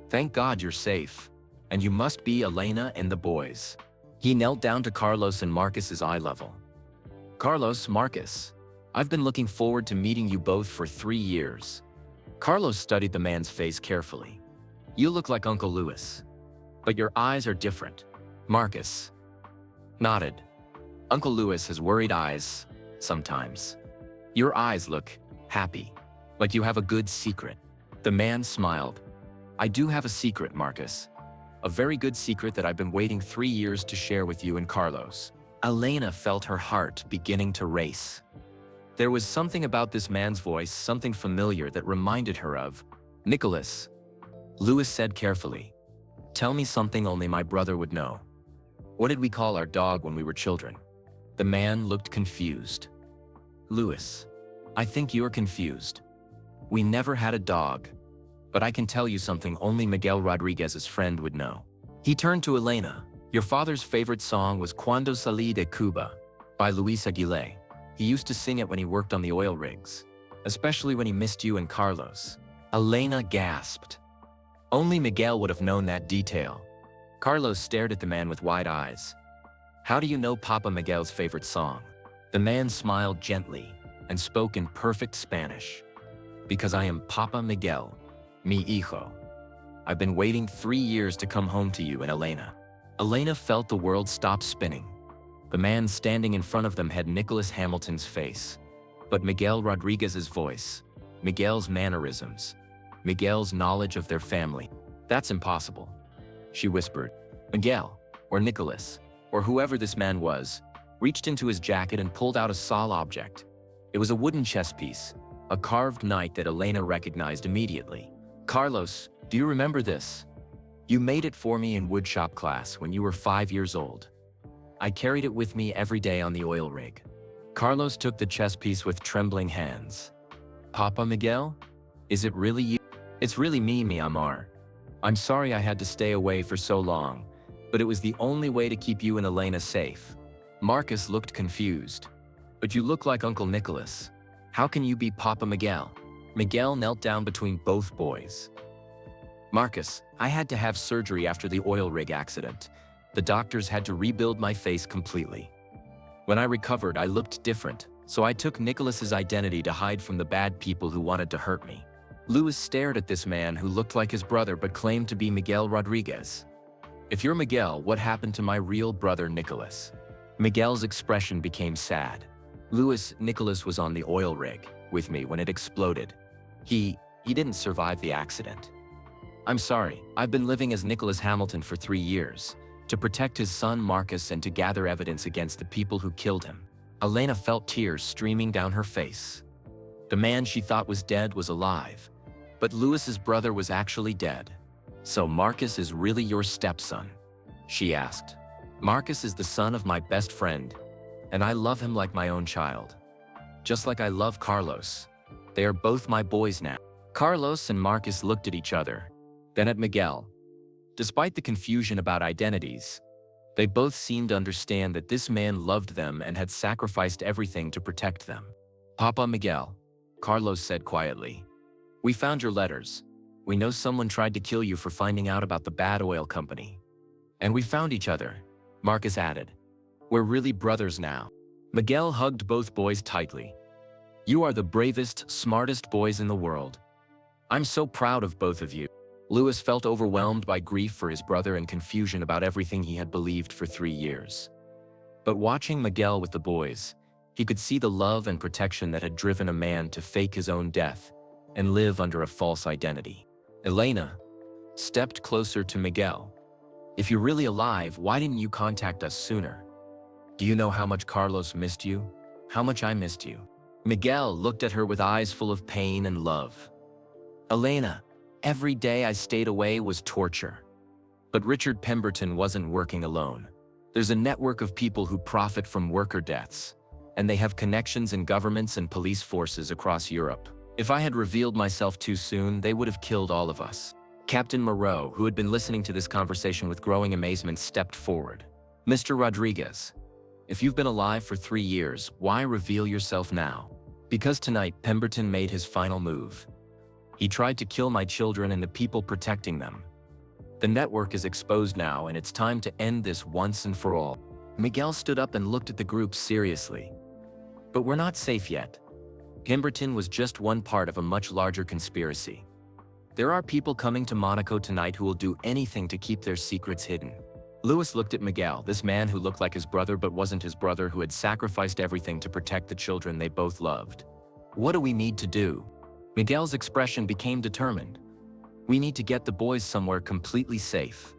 "Thank God you're safe. And you must be Elena and the boys." He knelt down to Carlos and Marcus's eye level. "Carlos, Marcus, I've been looking forward to meeting you both for 3 years." Carlos studied the man's face carefully. "You look like Uncle Louis, but your eyes are different." Marcus nodded. "Uncle Louis has worried eyes, sometimes. Your eyes look happy, like you have a good secret." The man smiled. "I do have a secret, Marcus. A very good secret that I've been waiting 3 years to share with you and Carlos." Elena felt her heart beginning to race. There was something about this man's voice, something familiar that reminded her of Nicholas. Louis said carefully, "Tell me something only my brother would know. What did we call our dog when we were children?" The man looked confused. "Louis, I think you're confused. We never had a dog. But I can tell you something only Miguel Rodriguez's friend would know." He turned to Elena. Your father's favorite song was Cuando Salí de Cuba by Luis Aguilé. He used to sing it when he worked on the oil rigs, especially when he missed you and Carlos. Elena gasped. Only Miguel would have known that detail. Carlos stared at the man with wide eyes. How do you know Papa Miguel's favorite song? The man smiled gently and spoke in perfect Spanish. Because I am Papa Miguel, mi hijo. I've been waiting 3 years to come home to you and Elena. Elena felt the world stop spinning. The man standing in front of them had Nicholas Hamilton's face, but Miguel Rodriguez's voice, Miguel's mannerisms, Miguel's knowledge of their family. That's impossible, she whispered. Miguel, or Nicholas, or whoever this man was, reached into his jacket and pulled out a solid object. It was a wooden chess piece, a carved knight that Elena recognized immediately. Carlos, do you remember this? You made it for me in woodshop class when you were 5 years old. I carried it with me every day on the oil rig. Carlos took the chess piece with trembling hands. Papa Miguel? Is it really you? It's really me, mi amor. I'm sorry I had to stay away for so long, but it was the only way to keep you and Elena safe. Marcus looked confused. But you look like Uncle Nicholas. How can you be Papa Miguel? Miguel knelt down between both boys. Marcus, I had to have surgery after the oil rig accident. The doctors had to rebuild my face completely. When I recovered, I looked different, so I took Nicholas's identity to hide from the bad people who wanted to hurt me. Louis stared at this man who looked like his brother but claimed to be Miguel Rodriguez. If you're Miguel, what happened to my real brother Nicholas? Miguel's expression became sad. Louis, Nicholas was on the oil rig with me when it exploded. He didn't survive the accident. I'm sorry, I've been living as Nicholas Hamilton for 3 years, to protect his son Marcus and to gather evidence against the people who killed him. Elena felt tears streaming down her face. The man she thought was dead was alive, but Louis's brother was actually dead. So Marcus is really your stepson? She asked. Marcus is the son of my best friend, and I love him like my own child. Just like I love Carlos. They are both my boys now. Carlos and Marcus looked at each other, then at Miguel. Despite the confusion about identities, they both seemed to understand that this man loved them and had sacrificed everything to protect them. Papa Miguel, Carlos said quietly. We found your letters. We know someone tried to kill you for finding out about the bad oil company. And we found each other, Marcus added. We're really brothers now. Miguel hugged both boys tightly. You are the bravest, smartest boys in the world. I'm so proud of both of you. Louis felt overwhelmed by grief for his brother and confusion about everything he had believed for 3 years. But watching Miguel with the boys, he could see the love and protection that had driven a man to fake his own death and live under a false identity. Elena stepped closer to Miguel. If you're really alive, why didn't you contact us sooner? Do you know how much Carlos missed you? How much I missed you? Miguel looked at her with eyes full of pain and love. Elena, every day I stayed away was torture. But Richard Pemberton wasn't working alone. There's a network of people who profit from worker deaths, and they have connections in governments and police forces across Europe. If I had revealed myself too soon, they would have killed all of us. Captain Moreau, who had been listening to this conversation with growing amazement, stepped forward. Mr. Rodriguez, if you've been alive for 3 years, why reveal yourself now? Because tonight, Pemberton made his final move. He tried to kill my children and the people protecting them. The network is exposed now, and it's time to end this once and for all. Miguel stood up and looked at the group seriously. But we're not safe yet. Pemberton was just one part of a much larger conspiracy. There are people coming to Monaco tonight who will do anything to keep their secrets hidden. Louis looked at Miguel, this man who looked like his brother but wasn't his brother, who had sacrificed everything to protect the children they both loved. What do we need to do? Miguel's expression became determined. We need to get the boys somewhere completely safe.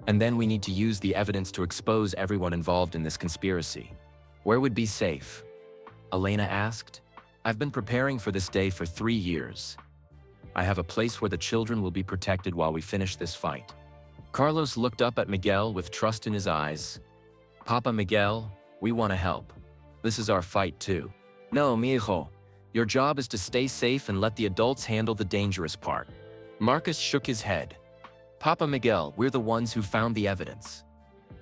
And then we need to use the evidence to expose everyone involved in this conspiracy. Where would be safe? Elena asked. I've been preparing for this day for 3 years. I have a place where the children will be protected while we finish this fight. Carlos looked up at Miguel with trust in his eyes. Papa Miguel, we want to help. This is our fight too. No, mi hijo. Your job is to stay safe and let the adults handle the dangerous part. Marcus shook his head. Papa Miguel, we're the ones who found the evidence.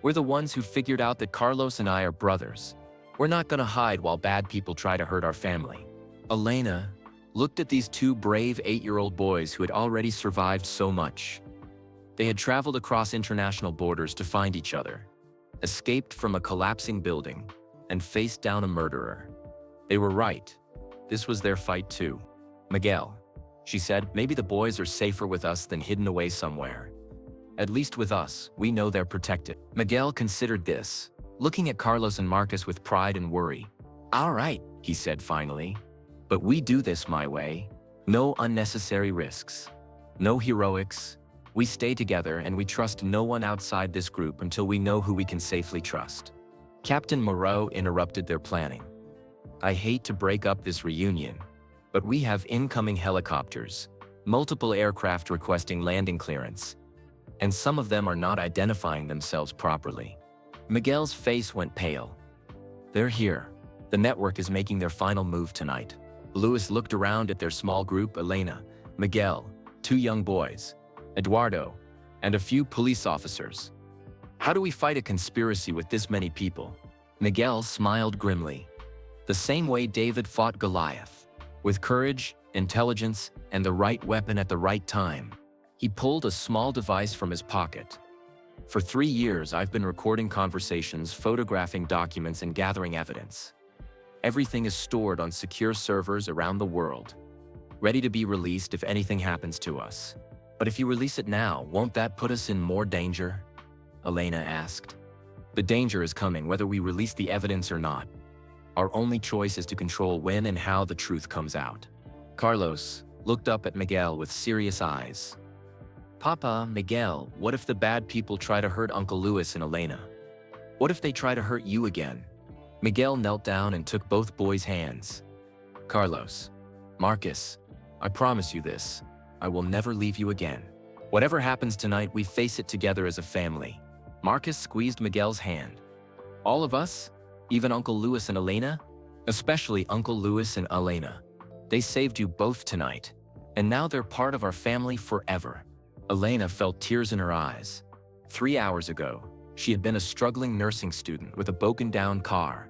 We're the ones who figured out that Carlos and I are brothers. We're not gonna hide while bad people try to hurt our family." Elena looked at these two brave 8-year-old boys who had already survived so much. They had traveled across international borders to find each other, escaped from a collapsing building, and faced down a murderer. They were right. This was their fight too. "Miguel," she said, "maybe the boys are safer with us than hidden away somewhere. At least with us, we know they're protected." Miguel considered this, looking at Carlos and Marcus with pride and worry. "All right," he said finally. "But we do this my way. No unnecessary risks. No heroics. We stay together and we trust no one outside this group until we know who we can safely trust." Captain Moreau interrupted their planning. "I hate to break up this reunion, but we have incoming helicopters, multiple aircraft requesting landing clearance, and some of them are not identifying themselves properly." Miguel's face went pale. "They're here. The network is making their final move tonight." Luis looked around at their small group: Elena, Miguel, 2 young boys, Eduardo, and a few police officers. "How do we fight a conspiracy with this many people?" Miguel smiled grimly. "The same way David fought Goliath, with courage, intelligence, and the right weapon at the right time." He pulled a small device from his pocket. "For 3 years, I've been recording conversations, photographing documents, and gathering evidence. Everything is stored on secure servers around the world, ready to be released if anything happens to us. But if you release it now, won't that put us in more danger?" Elena asked. "The danger is coming whether we release the evidence or not. Our only choice is to control when and how the truth comes out." Carlos looked up at Miguel with serious eyes. "Papa, Miguel, what if the bad people try to hurt Uncle Luis and Elena? What if they try to hurt you again?" Miguel knelt down and took both boys' hands. "Carlos, Marcus, I promise you this. I will never leave you again. Whatever happens tonight, we face it together as a family." Marcus squeezed Miguel's hand. "All of us? Even Uncle Luis and Elena?" "Especially Uncle Luis and Elena. They saved you both tonight, and now they're part of our family forever." Elena felt tears in her eyes. 3 hours ago, she had been a struggling nursing student with a broken-down car.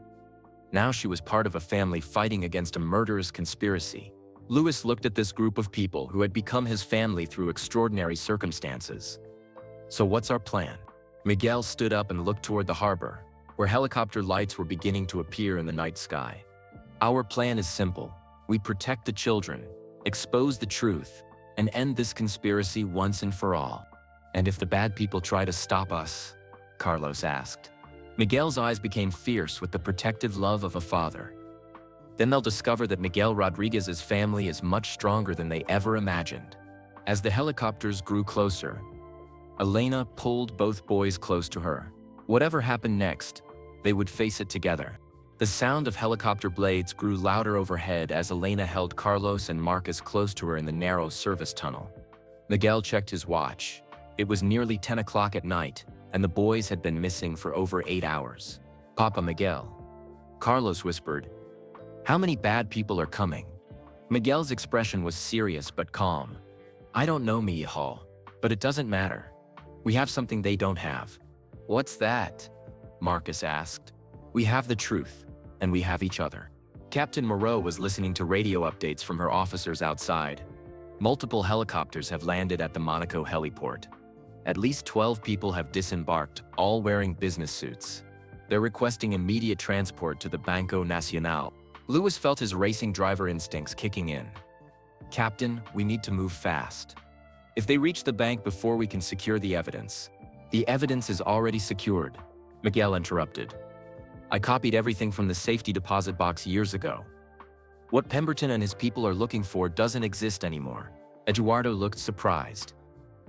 Now she was part of a family fighting against a murderous conspiracy. Luis looked at this group of people who had become his family through extraordinary circumstances. "So what's our plan?" Miguel stood up and looked toward the harbor, where helicopter lights were beginning to appear in the night sky. "Our plan is simple. We protect the children, expose the truth, and end this conspiracy once and for all." "And if the bad people try to stop us?" Carlos asked. Miguel's eyes became fierce with the protective love of a father. "Then they'll discover that Miguel Rodriguez's family is much stronger than they ever imagined." As the helicopters grew closer, Elena pulled both boys close to her. Whatever happened next, they would face it together. The sound of helicopter blades grew louder overhead as Elena held Carlos and Marcus close to her in the narrow service tunnel. Miguel checked his watch. It was nearly 10 o'clock at night, and the boys had been missing for over 8 hours. "Papa Miguel," Carlos whispered, "how many bad people are coming?" Miguel's expression was serious but calm. "I don't know, Mijal, but it doesn't matter. We have something they don't have." "What's that?" Marcus asked. "We have the truth, and we have each other." Captain Moreau was listening to radio updates from her officers outside. Multiple helicopters have landed at the Monaco heliport. At least 12 people have disembarked, all wearing business suits. They're requesting immediate transport to the Banco Nacional. Luis felt his racing driver instincts kicking in. "Captain, we need to move fast. If they reach the bank before we can secure the evidence." "The evidence is already secured," Miguel interrupted. "I copied everything from the safety deposit box years ago. What Pemberton and his people are looking for doesn't exist anymore." Eduardo looked surprised.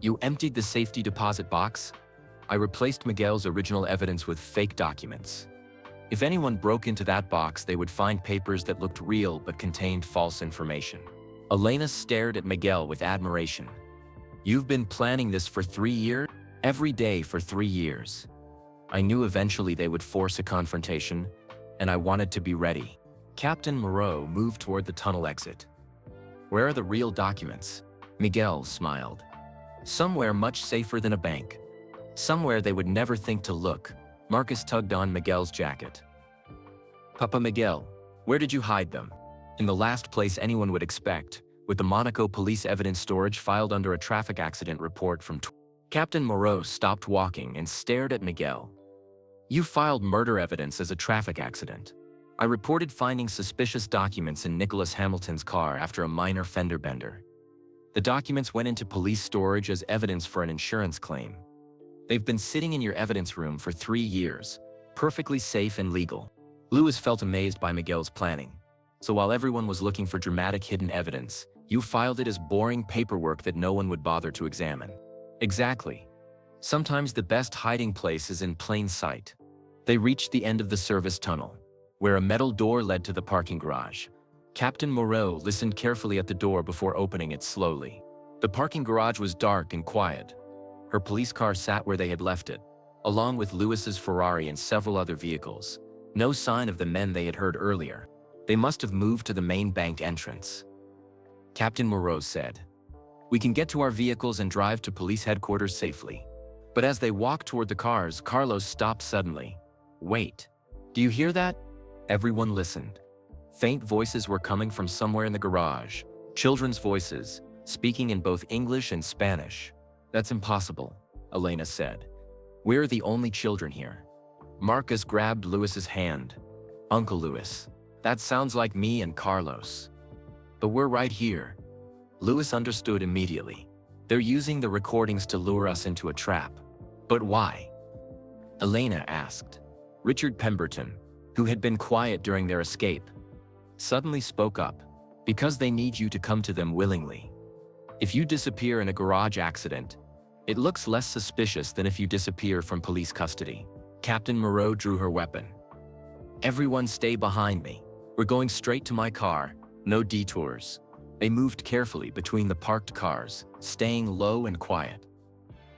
"You emptied the safety deposit box?" "I replaced Miguel's original evidence with fake documents. If anyone broke into that box, they would find papers that looked real but contained false information." Elena stared at Miguel with admiration. "You've been planning this for 3 years?" "Every day for 3 years. I knew eventually they would force a confrontation, and I wanted to be ready." Captain Moreau moved toward the tunnel exit. "Where are the real documents?" Miguel smiled. "Somewhere much safer than a bank. Somewhere they would never think to look. Marcus tugged on Miguel's jacket. Papa Miguel, where did you hide them? In the last place anyone would expect, with the Monaco police evidence storage filed under a traffic accident report from Captain Moreau stopped walking and stared at Miguel. You filed murder evidence as a traffic accident. I reported finding suspicious documents in Nicholas Hamilton's car after a minor fender bender. The documents went into police storage as evidence for an insurance claim. They've been sitting in your evidence room for 3 years, perfectly safe and legal. Louis felt amazed by Miguel's planning. So while everyone was looking for dramatic hidden evidence, you filed it as boring paperwork that no one would bother to examine. Exactly. Sometimes the best hiding place is in plain sight. They reached the end of the service tunnel, where a metal door led to the parking garage. Captain Moreau listened carefully at the door before opening it slowly. The parking garage was dark and quiet. Her police car sat where they had left it, along with Louis's Ferrari and several other vehicles. No sign of the men they had heard earlier. They must have moved to the main bank entrance. Captain Moreau said, "We can get to our vehicles and drive to police headquarters safely." But as they walked toward the cars, Carlos stopped suddenly. "Wait, do you hear that?" Everyone listened. Faint voices were coming from somewhere in the garage, children's voices, speaking in both English and Spanish. "That's impossible," Elena said. "We're the only children here." Marcus grabbed Louis's hand. "Uncle Louis, that sounds like me and Carlos. But we're right here." Louis understood immediately. They're using the recordings to lure us into a trap. But why? Elena asked. Richard Pemberton, who had been quiet during their escape, suddenly spoke up. "Because they need you to come to them willingly. If you disappear in a garage accident, it looks less suspicious than if you disappear from police custody." Captain Moreau drew her weapon. "Everyone stay behind me. We're going straight to my car, no detours." They moved carefully between the parked cars, staying low and quiet.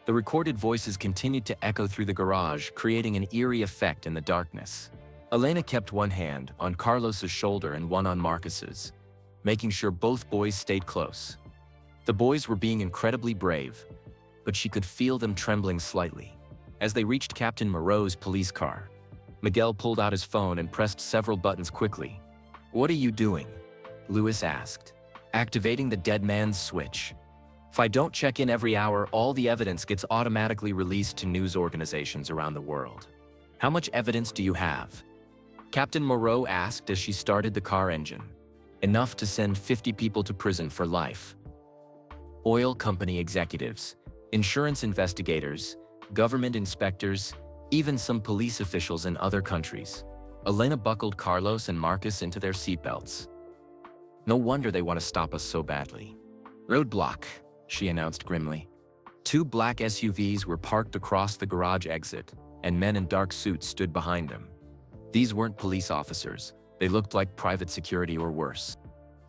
The recorded voices continued to echo through the garage, creating an eerie effect in the darkness. Elena kept one hand on Carlos's shoulder and one on Marcus's, making sure both boys stayed close. The boys were being incredibly brave, but she could feel them trembling slightly. As they reached Captain Moreau's police car, Miguel pulled out his phone and pressed several buttons quickly. "What are you doing?" Louis asked. "Activating the dead man's switch. If I don't check in every hour, all the evidence gets automatically released to news organizations around the world." "How much evidence do you have?" Captain Moreau asked as she started the car engine. "Enough to send 50 people to prison for life. Oil company executives, insurance investigators, government inspectors, even some police officials in other countries." Elena buckled Carlos and Marcus into their seatbelts. "No wonder they want to stop us so badly." "Roadblock," she announced grimly. 2 black SUVs were parked across the garage exit, and men in dark suits stood behind them. These weren't police officers. They looked like private security or worse.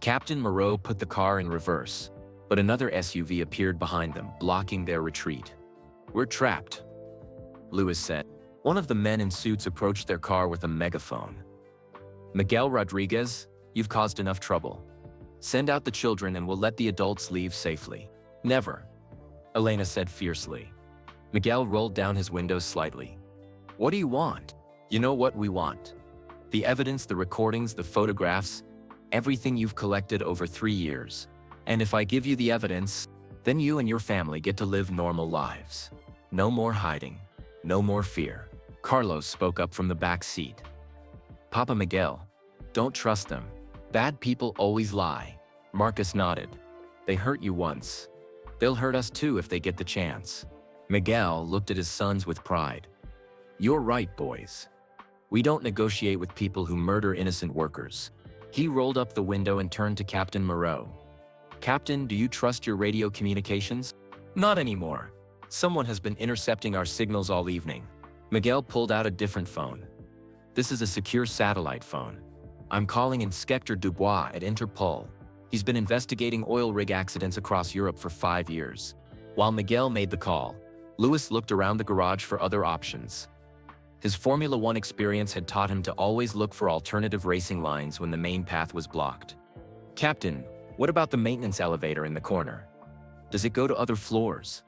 Captain Moreau put the car in reverse, but another SUV appeared behind them, blocking their retreat. "We're trapped," Louis said. One of the men in suits approached their car with a megaphone. "Miguel Rodriguez, you've caused enough trouble. Send out the children and we'll let the adults leave safely." "Never," Elena said fiercely. Miguel rolled down his window slightly. "What do you want?" "You know what we want. The evidence, the recordings, the photographs, everything you've collected over 3 years. And if I give you the evidence, then you and your family get to live normal lives. No more hiding. No more fear." Carlos spoke up from the back seat. "Papa Miguel, don't trust them. Bad people always lie." Marcus nodded. "They hurt you once. They'll hurt us too if they get the chance." Miguel looked at his sons with pride. "You're right, boys. We don't negotiate with people who murder innocent workers." He rolled up the window and turned to Captain Moreau. "Captain, do you trust your radio communications?" "Not anymore. Someone has been intercepting our signals all evening." Miguel pulled out a different phone. "This is a secure satellite phone. I'm calling Inspector Dubois at Interpol. He's been investigating oil rig accidents across Europe for 5 years." While Miguel made the call, Louis looked around the garage for other options. His Formula One experience had taught him to always look for alternative racing lines when the main path was blocked. "Captain, what about the maintenance elevator in the corner? Does it go to other floors?"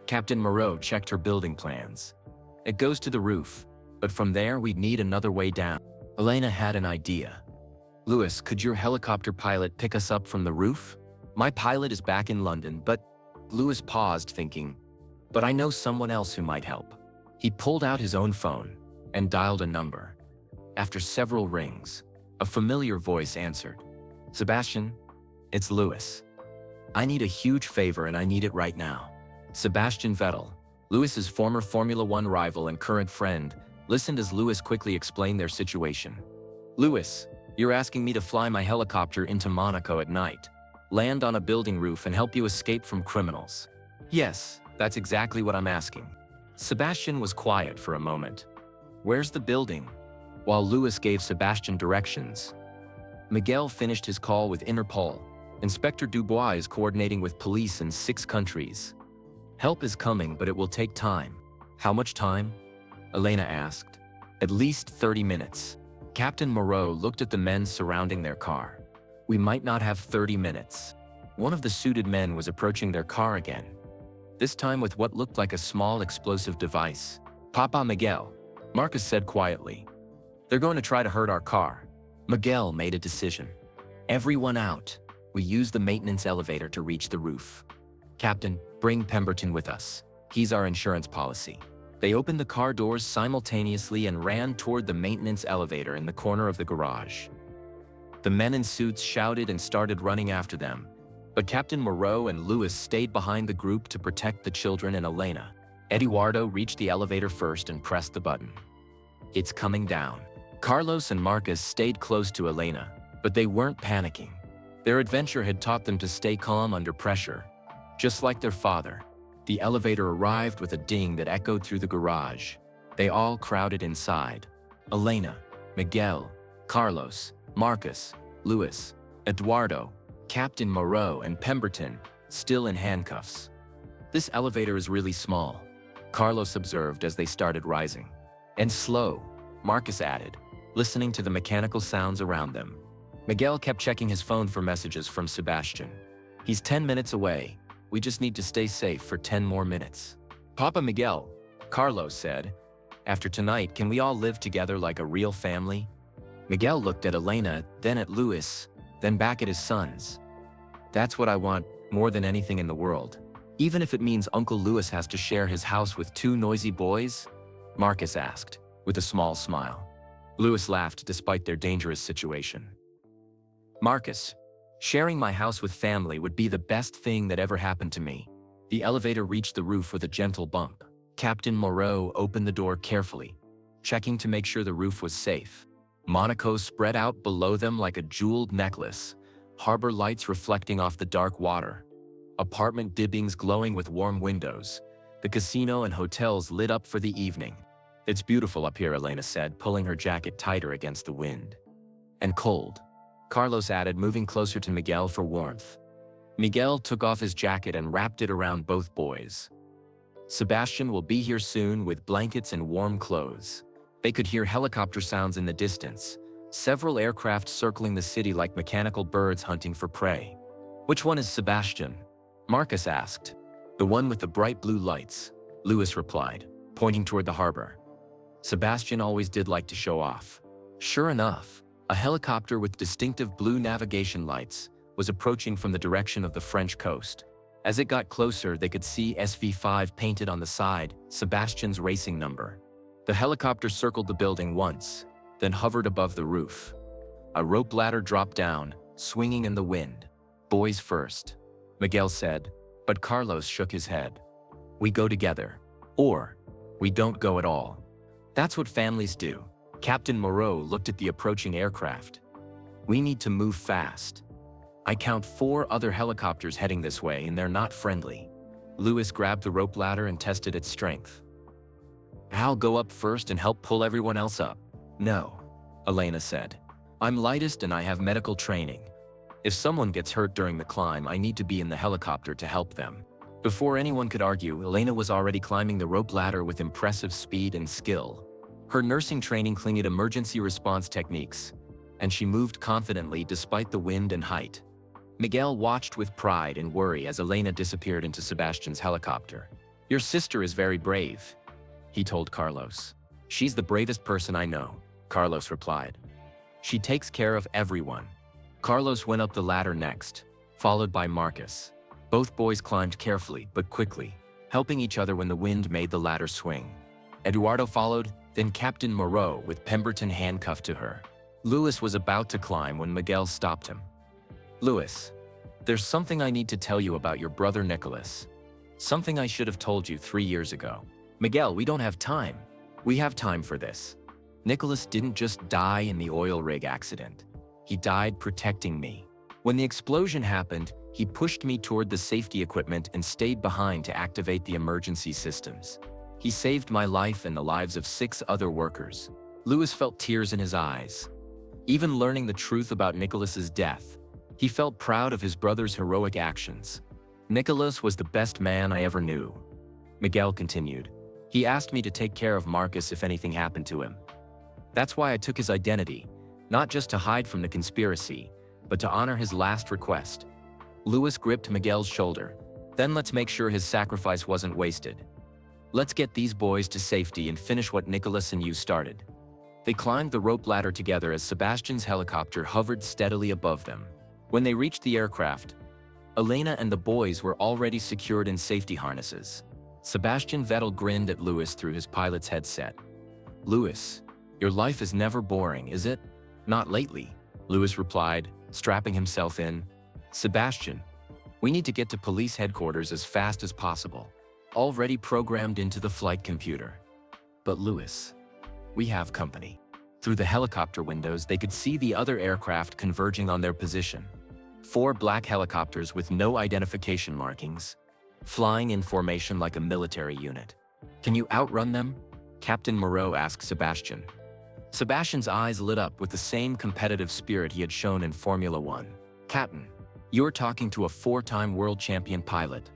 Captain Moreau checked her building plans. It goes to the roof, but from there we'd need another way down. Elena had an idea. Louis, could your helicopter pilot pick us up from the roof? My pilot is back in London, but… Louis paused, thinking, but I know someone else who might help. He pulled out his own phone and dialed a number. After several rings, a familiar voice answered. Sebastian, it's Louis. I need a huge favor and I need it right now. Sebastian Vettel, Louis's former Formula One rival and current friend, listened as Louis quickly explained their situation. Louis, you're asking me to fly my helicopter into Monaco at night, land on a building roof and help you escape from criminals. Yes, that's exactly what I'm asking. Sebastian was quiet for a moment. Where's the building? While Louis gave Sebastian directions, Miguel finished his call with Interpol. Inspector Dubois is coordinating with police in 6 countries. Help is coming, but it will take time. How much time? Elena asked. At least 30 minutes. Captain Moreau looked at the men surrounding their car. We might not have 30 minutes. One of the suited men was approaching their car again, this time with what looked like a small explosive device. Papa Miguel, Marcus said quietly. They're going to try to hurt our car. Miguel made a decision. Everyone out. We use the maintenance elevator to reach the roof. Captain, bring Pemberton with us. He's our insurance policy. They opened the car doors simultaneously and ran toward the maintenance elevator in the corner of the garage. The men in suits shouted and started running after them, but Captain Moreau and Louis stayed behind the group to protect the children and Elena. Eduardo reached the elevator first and pressed the button. It's coming down. Carlos and Marcus stayed close to Elena, but they weren't panicking. Their adventure had taught them to stay calm under pressure. Just like their father, the elevator arrived with a ding that echoed through the garage. They all crowded inside. Elena, Miguel, Carlos, Marcus, Louis, Eduardo, Captain Moreau, and Pemberton, still in handcuffs. This elevator is really small, Carlos observed as they started rising. And slow, Marcus added, listening to the mechanical sounds around them. Miguel kept checking his phone for messages from Sebastian. He's 10 minutes away. We just need to stay safe for 10 more minutes. Papa Miguel, Carlos said, after tonight, can we all live together like a real family? Miguel looked at Elena, then at Louis, then back at his sons. That's what I want more than anything in the world. Even if it means Uncle Louis has to share his house with 2 noisy boys? Marcus asked, with a small smile. Louis laughed despite their dangerous situation. Marcus, sharing my house with family would be the best thing that ever happened to me. The elevator reached the roof with a gentle bump. Captain Moreau opened the door carefully, checking to make sure the roof was safe. Monaco spread out below them like a jeweled necklace, harbor lights reflecting off the dark water, apartment dibbings glowing with warm windows, the casino and hotels lit up for the evening. It's beautiful up here, Elena said, pulling her jacket tighter against the wind. And cold, Carlos added, moving closer to Miguel for warmth. Miguel took off his jacket and wrapped it around both boys. Sebastian will be here soon with blankets and warm clothes. They could hear helicopter sounds in the distance, several aircraft circling the city like mechanical birds hunting for prey. Which one is Sebastian? Marcus asked. The one with the bright blue lights, Louis replied, pointing toward the harbor. Sebastian always did like to show off. Sure enough, a helicopter with distinctive blue navigation lights was approaching from the direction of the French coast. As it got closer, they could see SV5 painted on the side, Sebastian's racing number. The helicopter circled the building once, then hovered above the roof. A rope ladder dropped down, swinging in the wind. Boys first, Miguel said, but Carlos shook his head. We go together, or we don't go at all. That's what families do. Captain Moreau looked at the approaching aircraft. We need to move fast. I count 4 other helicopters heading this way, and they're not friendly. Louis grabbed the rope ladder and tested its strength. I'll go up first and help pull everyone else up. No, Elena said. I'm lightest and I have medical training. If someone gets hurt during the climb, I need to be in the helicopter to help them. Before anyone could argue, Elena was already climbing the rope ladder with impressive speed and skill. Her nursing training included emergency response techniques, and she moved confidently despite the wind and height. Miguel watched with pride and worry as Elena disappeared into Sebastian's helicopter. Your sister is very brave, he told Carlos. She's the bravest person I know, Carlos replied. She takes care of everyone. Carlos went up the ladder next, followed by Marcus. Both boys climbed carefully but quickly, helping each other when the wind made the ladder swing. Eduardo followed, then Captain Moreau with Pemberton handcuffed to her. Louis was about to climb when Miguel stopped him. Louis, there's something I need to tell you about your brother Nicholas. Something I should have told you 3 years ago. Miguel, we don't have time. We have time for this. Nicholas didn't just die in the oil rig accident. He died protecting me. When the explosion happened, he pushed me toward the safety equipment and stayed behind to activate the emergency systems. He saved my life and the lives of 6 other workers. Louis felt tears in his eyes. Even learning the truth about Nicholas's death, he felt proud of his brother's heroic actions. Nicholas was the best man I ever knew. Miguel continued. He asked me to take care of Marcus if anything happened to him. That's why I took his identity, not just to hide from the conspiracy, but to honor his last request. Louis gripped Miguel's shoulder. Then let's make sure his sacrifice wasn't wasted. Let's get these boys to safety and finish what Nicholas and you started. They climbed the rope ladder together as Sebastian's helicopter hovered steadily above them. When they reached the aircraft, Elena and the boys were already secured in safety harnesses. Sebastian Vettel grinned at Louis through his pilot's headset. Louis, your life is never boring, is it? Not lately, Louis replied, strapping himself in. Sebastian, we need to get to police headquarters as fast as possible. Already programmed into the flight computer. But Louis, we have company. Through the helicopter windows, they could see the other aircraft converging on their position. 4 black helicopters with no identification markings, flying in formation like a military unit. Can you outrun them? Captain Moreau asked Sebastian. Sebastian's eyes lit up with the same competitive spirit he had shown in Formula 1. Captain, you're talking to a 4-time world champion pilot.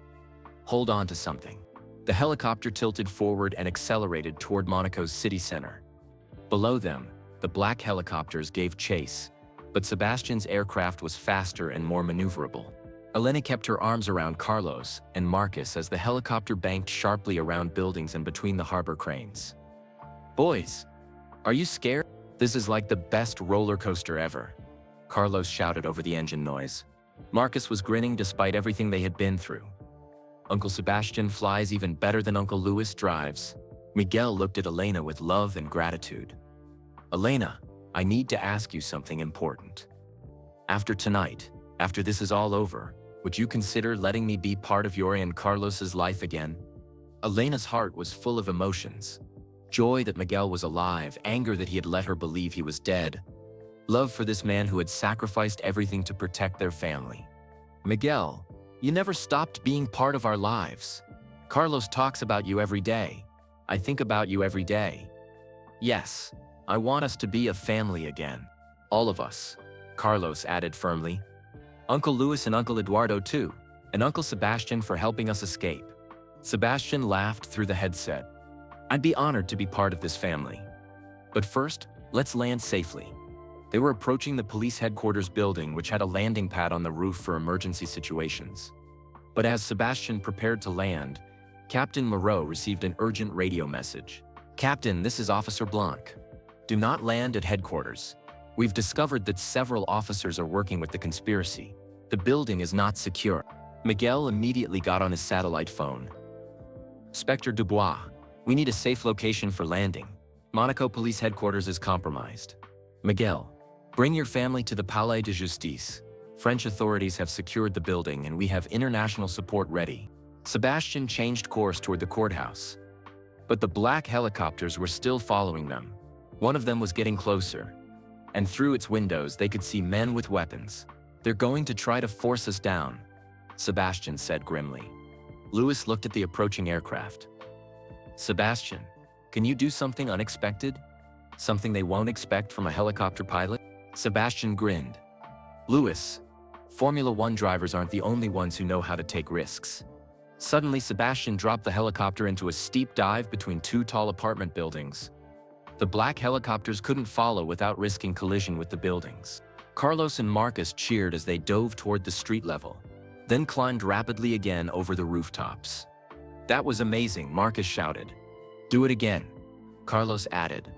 Hold on to something. The helicopter tilted forward and accelerated toward Monaco's city center. Below them, the black helicopters gave chase, but Sebastian's aircraft was faster and more maneuverable. Elena kept her arms around Carlos and Marcus as the helicopter banked sharply around buildings and between the harbor cranes. Boys, are you scared? This is like the best roller coaster ever, Carlos shouted over the engine noise. Marcus was grinning despite everything they had been through. Uncle Sebastian flies even better than Uncle Louis drives. Miguel looked at Elena with love and gratitude. Elena, I need to ask you something important. After tonight, after this is all over, would you consider letting me be part of your and Carlos's life again? Elena's heart was full of emotions. Joy that Miguel was alive, anger that he had let her believe he was dead, love for this man who had sacrificed everything to protect their family. Miguel, you never stopped being part of our lives. Carlos talks about you every day. I think about you every day. Yes, I want us to be a family again. All of us, Carlos added firmly. Uncle Louis and Uncle Eduardo too, and Uncle Sebastian for helping us escape. Sebastian laughed through the headset. I'd be honored to be part of this family. But first, let's land safely. They were approaching the police headquarters building, which had a landing pad on the roof for emergency situations. But as Sebastian prepared to land, Captain Moreau received an urgent radio message. Captain, this is Officer Blanc. Do not land at headquarters. We've discovered that several officers are working with the conspiracy. The building is not secure. Miguel immediately got on his satellite phone. Inspector Dubois, we need a safe location for landing. Monaco Police Headquarters is compromised. Miguel, bring your family to the Palais de Justice. French authorities have secured the building and we have international support ready. Sebastian changed course toward the courthouse. But the black helicopters were still following them. One of them was getting closer, and through its windows they could see men with weapons. They're going to try to force us down, Sebastian said grimly. Louis looked at the approaching aircraft. Sebastian, can you do something unexpected? Something they won't expect from a helicopter pilot? Sebastian grinned. Louis, Formula 1 drivers aren't the only ones who know how to take risks. Suddenly, Sebastian dropped the helicopter into a steep dive between 2 tall apartment buildings. The black helicopters couldn't follow without risking collision with the buildings. Carlos and Marcus cheered as they dove toward the street level, then climbed rapidly again over the rooftops. That was amazing, Marcus shouted. Do it again, Carlos added.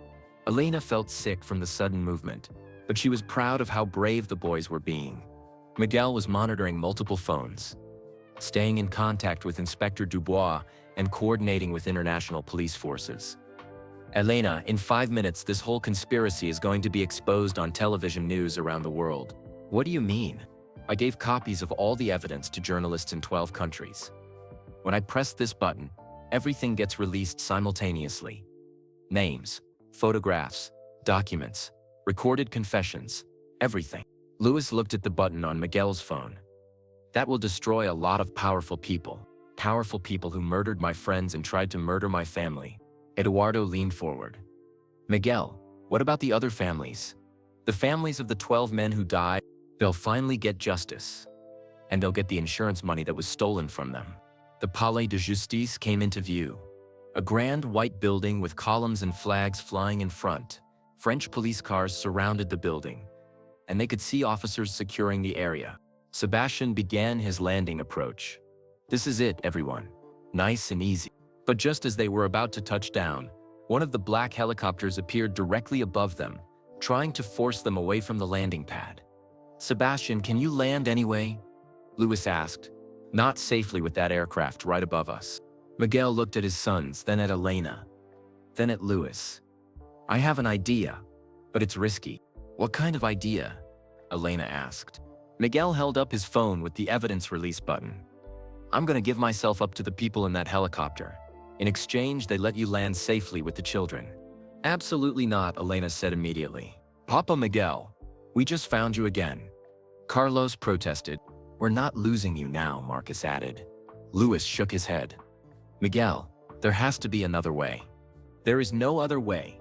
Elena felt sick from the sudden movement, but she was proud of how brave the boys were being. Miguel was monitoring multiple phones, staying in contact with Inspector Dubois and coordinating with international police forces. Elena, in 5 minutes this whole conspiracy is going to be exposed on television news around the world. What do you mean? I gave copies of all the evidence to journalists in 12 countries. When I press this button, everything gets released simultaneously. Names, photographs, documents, recorded confessions, everything. Luis looked at the button on Miguel's phone. That will destroy a lot of powerful people who murdered my friends and tried to murder my family. Eduardo leaned forward. Miguel, what about the other families? The families of the 12 men who died? They'll finally get justice. And they'll get the insurance money that was stolen from them. The Palais de Justice came into view. A grand white building with columns and flags flying in front. French police cars surrounded the building, and they could see officers securing the area. Sebastian began his landing approach. This is it, everyone. Nice and easy. But just as they were about to touch down, one of the black helicopters appeared directly above them, trying to force them away from the landing pad. Sebastian, can you land anyway? Luis asked. Not safely with that aircraft right above us. Miguel looked at his sons, then at Elena, then at Luis. I have an idea, but it's risky. What kind of idea? Elena asked. Miguel held up his phone with the evidence release button. I'm going to give myself up to the people in that helicopter. In exchange, they let you land safely with the children. Absolutely not, Elena said immediately. Papa Miguel, we just found you again. Carlos protested. We're not losing you now, Marcus added. Luis shook his head. Miguel, there has to be another way. There is no other way.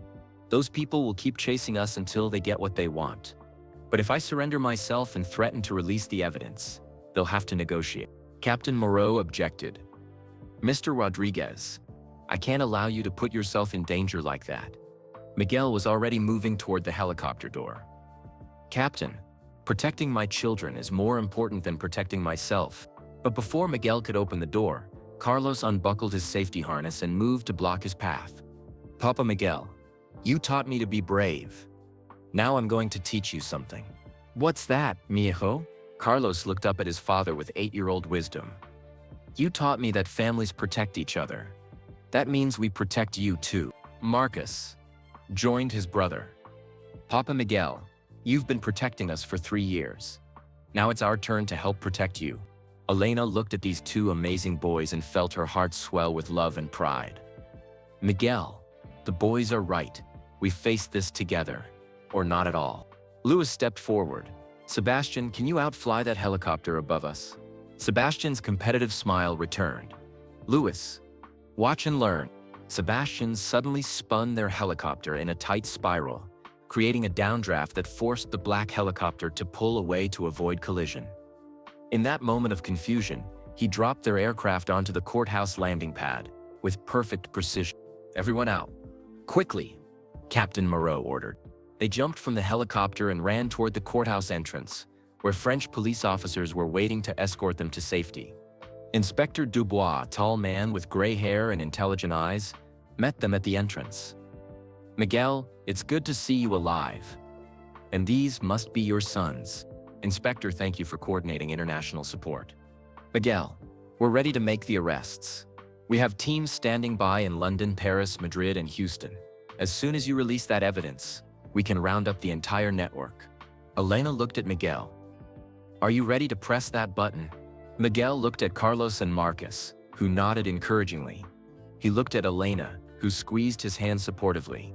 Those people will keep chasing us until they get what they want. But if I surrender myself and threaten to release the evidence, they'll have to negotiate. Captain Moreau objected. Mr. Rodriguez, I can't allow you to put yourself in danger like that. Miguel was already moving toward the helicopter door. Captain, protecting my children is more important than protecting myself. But before Miguel could open the door, Carlos unbuckled his safety harness and moved to block his path. Papa Miguel, you taught me to be brave. Now I'm going to teach you something. What's that, mijo? Carlos looked up at his father with 8-year-old wisdom. You taught me that families protect each other. That means we protect you too. Marcus joined his brother. Papa Miguel, you've been protecting us for 3 years. Now it's our turn to help protect you. Elena looked at these two amazing boys and felt her heart swell with love and pride. Miguel, the boys are right. We face this together, or not at all. Luis stepped forward. Sebastian, can you outfly that helicopter above us? Sebastian's competitive smile returned. Luis, watch and learn. Sebastian suddenly spun their helicopter in a tight spiral, creating a downdraft that forced the black helicopter to pull away to avoid collision. In that moment of confusion, he dropped their aircraft onto the courthouse landing pad with perfect precision. Everyone out. Quickly, Captain Moreau ordered. They jumped from the helicopter and ran toward the courthouse entrance, where French police officers were waiting to escort them to safety. Inspector Dubois, a tall man with gray hair and intelligent eyes, met them at the entrance. Miguel, it's good to see you alive. And these must be your sons. Inspector, thank you for coordinating international support. Miguel, we're ready to make the arrests. We have teams standing by in London, Paris, Madrid, and Houston. As soon as you release that evidence, we can round up the entire network. Elena looked at Miguel. Are you ready to press that button? Miguel looked at Carlos and Marcus, who nodded encouragingly. He looked at Elena, who squeezed his hand supportively.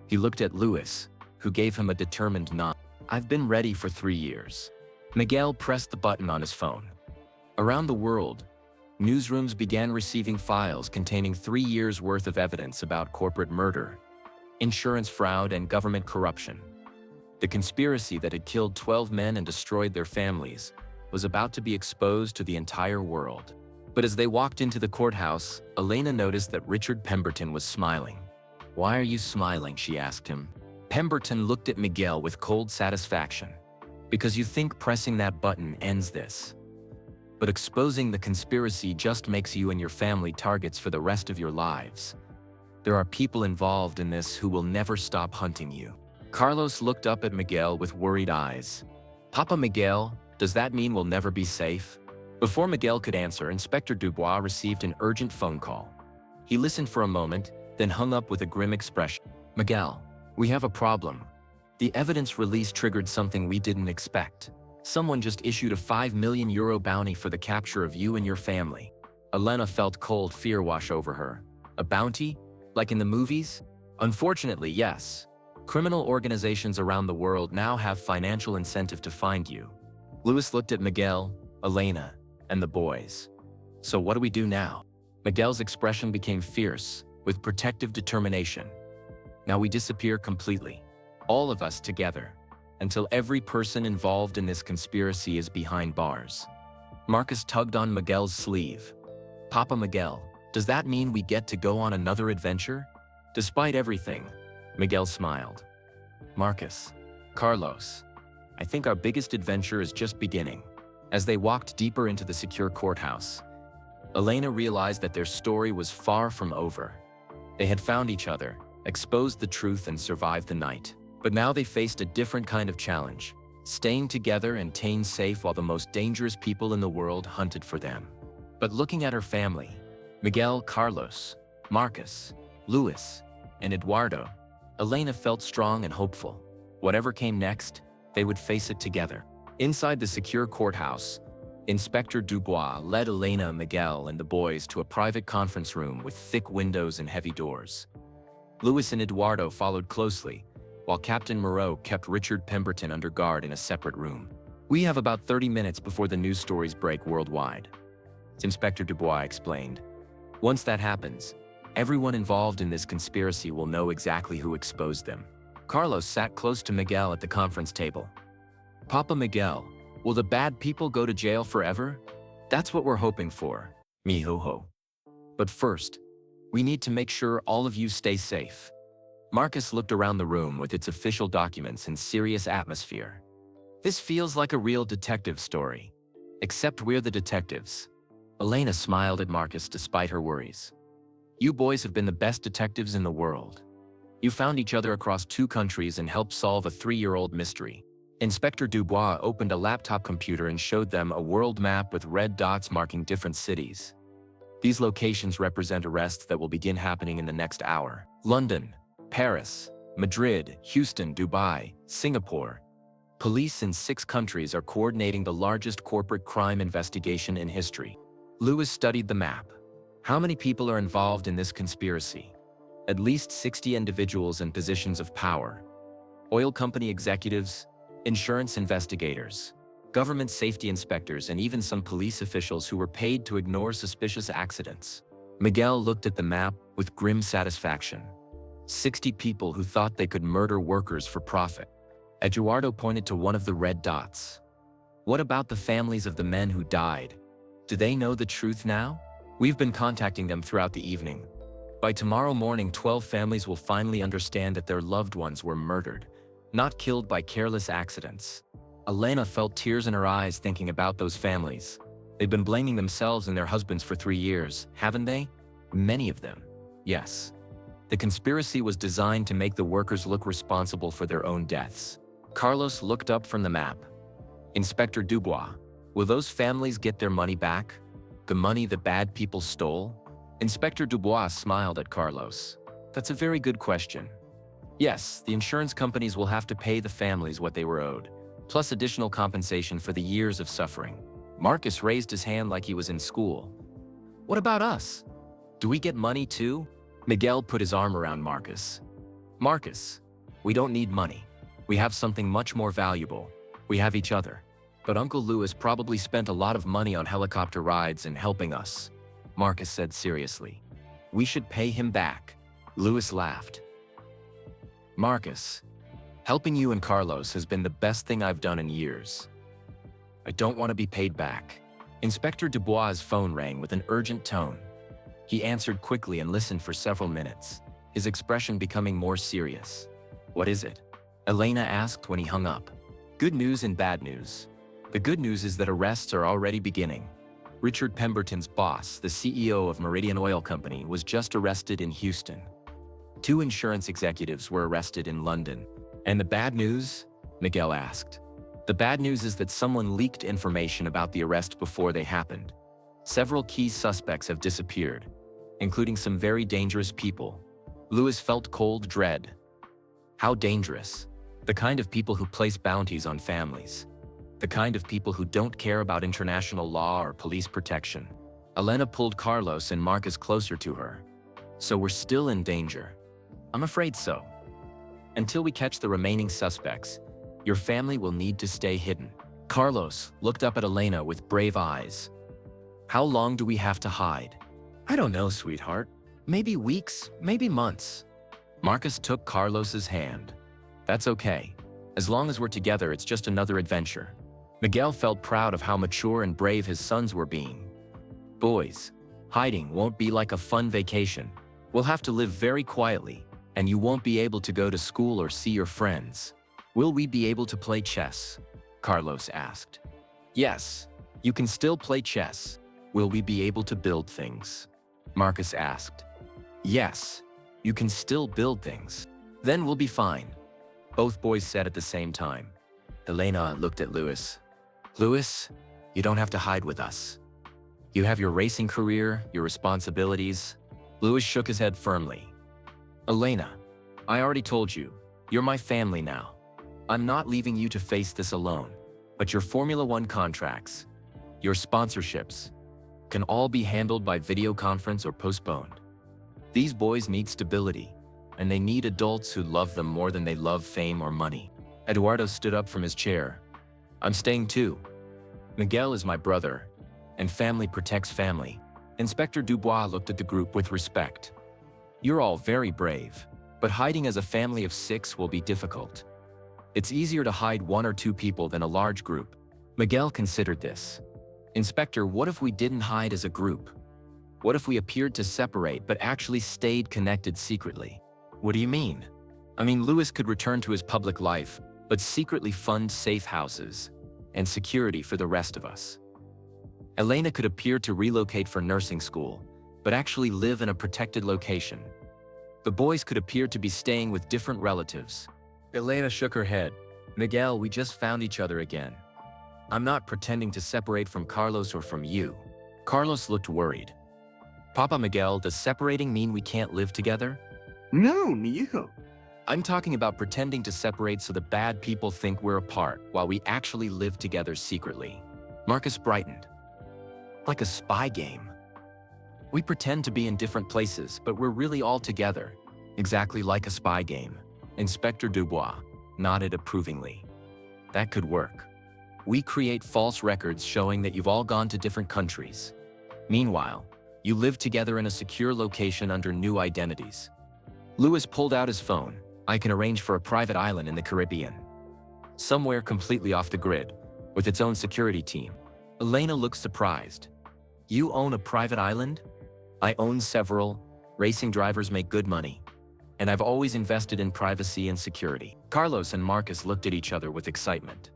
He looked at Luis, who gave him a determined nod. I've been ready for 3 years. Miguel pressed the button on his phone. Around the world, newsrooms began receiving files containing 3 years' worth of evidence about corporate murder, insurance fraud, and government corruption. The conspiracy that had killed 12 men and destroyed their families was about to be exposed to the entire world. But as they walked into the courthouse, Elena noticed that Richard Pemberton was smiling. Why are you smiling? She asked him. Pemberton looked at Miguel with cold satisfaction. Because you think pressing that button ends this. But exposing the conspiracy just makes you and your family targets for the rest of your lives. There are people involved in this who will never stop hunting you. Carlos looked up at Miguel with worried eyes. Papa Miguel, does that mean we'll never be safe? Before Miguel could answer, Inspector Dubois received an urgent phone call. He listened for a moment, then hung up with a grim expression. Miguel, we have a problem. The evidence release triggered something we didn't expect. Someone just issued a €5 million bounty for the capture of you and your family. Elena felt cold fear wash over her. A bounty? Like in the movies? Unfortunately, yes. Criminal organizations around the world now have financial incentive to find you. Louis looked at Miguel, Elena, and the boys. So what do we do now? Miguel's expression became fierce, with protective determination. Now we disappear completely. All of us together. Until every person involved in this conspiracy is behind bars. Marcus tugged on Miguel's sleeve. Papa Miguel, does that mean we get to go on another adventure? Despite everything, Miguel smiled. Marcus, Carlos, I think our biggest adventure is just beginning. As they walked deeper into the secure courthouse, Elena realized that their story was far from over. They had found each other, exposed the truth, and survived the night. But now they faced a different kind of challenge, staying together and staying safe while the most dangerous people in the world hunted for them. But looking at her family, Miguel, Carlos, Marcus, Luis, and Eduardo, Elena felt strong and hopeful. Whatever came next, they would face it together. Inside the secure courthouse, Inspector Dubois led Elena, Miguel, and the boys to a private conference room with thick windows and heavy doors. Luis and Eduardo followed closely, while Captain Moreau kept Richard Pemberton under guard in a separate room. We have about 30 minutes before the news stories break worldwide, Inspector Dubois explained. Once that happens, everyone involved in this conspiracy will know exactly who exposed them. Carlos sat close to Miguel at the conference table. Papa Miguel, will the bad people go to jail forever? That's what we're hoping for, mijo. But first, we need to make sure all of you stay safe. Marcus looked around the room with its official documents and serious atmosphere. This feels like a real detective story. Except we're the detectives. Elena smiled at Marcus despite her worries. You boys have been the best detectives in the world. You found each other across 2 countries and helped solve a 3-year-old mystery. Inspector Dubois opened a laptop computer and showed them a world map with red dots marking different cities. These locations represent arrests that will begin happening in the next hour. London, Paris, Madrid, Houston, Dubai, Singapore. Police in 6 countries are coordinating the largest corporate crime investigation in history. Louis studied the map. How many people are involved in this conspiracy? At least 60 individuals in positions of power. Oil company executives, insurance investigators, government safety inspectors, and even some police officials who were paid to ignore suspicious accidents. Miguel looked at the map with grim satisfaction. 60 people who thought they could murder workers for profit. Eduardo pointed to one of the red dots. What about the families of the men who died? Do they know the truth now? We've been contacting them throughout the evening. By tomorrow morning, 12 families will finally understand that their loved ones were murdered, not killed by careless accidents. Elena felt tears in her eyes thinking about those families. They've been blaming themselves and their husbands for 3 years, haven't they? Many of them. Yes. The conspiracy was designed to make the workers look responsible for their own deaths. Carlos looked up from the map. Inspector Dubois, will those families get their money back? The money the bad people stole? Inspector Dubois smiled at Carlos. That's a very good question. Yes, the insurance companies will have to pay the families what they were owed, plus additional compensation for the years of suffering. Marcus raised his hand like he was in school. What about us? Do we get money too? Miguel put his arm around Marcus. Marcus, we don't need money. We have something much more valuable. We have each other. But Uncle Louis probably spent a lot of money on helicopter rides and helping us, Marcus said seriously. We should pay him back. Louis laughed. Marcus, helping you and Carlos has been the best thing I've done in years. I don't want to be paid back. Inspector Dubois' phone rang with an urgent tone. He answered quickly and listened for several minutes, his expression becoming more serious. What is it? Elena asked when he hung up. Good news and bad news. The good news is that arrests are already beginning. Richard Pemberton's boss, the CEO of Meridian Oil Company, was just arrested in Houston. 2 insurance executives were arrested in London. And the bad news? Miguel asked. The bad news is that someone leaked information about the arrest before they happened. Several key suspects have disappeared, including some very dangerous people. Lewis felt cold dread. How dangerous? The kind of people who place bounties on families. The kind of people who don't care about international law or police protection. Elena pulled Carlos and Marcus closer to her. So we're still in danger. I'm afraid so. Until we catch the remaining suspects, your family will need to stay hidden. Carlos looked up at Elena with brave eyes. How long do we have to hide? I don't know, sweetheart. Maybe weeks, maybe months. Marcus took Carlos's hand. That's okay. As long as we're together, it's just another adventure. Miguel felt proud of how mature and brave his sons were being. Boys, hiding won't be like a fun vacation. We'll have to live very quietly, and you won't be able to go to school or see your friends. Will we be able to play chess? Carlos asked. Yes, you can still play chess. Will we be able to build things? Marcus asked. Yes, you can still build things. Then we'll be fine. Both boys said at the same time. Elena looked at Lewis. Lewis, you don't have to hide with us. You have your racing career, your responsibilities. Lewis shook his head firmly. Elena, I already told you, you're my family now. I'm not leaving you to face this alone, but your Formula One contracts, your sponsorships, can all be handled by video conference or postponed. These boys need stability, and they need adults who love them more than they love fame or money. Eduardo stood up from his chair. I'm staying too. Miguel is my brother, and family protects family. Inspector Dubois looked at the group with respect. You're all very brave, but hiding as a family of 6 will be difficult. It's easier to hide 1 or 2 people than a large group. Miguel considered this. Inspector, what if we didn't hide as a group? What if we appeared to separate but actually stayed connected secretly? What do you mean? I mean, Lewis could return to his public life, but secretly fund safe houses and security for the rest of us. Elena could appear to relocate for nursing school, but actually live in a protected location. The boys could appear to be staying with different relatives. Elena shook her head. Miguel, we just found each other again. I'm not pretending to separate from Carlos or from you. Carlos looked worried. Papa Miguel, does separating mean we can't live together? No, mi hijo. I'm talking about pretending to separate so the bad people think we're apart while we actually live together secretly. Marcus brightened. Like a spy game. We pretend to be in different places, but we're really all together. Exactly like a spy game. Inspector Dubois nodded approvingly. That could work. We create false records showing that you've all gone to different countries. Meanwhile, you live together in a secure location under new identities. Lewis pulled out his phone. I can arrange for a private island in the Caribbean. Somewhere completely off the grid, with its own security team. Elena looked surprised. You own a private island? I own several. Racing drivers make good money. And I've always invested in privacy and security. Carlos and Marcus looked at each other with excitement.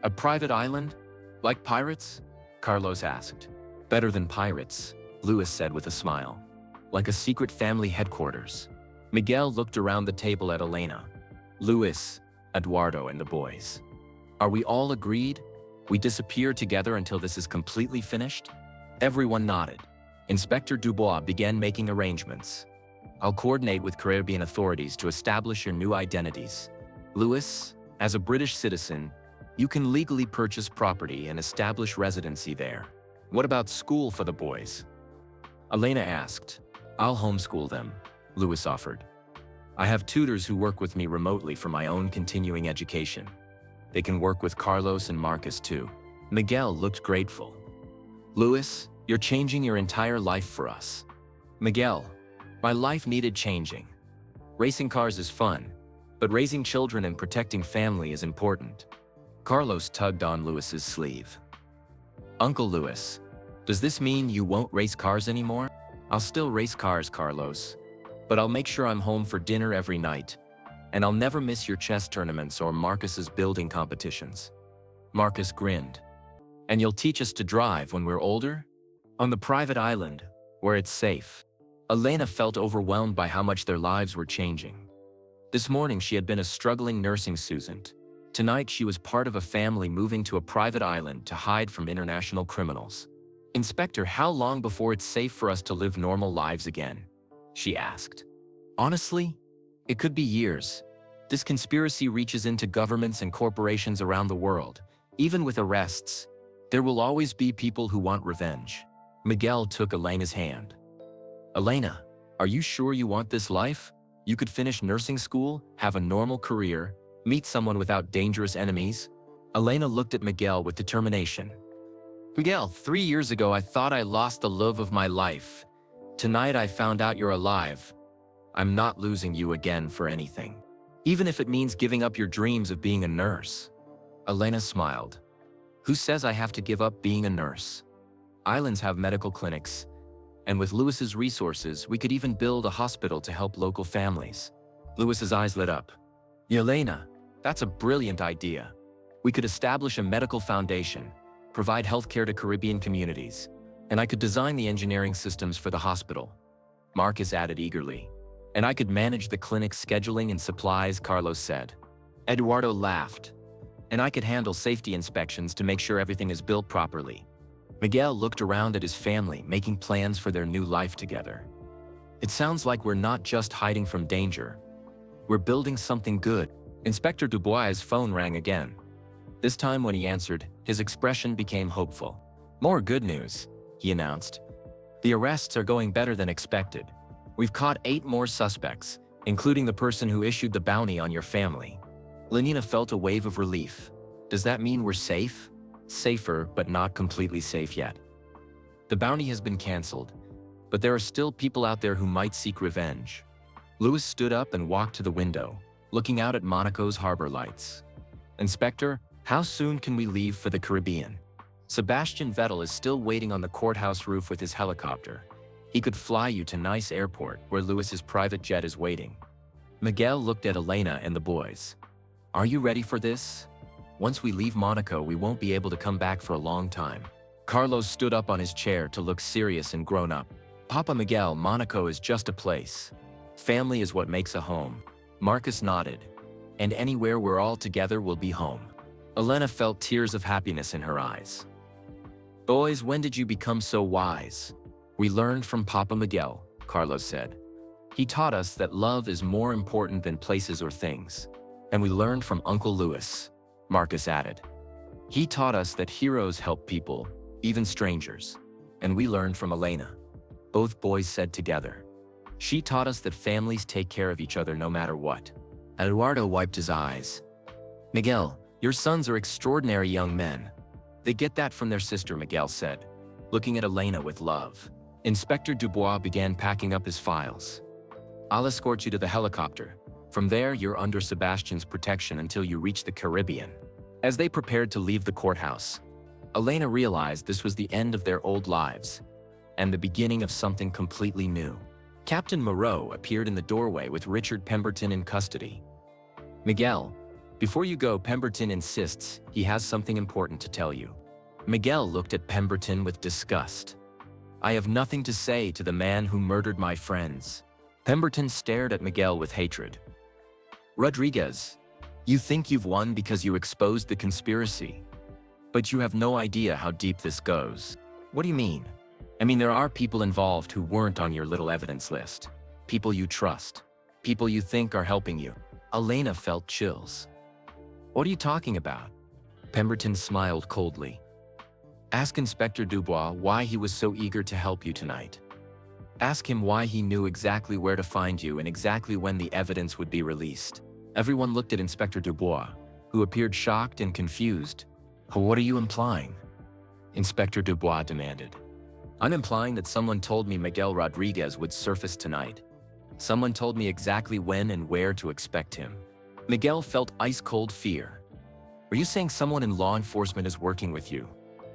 A private island? Like pirates? Carlos asked. Better than pirates, Lewis said with a smile. Like a secret family headquarters. Miguel looked around the table at Elena, Lewis, Eduardo, and the boys. Are we all agreed? We disappear together until this is completely finished? Everyone nodded. Inspector Dubois began making arrangements. I'll coordinate with Caribbean authorities to establish your new identities. Lewis, as a British citizen, you can legally purchase property and establish residency there. What about school for the boys? Elena asked. I'll homeschool them, Lewis offered. I have tutors who work with me remotely for my own continuing education. They can work with Carlos and Marcus too. Miguel looked grateful. Lewis, you're changing your entire life for us. Miguel, my life needed changing. Racing cars is fun, but raising children and protecting family is important. Carlos tugged on Lewis's sleeve. Uncle Lewis, does this mean you won't race cars anymore? I'll still race cars, Carlos, but I'll make sure I'm home for dinner every night, and I'll never miss your chess tournaments or Marcus's building competitions. Marcus grinned. And you'll teach us to drive when we're older? On the private island, where it's safe. Elena felt overwhelmed by how much their lives were changing. This morning she had been a struggling nursing student. Tonight she was part of a family moving to a private island to hide from international criminals. "Inspector, how long before it's safe for us to live normal lives again?" she asked. "Honestly, it could be years. This conspiracy reaches into governments and corporations around the world. Even with arrests, there will always be people who want revenge." Miguel took Elena's hand. "Elena, are you sure you want this life? You could finish nursing school, have a normal career, meet someone without dangerous enemies." Elena looked at Miguel with determination. "Miguel, 3 years ago I thought I lost the love of my life. Tonight I found out you're alive. I'm not losing you again for anything. Even if it means giving up your dreams of being a nurse." Elena smiled. "Who says I have to give up being a nurse? Islands have medical clinics. And with Lewis's resources, we could even build a hospital to help local families." Lewis's eyes lit up. "Elena, that's a brilliant idea. We could establish a medical foundation, provide healthcare to Caribbean communities, and I could design the engineering systems for the hospital." Marcus added eagerly. "And I could manage the clinic's scheduling and supplies," Carlos said. Eduardo laughed. "And I could handle safety inspections to make sure everything is built properly." Miguel looked around at his family, making plans for their new life together. "It sounds like we're not just hiding from danger. We're building something good." Inspector Dubois' phone rang again. This time when he answered, his expression became hopeful. "More good news," he announced. "The arrests are going better than expected. We've caught 8 more suspects, including the person who issued the bounty on your family." Lenina felt a wave of relief. "Does that mean we're safe?" "Safer, but not completely safe yet. The bounty has been canceled, but there are still people out there who might seek revenge." Lewis stood up and walked to the window, looking out at Monaco's harbor lights. "Inspector, how soon can we leave for the Caribbean?" "Sebastian Vettel is still waiting on the courthouse roof with his helicopter. He could fly you to Nice Airport, where Lewis's private jet is waiting." Miguel looked at Elena and the boys. "Are you ready for this? Once we leave Monaco, we won't be able to come back for a long time." Carlos stood up on his chair to look serious and grown up. "Papa Miguel, Monaco is just a place. Family is what makes a home." Marcus nodded. "And anywhere we're all together will be home." Elena felt tears of happiness in her eyes. "Boys, when did you become so wise?" "We learned from Papa Miguel," Carlos said. "He taught us that love is more important than places or things. And we learned from Uncle Lewis," Marcus added. "He taught us that heroes help people, even strangers. And we learned from Elena," both boys said together. "She taught us that families take care of each other no matter what." Eduardo wiped his eyes. "Miguel, your sons are extraordinary young men. They get that from their sister," Miguel said, looking at Elena with love. Inspector Dubois began packing up his files. "I'll escort you to the helicopter. From there, you're under Sebastian's protection until you reach the Caribbean." As they prepared to leave the courthouse, Elena realized this was the end of their old lives and the beginning of something completely new. Captain Moreau appeared in the doorway with Richard Pemberton in custody. "Miguel, before you go, Pemberton insists he has something important to tell you." Miguel looked at Pemberton with disgust. "I have nothing to say to the man who murdered my friends." Pemberton stared at Miguel with hatred. "Rodriguez, you think you've won because you exposed the conspiracy. But you have no idea how deep this goes." "What do you mean?" "I mean, there are people involved who weren't on your little evidence list. People you trust. People you think are helping you." Elena felt chills. "What are you talking about?" Pemberton smiled coldly. "Ask Inspector Dubois why he was so eager to help you tonight. Ask him why he knew exactly where to find you and exactly when the evidence would be released." Everyone looked at Inspector Dubois, who appeared shocked and confused. "What are you implying?" Inspector Dubois demanded. "I'm implying that someone told me Miguel Rodriguez would surface tonight. Someone told me exactly when and where to expect him." Miguel felt ice-cold fear. "Are you saying someone in law enforcement is working with you?"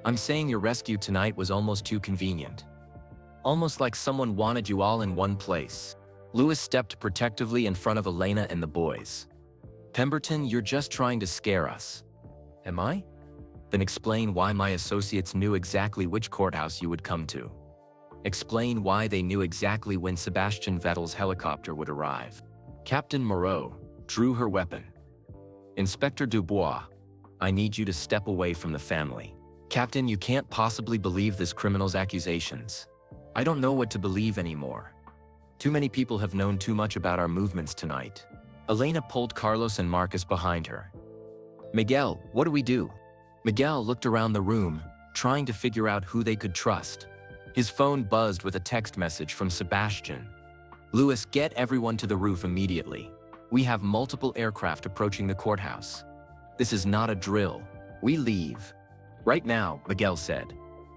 "I'm saying your rescue tonight was almost too convenient. Almost like someone wanted you all in one place." Lewis stepped protectively in front of Elena and the boys. "Pemberton, you're just trying to scare us." "Am I?" Then explain why my associates knew exactly which courthouse you would come to. Explain why they knew exactly when Sebastian Vettel's helicopter would arrive. Captain Moreau drew her weapon. Inspector Dubois, I need you to step away from the family. Captain, you can't possibly believe this criminal's accusations. I don't know what to believe anymore. Too many people have known too much about our movements tonight. Elena pulled Carlos and Marcus behind her. Miguel, what do we do? Miguel looked around the room, trying to figure out who they could trust. His phone buzzed with a text message from Sebastian. Louis, get everyone to the roof immediately. We have multiple aircraft approaching the courthouse. This is not a drill. We leave. Right now, Miguel said.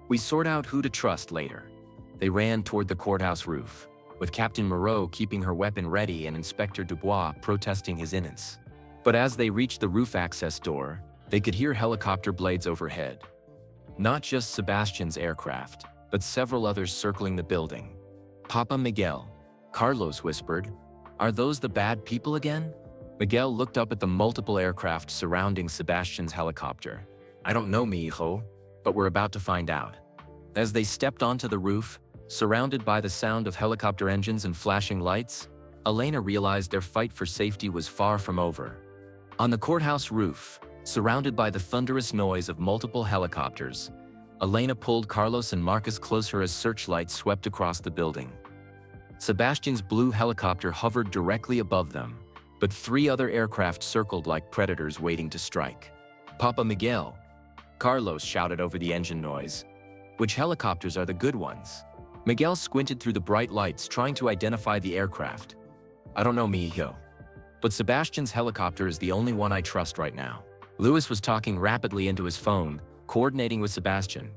We sort out who to trust later. They ran toward the courthouse roof, with Captain Moreau keeping her weapon ready and Inspector Dubois protesting his innocence. But as they reached the roof access door, they could hear helicopter blades overhead. Not just Sebastian's aircraft, but several others circling the building. Papa Miguel, Carlos whispered, are those the bad people again? Miguel looked up at the multiple aircraft surrounding Sebastian's helicopter. I don't know, mijo, but we're about to find out. As they stepped onto the roof, surrounded by the sound of helicopter engines and flashing lights, Elena realized their fight for safety was far from over. On the courthouse roof, surrounded by the thunderous noise of multiple helicopters, Elena pulled Carlos and Marcus closer as searchlights swept across the building. Sebastian's blue helicopter hovered directly above them, but 3 other aircraft circled like predators waiting to strike. Papa Miguel, Carlos shouted over the engine noise. Which helicopters are the good ones? Miguel squinted through the bright lights, trying to identify the aircraft. I don't know, mijo. But Sebastian's helicopter is the only one I trust right now. Louis was talking rapidly into his phone, coordinating with Sebastian.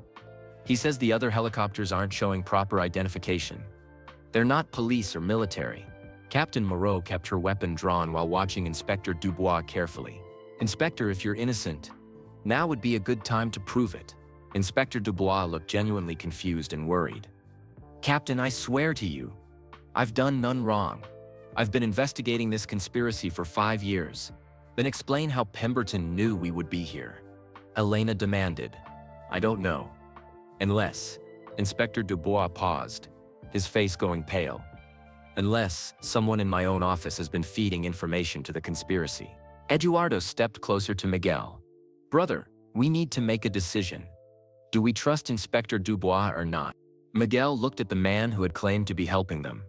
He says the other helicopters aren't showing proper identification. They're not police or military. Captain Moreau kept her weapon drawn while watching Inspector Dubois carefully. Inspector, if you're innocent, now would be a good time to prove it. Inspector Dubois looked genuinely confused and worried. Captain, I swear to you, I've done none wrong. I've been investigating this conspiracy for 5 years. Then explain how Pemberton knew we would be here. Elena demanded. I don't know. Unless, Inspector Dubois paused, his face going pale. Unless someone in my own office has been feeding information to the conspiracy. Eduardo stepped closer to Miguel. Brother, we need to make a decision. Do we trust Inspector Dubois or not? Miguel looked at the man who had claimed to be helping them.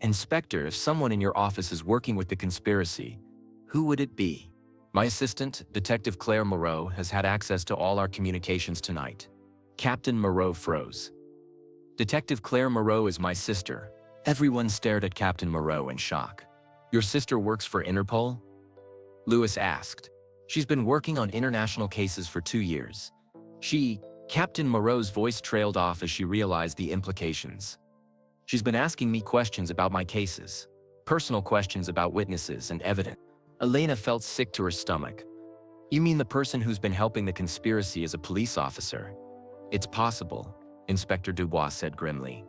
Inspector, if someone in your office is working with the conspiracy, who would it be? My assistant, Detective Claire Moreau, has had access to all our communications tonight. Captain Moreau froze. Detective Claire Moreau is my sister. Everyone stared at Captain Moreau in shock. Your sister works for Interpol? Louis asked. She's been working on international cases for 2 years. Captain Moreau's voice trailed off as she realized the implications. She's been asking me questions about my cases. Personal questions about witnesses and evidence. Elena felt sick to her stomach. You mean the person who's been helping the conspiracy is a police officer? It's possible, Inspector Dubois said grimly.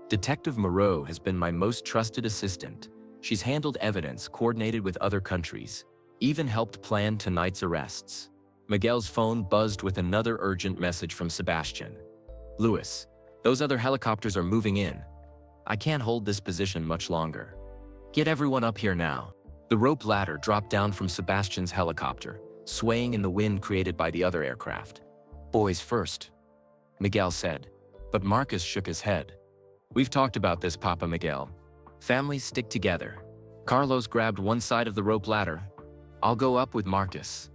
Detective Moreau has been my most trusted assistant. She's handled evidence, coordinated with other countries, even helped plan tonight's arrests. Miguel's phone buzzed with another urgent message from Sebastian. Louis, those other helicopters are moving in. I can't hold this position much longer. Get everyone up here now. The rope ladder dropped down from Sebastian's helicopter, swaying in the wind created by the other aircraft. Boys first, Miguel said, but Marcus shook his head. We've talked about this, Papa Miguel. Families stick together. Carlos grabbed one side of the rope ladder. I'll go up with Marcus.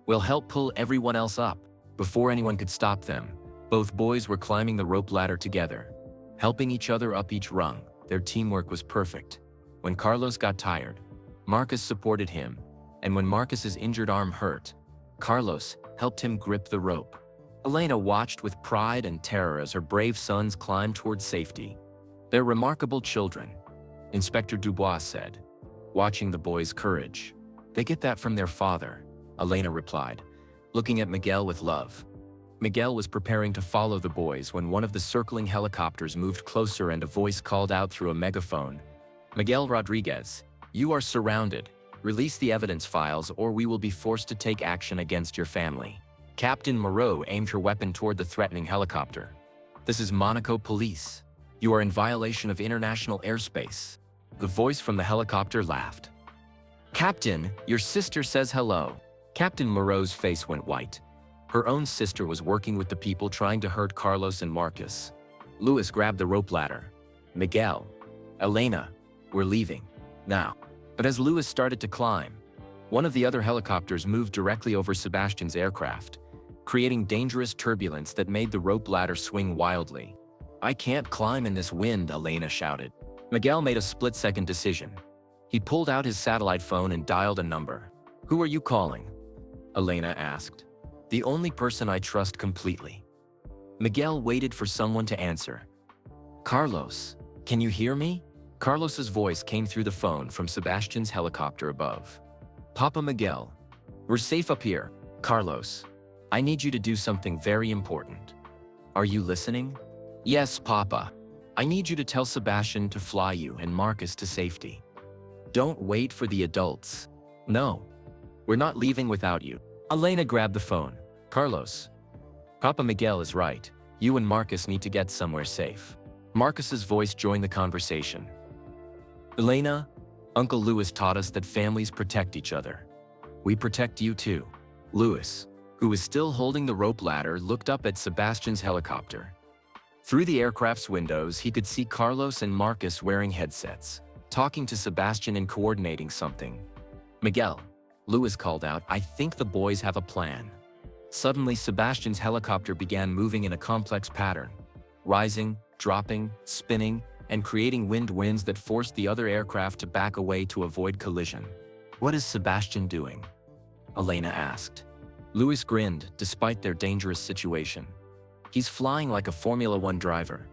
We'll help pull everyone else up. Before anyone could stop them, both boys were climbing the rope ladder together, helping each other up each rung. Their teamwork was perfect. When Carlos got tired, Marcus supported him, and when Marcus's injured arm hurt, Carlos helped him grip the rope. Elena watched with pride and terror as her brave sons climbed toward safety. They're remarkable children, Inspector Dubois said, watching the boys' courage. They get that from their father, Elena replied, looking at Miguel with love. Miguel was preparing to follow the boys when one of the circling helicopters moved closer and a voice called out through a megaphone. Miguel Rodriguez, you are surrounded. Release the evidence files or we will be forced to take action against your family. Captain Moreau aimed her weapon toward the threatening helicopter. "This is Monaco police. You are in violation of international airspace." The voice from the helicopter laughed. "Captain, your sister says hello." Captain Moreau's face went white. Her own sister was working with the people trying to hurt Carlos and Marcus. Louis grabbed the rope ladder. "Miguel, Elena, we're leaving. Now." But as Louis started to climb, one of the other helicopters moved directly over Sebastian's aircraft, creating dangerous turbulence that made the rope ladder swing wildly. "I can't climb in this wind," Elena shouted. Miguel made a split-second decision. He pulled out his satellite phone and dialed a number. "Who are you calling?" Elena asked. "The only person I trust completely." Miguel waited for someone to answer. "Carlos, can you hear me?" Carlos's voice came through the phone from Sebastian's helicopter above. "Papa Miguel, we're safe up here." "Carlos, I need you to do something very important." "Are you listening?" "Yes, Papa. I need you to tell Sebastian to fly you and Marcus to safety. Don't wait for the adults." "No, we're not leaving without you." Elena grabbed the phone. "Carlos, Papa Miguel is right. You and Marcus need to get somewhere safe." Marcus's voice joined the conversation. "Elena, Uncle Louis taught us that families protect each other. We protect you too." Louis, who was still holding the rope ladder, looked up at Sebastian's helicopter. Through the aircraft's windows, he could see Carlos and Marcus wearing headsets, talking to Sebastian and coordinating something. "Miguel," Louis called out, "I think the boys have a plan." Suddenly, Sebastian's helicopter began moving in a complex pattern, rising, dropping, spinning, and creating winds that forced the other aircraft to back away to avoid collision. "What is Sebastian doing?" Elena asked. Louis grinned, despite their dangerous situation. "He's flying like a Formula One driver.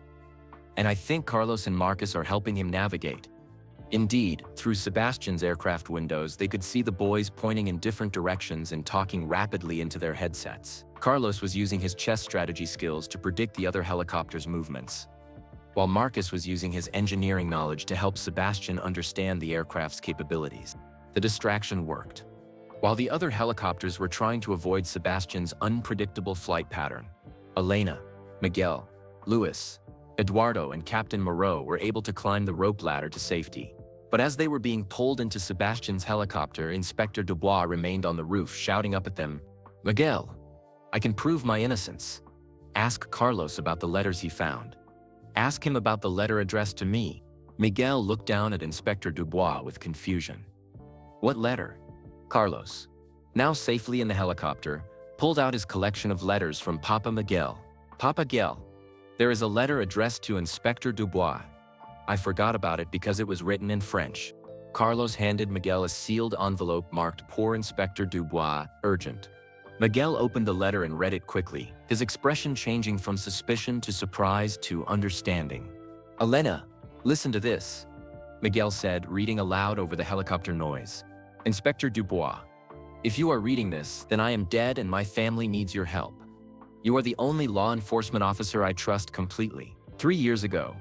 And I think Carlos and Marcus are helping him navigate." Indeed, through Sebastian's aircraft windows, they could see the boys pointing in different directions and talking rapidly into their headsets. Carlos was using his chess strategy skills to predict the other helicopter's movements, while Marcus was using his engineering knowledge to help Sebastian understand the aircraft's capabilities. The distraction worked. While the other helicopters were trying to avoid Sebastian's unpredictable flight pattern, Elena, Miguel, Louis, Eduardo, and Captain Moreau were able to climb the rope ladder to safety. But as they were being pulled into Sebastian's helicopter, Inspector Dubois remained on the roof, shouting up at them, "Miguel, I can prove my innocence. Ask Carlos about the letters he found. Ask him about the letter addressed to me." Miguel looked down at Inspector Dubois with confusion. "What letter?" Carlos, now safely in the helicopter, pulled out his collection of letters from Papa Miguel. "Papa Miguel, there is a letter addressed to Inspector Dubois. I forgot about it because it was written in French." Carlos handed Miguel a sealed envelope marked "Poor Inspector Dubois, urgent." Miguel opened the letter and read it quickly, his expression changing from suspicion to surprise to understanding. "Elena, listen to this," Miguel said, reading aloud over the helicopter noise. "Inspector Dubois, if you are reading this, then I am dead and my family needs your help. You are the only law enforcement officer I trust completely. 3 years ago,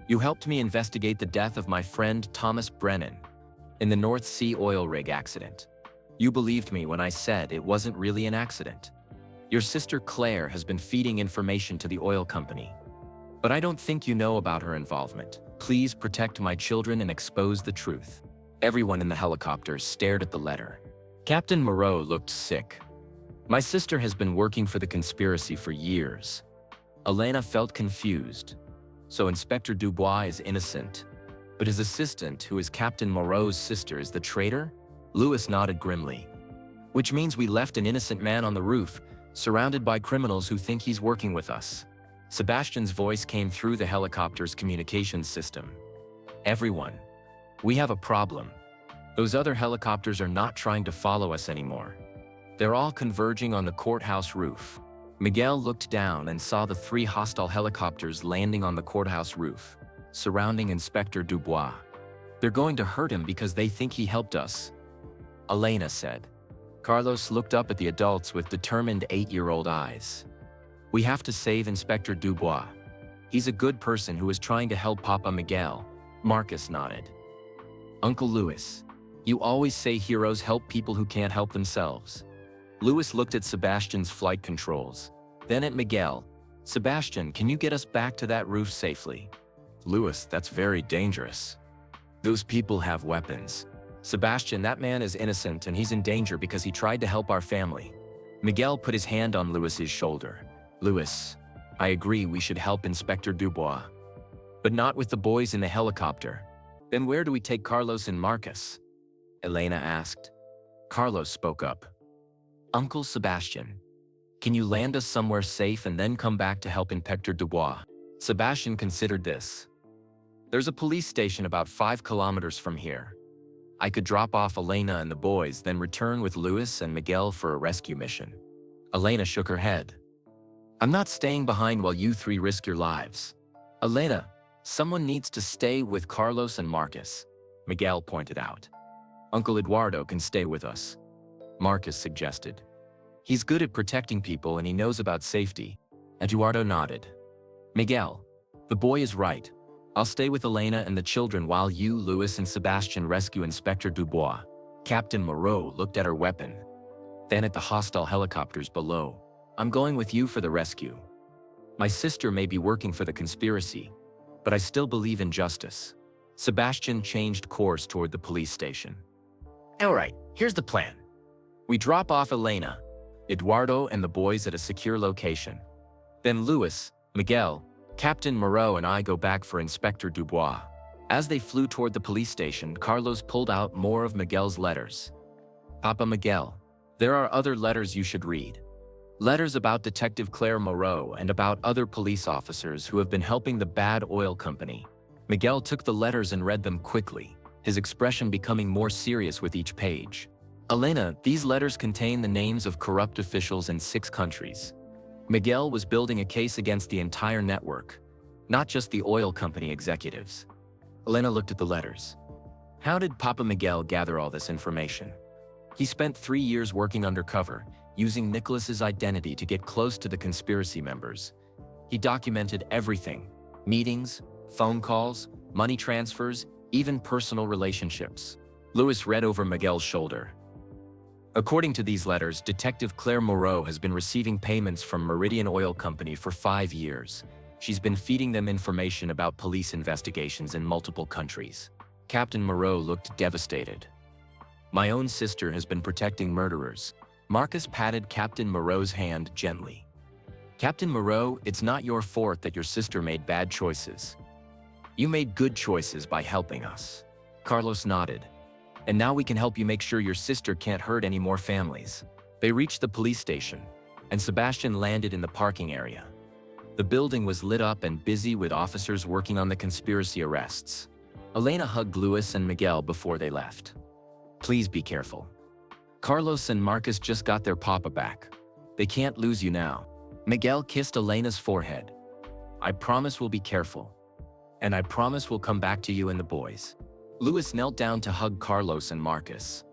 you helped me investigate the death of my friend Thomas Brennan in the North Sea oil rig accident. You believed me when I said it wasn't really an accident. Your sister Claire has been feeding information to the oil company. But I don't think you know about her involvement. Please protect my children and expose the truth." Everyone in the helicopter stared at the letter. Captain Moreau looked sick. "My sister has been working for the conspiracy for years." Elena felt confused. "So Inspector Dubois is innocent, but his assistant, who is Captain Moreau's sister, is the traitor?" Louis nodded grimly. "Which means we left an innocent man on the roof, surrounded by criminals who think he's working with us." Sebastian's voice came through the helicopter's communications system. "Everyone, we have a problem. Those other helicopters are not trying to follow us anymore. They're all converging on the courthouse roof." Miguel looked down and saw the 3 hostile helicopters landing on the courthouse roof, surrounding Inspector Dubois. "They're going to hurt him because they think he helped us," Elena said. Carlos looked up at the adults with determined 8-year-old eyes. "We have to save Inspector Dubois. He's a good person who is trying to help Papa Miguel." Marcus nodded. "Uncle Louis, you always say heroes help people who can't help themselves. Louis looked at Sebastian's flight controls, then at Miguel. Sebastian, can you get us back to that roof safely? Louis, that's very dangerous. Those people have weapons. Sebastian, that man is innocent and he's in danger because he tried to help our family. Miguel put his hand on Louis's shoulder. Louis, I agree we should help Inspector Dubois. But not with the boys in the helicopter. Then where do we take Carlos and Marcus? Elena asked. Carlos spoke up. Uncle Sebastian, can you land us somewhere safe and then come back to help Inspector Dubois? Sebastian considered this. There's a police station about 5 kilometers from here. I could drop off Elena and the boys, then return with Louis and Miguel for a rescue mission. Elena shook her head. I'm not staying behind while you 3 risk your lives. Elena, someone needs to stay with Carlos and Marcus, Miguel pointed out. Uncle Eduardo can stay with us, Marcus suggested. He's good at protecting people and he knows about safety. Eduardo nodded. Miguel, the boy is right. I'll stay with Elena and the children while you, Louis, and Sebastian rescue Inspector Dubois. Captain Moreau looked at her weapon, then at the hostile helicopters below. I'm going with you for the rescue. My sister may be working for the conspiracy, but I still believe in justice. Sebastian changed course toward the police station. All right, here's the plan. We drop off Elena, Eduardo, and the boys at a secure location. Then Louis, Miguel, Captain Moreau and I go back for Inspector Dubois. As they flew toward the police station, Carlos pulled out more of Miguel's letters. Papa Miguel, there are other letters you should read. Letters about Detective Claire Moreau and about other police officers who have been helping the bad oil company. Miguel took the letters and read them quickly, his expression becoming more serious with each page. Elena, these letters contain the names of corrupt officials in 6 countries. Miguel was building a case against the entire network, not just the oil company executives. Elena looked at the letters. How did Papa Miguel gather all this information? He spent 3 years working undercover, using Nicholas's identity to get close to the conspiracy members. He documented everything: meetings, phone calls, money transfers, even personal relationships. Louis read over Miguel's shoulder. According to these letters, Detective Claire Moreau has been receiving payments from Meridian Oil Company for 5 years. She's been feeding them information about police investigations in multiple countries. Captain Moreau looked devastated. My own sister has been protecting murderers. Marcus patted Captain Moreau's hand gently. Captain Moreau, it's not your fault that your sister made bad choices. You made good choices by helping us. Carlos nodded. And now we can help you make sure your sister can't hurt any more families. They reached the police station, and Sebastian landed in the parking area. The building was lit up and busy with officers working on the conspiracy arrests. Elena hugged Louis and Miguel before they left. Please be careful. Carlos and Marcus just got their papa back. They can't lose you now. Miguel kissed Elena's forehead. I promise we'll be careful. And I promise we'll come back to you and the boys. Louis knelt down to hug Carlos and Marcus.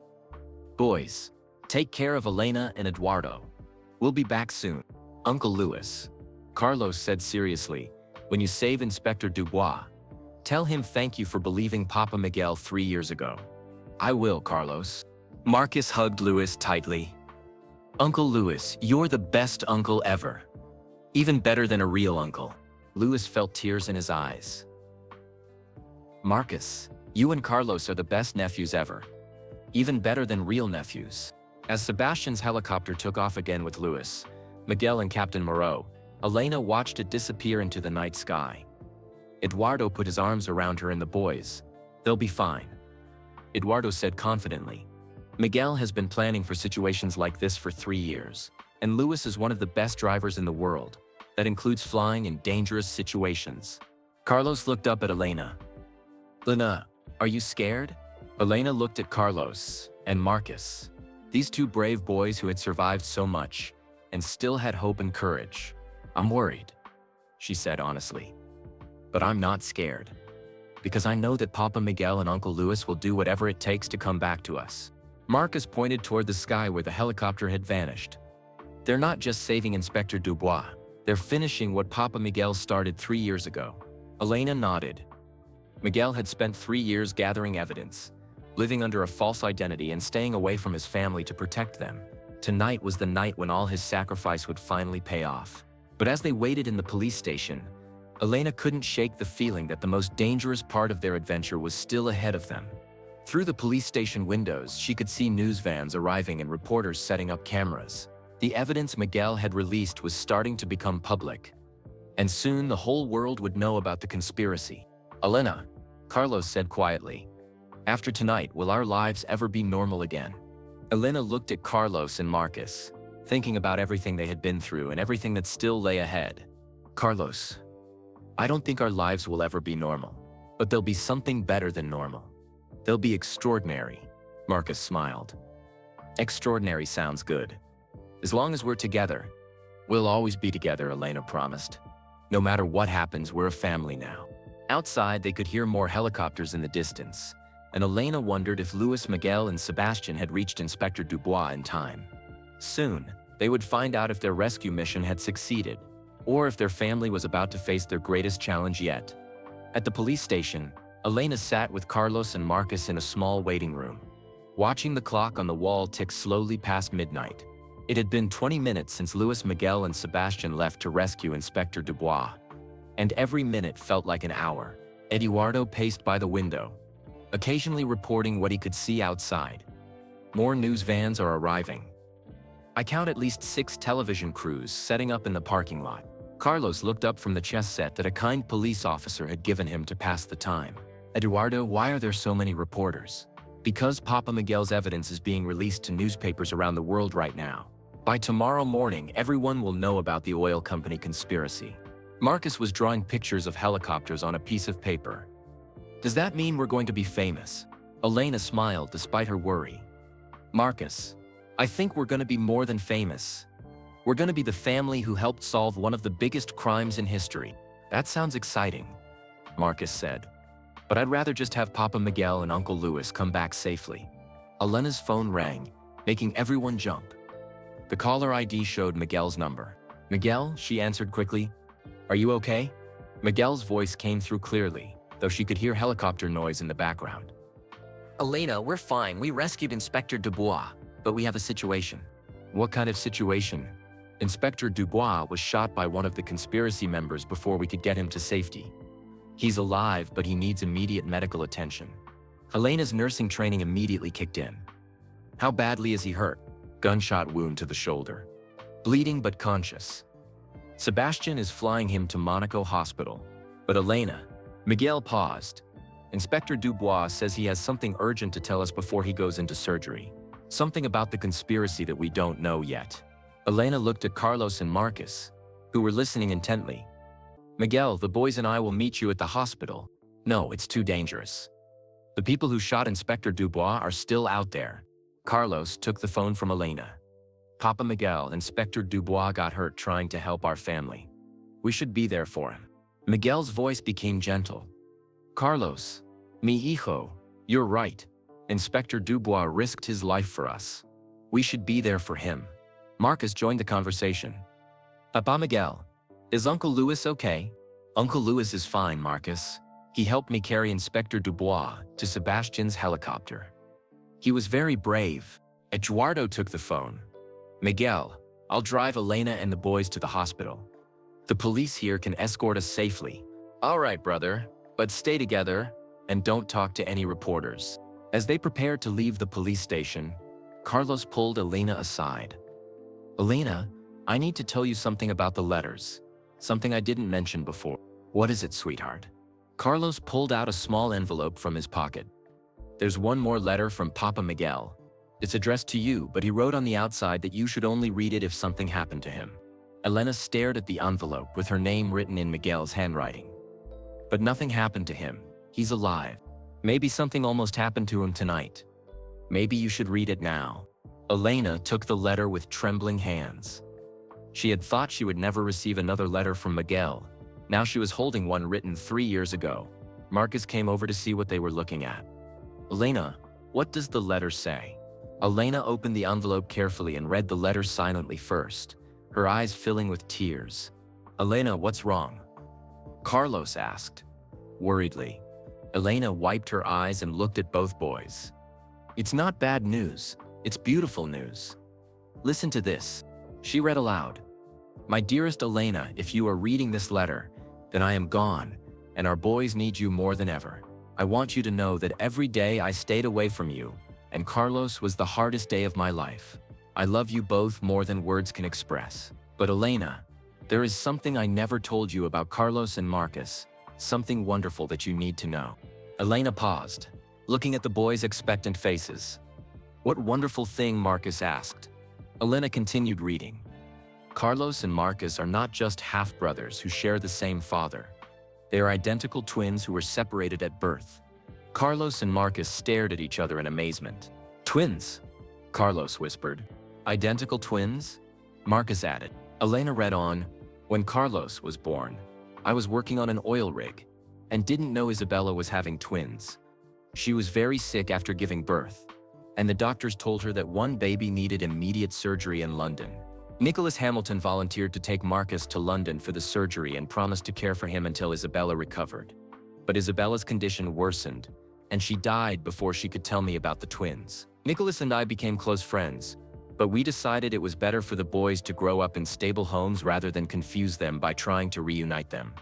Boys, take care of Elena and Eduardo. We'll be back soon. Uncle Louis, Carlos said seriously, when you save Inspector Dubois, tell him thank you for believing Papa Miguel 3 years ago. I will, Carlos. Marcus hugged Louis tightly. Uncle Louis, you're the best uncle ever. Even better than a real uncle. Louis felt tears in his eyes. Marcus, you and Carlos are the best nephews ever. Even better than real nephews. As Sebastian's helicopter took off again with Louis, Miguel and Captain Moreau, Elena watched it disappear into the night sky. Eduardo put his arms around her and the boys. They'll be fine. Eduardo said confidently. Miguel has been planning for situations like this for 3 years, and Louis is one of the best drivers in the world. That includes flying in dangerous situations. Carlos looked up at Elena. Elena, are you scared? Elena looked at Carlos and Marcus, these 2 brave boys who had survived so much and still had hope and courage. I'm worried, she said honestly. But I'm not scared, because I know that Papa Miguel and Uncle Louis will do whatever it takes to come back to us. Marcus pointed toward the sky where the helicopter had vanished. They're not just saving Inspector Dubois, they're finishing what Papa Miguel started 3 years ago. Elena nodded. Miguel had spent 3 years gathering evidence, living under a false identity and staying away from his family to protect them. Tonight was the night when all his sacrifice would finally pay off. But as they waited in the police station, Elena couldn't shake the feeling that the most dangerous part of their adventure was still ahead of them. Through the police station windows, she could see news vans arriving and reporters setting up cameras. The evidence Miguel had released was starting to become public, and soon the whole world would know about the conspiracy. "Elena," Carlos said quietly, "after tonight, will our lives ever be normal again?" Elena looked at Carlos and Marcus, thinking about everything they had been through and everything that still lay ahead. "Carlos, I don't think our lives will ever be normal, but there'll be something better than normal. They'll be extraordinary," Marcus smiled. "Extraordinary sounds good. As long as we're together, we'll always be together," Elena promised. "No matter what happens, we're a family now." Outside, they could hear more helicopters in the distance, and Elena wondered if Luis, Miguel, and Sebastian had reached Inspector Dubois in time. Soon, they would find out if their rescue mission had succeeded, or if their family was about to face their greatest challenge yet. At the police station, Elena sat with Carlos and Marcus in a small waiting room, watching the clock on the wall tick slowly past midnight. It had been 20 minutes since Luis, Miguel, and Sebastian left to rescue Inspector Dubois, and every minute felt like an hour. Eduardo paced by the window, occasionally reporting what he could see outside. More news vans are arriving. "I count at least 6 television crews setting up in the parking lot." Carlos looked up from the chess set that a kind police officer had given him to pass the time. "Eduardo, why are there so many reporters?" "Because Papa Miguel's evidence is being released to newspapers around the world right now. By tomorrow morning, everyone will know about the oil company conspiracy." Marcus was drawing pictures of helicopters on a piece of paper. "Does that mean we're going to be famous?" Elena smiled despite her worry. "Marcus, I think we're going to be more than famous. We're going to be the family who helped solve one of the biggest crimes in history." "That sounds exciting," Marcus said. "But I'd rather just have Papa Miguel and Uncle Luis come back safely." Elena's phone rang, making everyone jump. The caller ID showed Miguel's number. "Miguel," she answered quickly. "Are you okay?" Miguel's voice came through clearly, though she could hear helicopter noise in the background. "Elena, we're fine. We rescued Inspector Dubois, but we have a situation." "What kind of situation?" "Inspector Dubois was shot by one of the conspiracy members before we could get him to safety. He's alive, but he needs immediate medical attention." Elena's nursing training immediately kicked in. "How badly is he hurt?" "Gunshot wound to the shoulder. Bleeding but conscious. Sebastian is flying him to Monaco Hospital." "But Elena..." Miguel paused. "Inspector Dubois says he has something urgent to tell us before he goes into surgery. Something about the conspiracy that we don't know yet." Elena looked at Carlos and Marcus, who were listening intently. "Miguel, the boys and I will meet you at the hospital." "No, it's too dangerous. The people who shot Inspector Dubois are still out there." Carlos took the phone from Elena. "Papa Miguel, Inspector Dubois got hurt trying to help our family. We should be there for him." Miguel's voice became gentle. "Carlos, mi hijo, you're right. Inspector Dubois risked his life for us. We should be there for him." Marcus joined the conversation. "Papa Miguel, is Uncle Luis okay?" "Uncle Luis is fine, Marcus. He helped me carry Inspector Dubois to Sebastian's helicopter. He was very brave." Eduardo took the phone. "Miguel, I'll drive Elena and the boys to the hospital. The police here can escort us safely." "All right, brother, but stay together and don't talk to any reporters." As they prepared to leave the police station, Carlos pulled Elena aside. "Elena, I need to tell you something about the letters. Something I didn't mention before." "What is it, sweetheart?" Carlos pulled out a small envelope from his pocket. "There's one more letter from Papa Miguel. It's addressed to you, but he wrote on the outside that you should only read it if something happened to him." Elena stared at the envelope with her name written in Miguel's handwriting. "But nothing happened to him. He's alive. Maybe something almost happened to him tonight. Maybe you should read it now." Elena took the letter with trembling hands. She had thought she would never receive another letter from Miguel. Now she was holding one written 3 years ago. Marcus came over to see what they were looking at. "Elena, what does the letter say?" Elena opened the envelope carefully and read the letter silently first, her eyes filling with tears. "Elena, what's wrong?" Carlos asked, worriedly. Elena wiped her eyes and looked at both boys. "It's not bad news. It's beautiful news. Listen to this. She read aloud. My dearest Elena, if you are reading this letter, then I am gone, and our boys need you more than ever. I want you to know that every day I stayed away from you, and Carlos was the hardest day of my life. I love you both more than words can express. But Elena, there is something I never told you about Carlos and Marcus, something wonderful that you need to know. Elena paused, looking at the boys' expectant faces. What wonderful thing? Marcus asked. Elena continued reading. Carlos and Marcus are not just half-brothers who share the same father. They are identical twins who were separated at birth. Carlos and Marcus stared at each other in amazement. Twins, Carlos whispered. Identical twins? Marcus added. Elena read on. When Carlos was born, I was working on an oil rig and didn't know Isabella was having twins. She was very sick after giving birth, and the doctors told her that one baby needed immediate surgery in London. Nicholas Hamilton volunteered to take Marcus to London for the surgery and promised to care for him until Isabella recovered. But Isabella's condition worsened, and she died before she could tell me about the twins. Nicholas and I became close friends, but we decided it was better for the boys to grow up in stable homes rather than confuse them by trying to reunite them.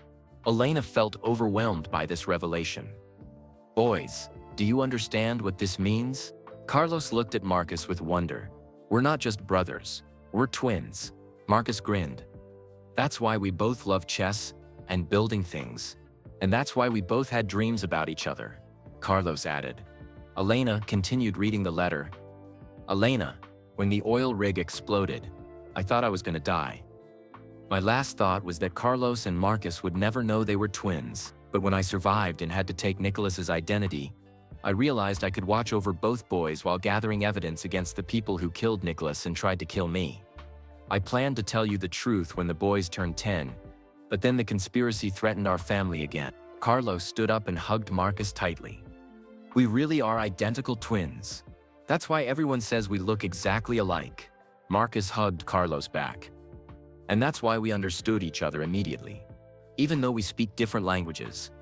Elena felt overwhelmed by this revelation. Boys, do you understand what this means? Carlos looked at Marcus with wonder. We're not just brothers. We're twins. Marcus grinned. That's why we both love chess and building things. And that's why we both had dreams about each other, Carlos added. Elena continued reading the letter. Elena, when the oil rig exploded, I thought I was going to die. My last thought was that Carlos and Marcus would never know they were twins, but when I survived and had to take Nicholas's identity, I realized I could watch over both boys while gathering evidence against the people who killed Nicholas and tried to kill me. I planned to tell you the truth when the boys turned 10, but then the conspiracy threatened our family again. Carlos stood up and hugged Marcus tightly. We really are identical twins. That's why everyone says we look exactly alike. Marcus hugged Carlos back. And that's why we understood each other immediately, even though we speak different languages.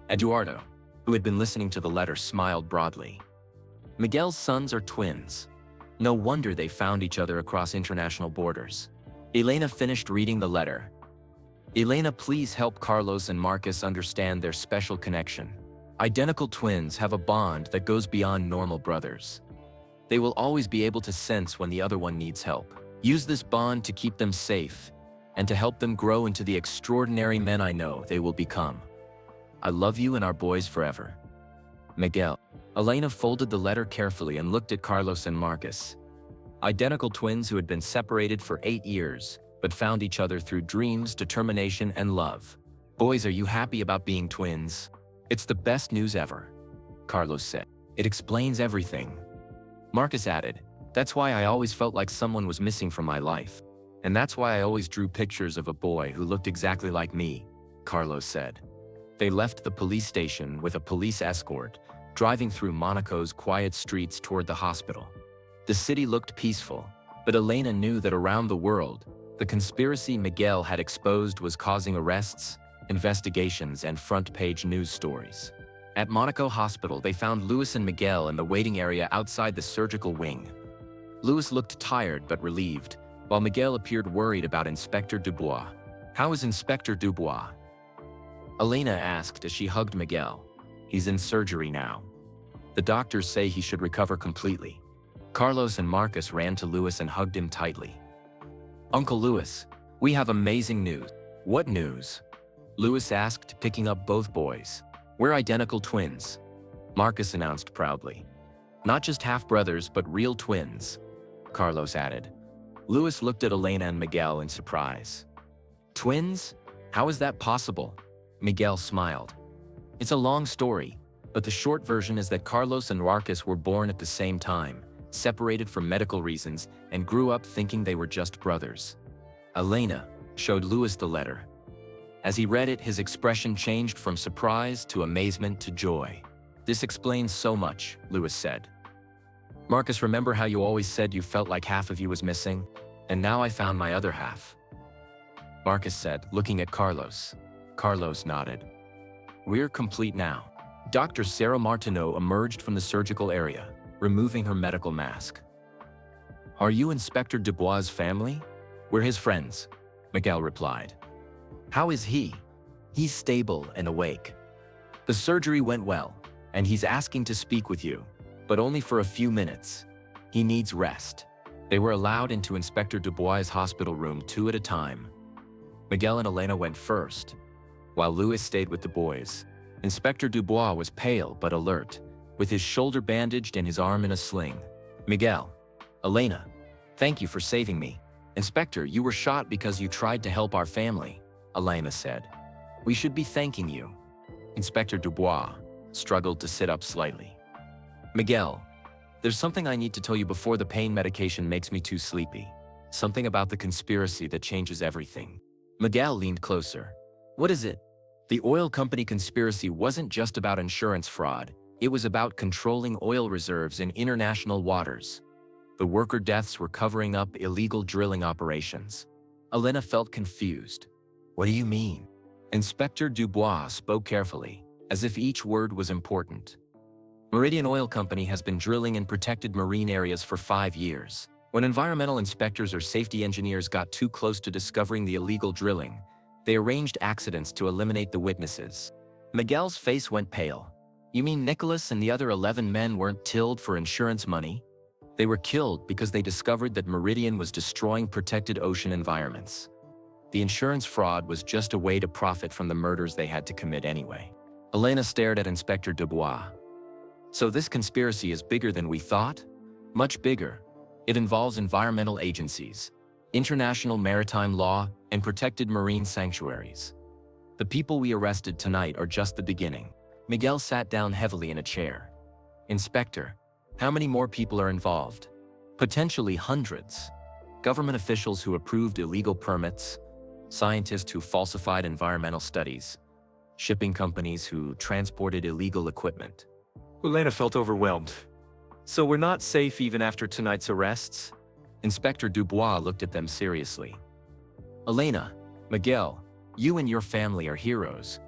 Eduardo, who had been listening to the letter, smiled broadly. Miguel's sons are twins. No wonder they found each other across international borders. Elena finished reading the letter. Elena, please help Carlos and Marcus understand their special connection. Identical twins have a bond that goes beyond normal brothers. They will always be able to sense when the other one needs help. Use this bond to keep them safe and to help them grow into the extraordinary men I know they will become. I love you and our boys forever. Miguel. Elena folded the letter carefully and looked at Carlos and Marcus. Identical twins who had been separated for 8 years, but found each other through dreams, determination, and love. Boys, are you happy about being twins? It's the best news ever, Carlos said. It explains everything. Marcus added, that's why I always felt like someone was missing from my life. And that's why I always drew pictures of a boy who looked exactly like me, Carlos said. They left the police station with a police escort, driving through Monaco's quiet streets toward the hospital. The city looked peaceful, but Elena knew that around the world, the conspiracy Miguel had exposed was causing arrests, investigations, and front-page news stories. At Monaco Hospital, they found Louis and Miguel in the waiting area outside the surgical wing. Louis looked tired but relieved, while Miguel appeared worried about Inspector Dubois. How is Inspector Dubois? Elena asked as she hugged Miguel. He's in surgery now. The doctors say he should recover completely. Carlos and Marcus ran to Louis and hugged him tightly. Uncle Louis, we have amazing news. What news? Louis asked, picking up both boys. We're identical twins, Marcus announced proudly. Not just half-brothers, but real twins, Carlos added. Louis looked at Elena and Miguel in surprise. Twins? How is that possible? Miguel smiled. It's a long story, but the short version is that Carlos and Marcus were born at the same time, separated for medical reasons, and grew up thinking they were just brothers. Elena showed Louis the letter. As he read it, his expression changed from surprise to amazement to joy. This explains so much, Louis said. Marcus, remember how you always said you felt like half of you was missing? And now I found my other half. Marcus said, looking at Carlos. Carlos nodded. We're complete now. Dr. Sarah Martineau emerged from the surgical area, removing her medical mask. Are you Inspector Dubois' family? We're his friends, Miguel replied. How is he? He's stable and awake. The surgery went well, and he's asking to speak with you, but only for a few minutes. He needs rest. They were allowed into Inspector Dubois' hospital room 2 at a time. Miguel and Elena went first, while Louis stayed with the boys. Inspector Dubois was pale but alert, with his shoulder bandaged and his arm in a sling. Miguel, Elena, thank you for saving me. Inspector, you were shot because you tried to help our family, Elena said. We should be thanking you. Inspector Dubois struggled to sit up slightly. Miguel, there's something I need to tell you before the pain medication makes me too sleepy. Something about the conspiracy that changes everything. Miguel leaned closer. What is it? The oil company conspiracy wasn't just about insurance fraud. It was about controlling oil reserves in international waters. The worker deaths were covering up illegal drilling operations. Elena felt confused. What do you mean? Inspector Dubois spoke carefully, as if each word was important. Meridian Oil Company has been drilling in protected marine areas for 5 years. When environmental inspectors or safety engineers got too close to discovering the illegal drilling, they arranged accidents to eliminate the witnesses. Miguel's face went pale. You mean Nicholas and the other 11 men weren't killed for insurance money? They were killed because they discovered that Meridian was destroying protected ocean environments. The insurance fraud was just a way to profit from the murders they had to commit anyway. Elena stared at Inspector Dubois. So this conspiracy is bigger than we thought? Much bigger. It involves environmental agencies, international maritime law, and protected marine sanctuaries. The people we arrested tonight are just the beginning. Miguel sat down heavily in a chair. Inspector, how many more people are involved? Potentially hundreds. Government officials who approved illegal permits, scientists who falsified environmental studies, shipping companies who transported illegal equipment. Elena felt overwhelmed. So we're not safe even after tonight's arrests? Inspector Dubois looked at them seriously. Elena, Miguel, you and your family are heroes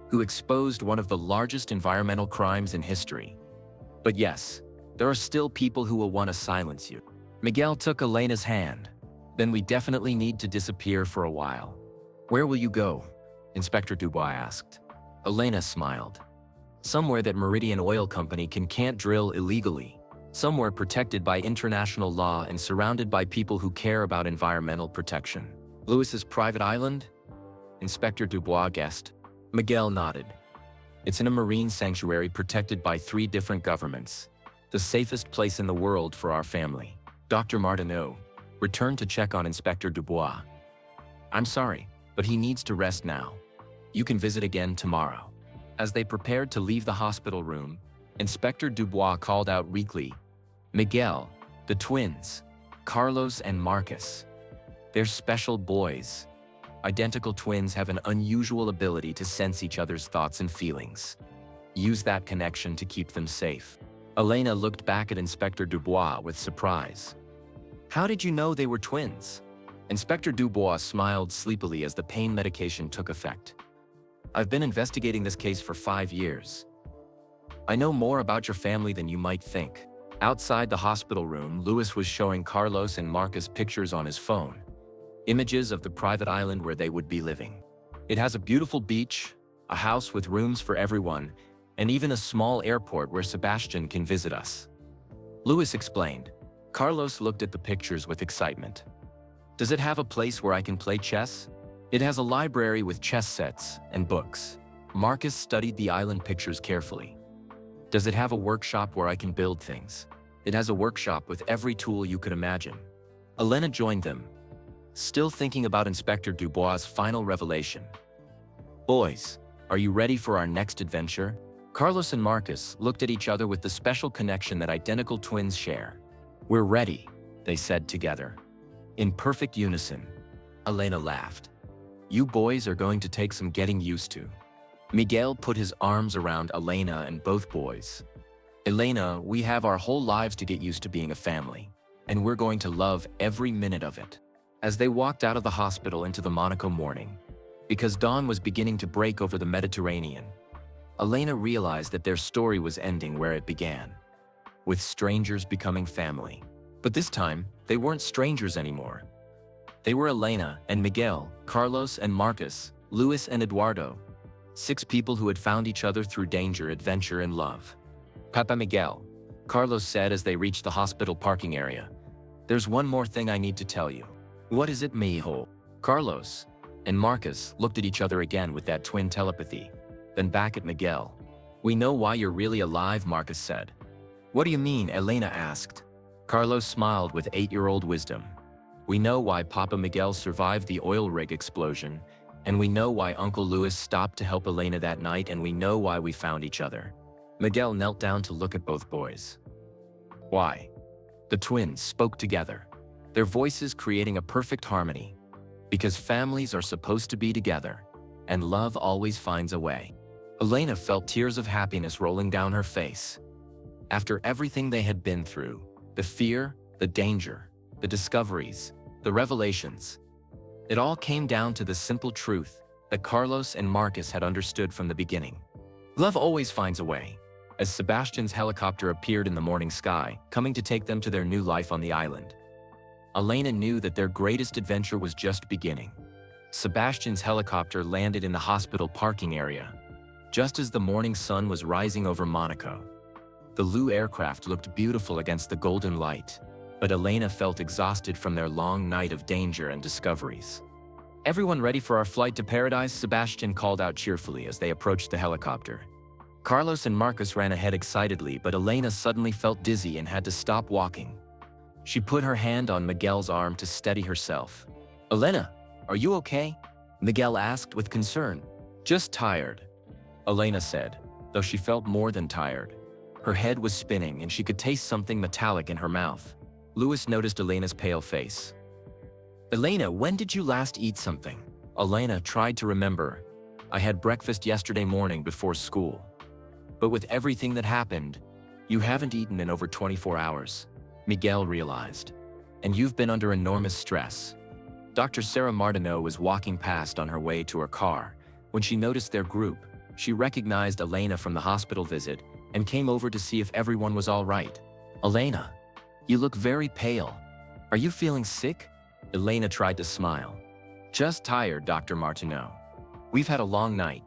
who exposed one of the largest environmental crimes in history. But yes, there are still people who will want to silence you. Miguel took Elena's hand. Then we definitely need to disappear for a while. Where will you go? Inspector Dubois asked. Elena smiled. Somewhere that Meridian Oil Company can't drill illegally. Somewhere protected by international law and surrounded by people who care about environmental protection. Louis's private island? Inspector Dubois guessed. Miguel nodded. It's in a marine sanctuary protected by 3 different governments. The safest place in the world for our family. Dr. Martineau returned to check on Inspector Dubois. I'm sorry, but he needs to rest now. You can visit again tomorrow. As they prepared to leave the hospital room, Inspector Dubois called out weakly, Miguel, the twins, Carlos and Marcus. They're special boys. Identical twins have an unusual ability to sense each other's thoughts and feelings. Use that connection to keep them safe. Elena looked back at Inspector Dubois with surprise. How did you know they were twins? Inspector Dubois smiled sleepily as the pain medication took effect. I've been investigating this case for 5 years. I know more about your family than you might think. Outside the hospital room, Louis was showing Carlos and Marcus pictures on his phone. Images of the private island where they would be living. It has a beautiful beach, a house with rooms for everyone, and even a small airport where Sebastian can visit us. Louis explained. Carlos looked at the pictures with excitement. Does it have a place where I can play chess? It has a library with chess sets and books. Marcus studied the island pictures carefully. Does it have a workshop where I can build things? It has a workshop with every tool you could imagine. Elena joined them, still thinking about Inspector Dubois' final revelation. Boys, are you ready for our next adventure? Carlos and Marcus looked at each other with the special connection that identical twins share. We're ready, they said together. In perfect unison. Elena laughed. You boys are going to take some getting used to. Miguel put his arms around Elena and both boys. Elena, we have our whole lives to get used to being a family, and we're going to love every minute of it. As they walked out of the hospital into the Monaco morning, because dawn was beginning to break over the Mediterranean, Elena realized that their story was ending where it began, with strangers becoming family. But this time, they weren't strangers anymore. They were Elena and Miguel, Carlos and Marcus, Luis and Eduardo. 6 people who had found each other through danger, adventure, and love. "Papa Miguel," Carlos said as they reached the hospital parking area. "There's one more thing I need to tell you." "What is it, mijo?" Carlos and Marcus looked at each other again with that twin telepathy, then back at Miguel. "We know why you're really alive," Marcus said. "What do you mean?" Elena asked. Carlos smiled with 8-year-old wisdom. "We know why Papa Miguel survived the oil rig explosion, and we know why Uncle Luis stopped to help Elena that night, and we know why we found each other." Miguel knelt down to look at both boys. "Why?" The twins spoke together, their voices creating a perfect harmony. "Because families are supposed to be together, and love always finds a way." Elena felt tears of happiness rolling down her face. After everything they had been through, the fear, the danger, the discoveries, the revelations, it all came down to the simple truth that Carlos and Marcus had understood from the beginning. Love always finds a way. As Sebastian's helicopter appeared in the morning sky, coming to take them to their new life on the island, Elena knew that their greatest adventure was just beginning. Sebastian's helicopter landed in the hospital parking area, just as the morning sun was rising over Monaco. The Lu aircraft looked beautiful against the golden light, but Elena felt exhausted from their long night of danger and discoveries. "Everyone ready for our flight to paradise?" Sebastian called out cheerfully as they approached the helicopter. Carlos and Marcus ran ahead excitedly, but Elena suddenly felt dizzy and had to stop walking. She put her hand on Miguel's arm to steady herself. "Elena, are you okay?" Miguel asked with concern. "Just tired," Elena said, though she felt more than tired. Her head was spinning and she could taste something metallic in her mouth. Luis noticed Elena's pale face. "Elena, when did you last eat something?" Elena tried to remember. "I had breakfast yesterday morning before school." "But with everything that happened, you haven't eaten in over 24 hours, Miguel realized. "And you've been under enormous stress." Dr. Sarah Martineau was walking past on her way to her car. When she noticed their group, she recognized Elena from the hospital visit and came over to see if everyone was all right. "Elena, you look very pale. Are you feeling sick?" Elena tried to smile. "Just tired, Dr. Martineau. We've had a long night."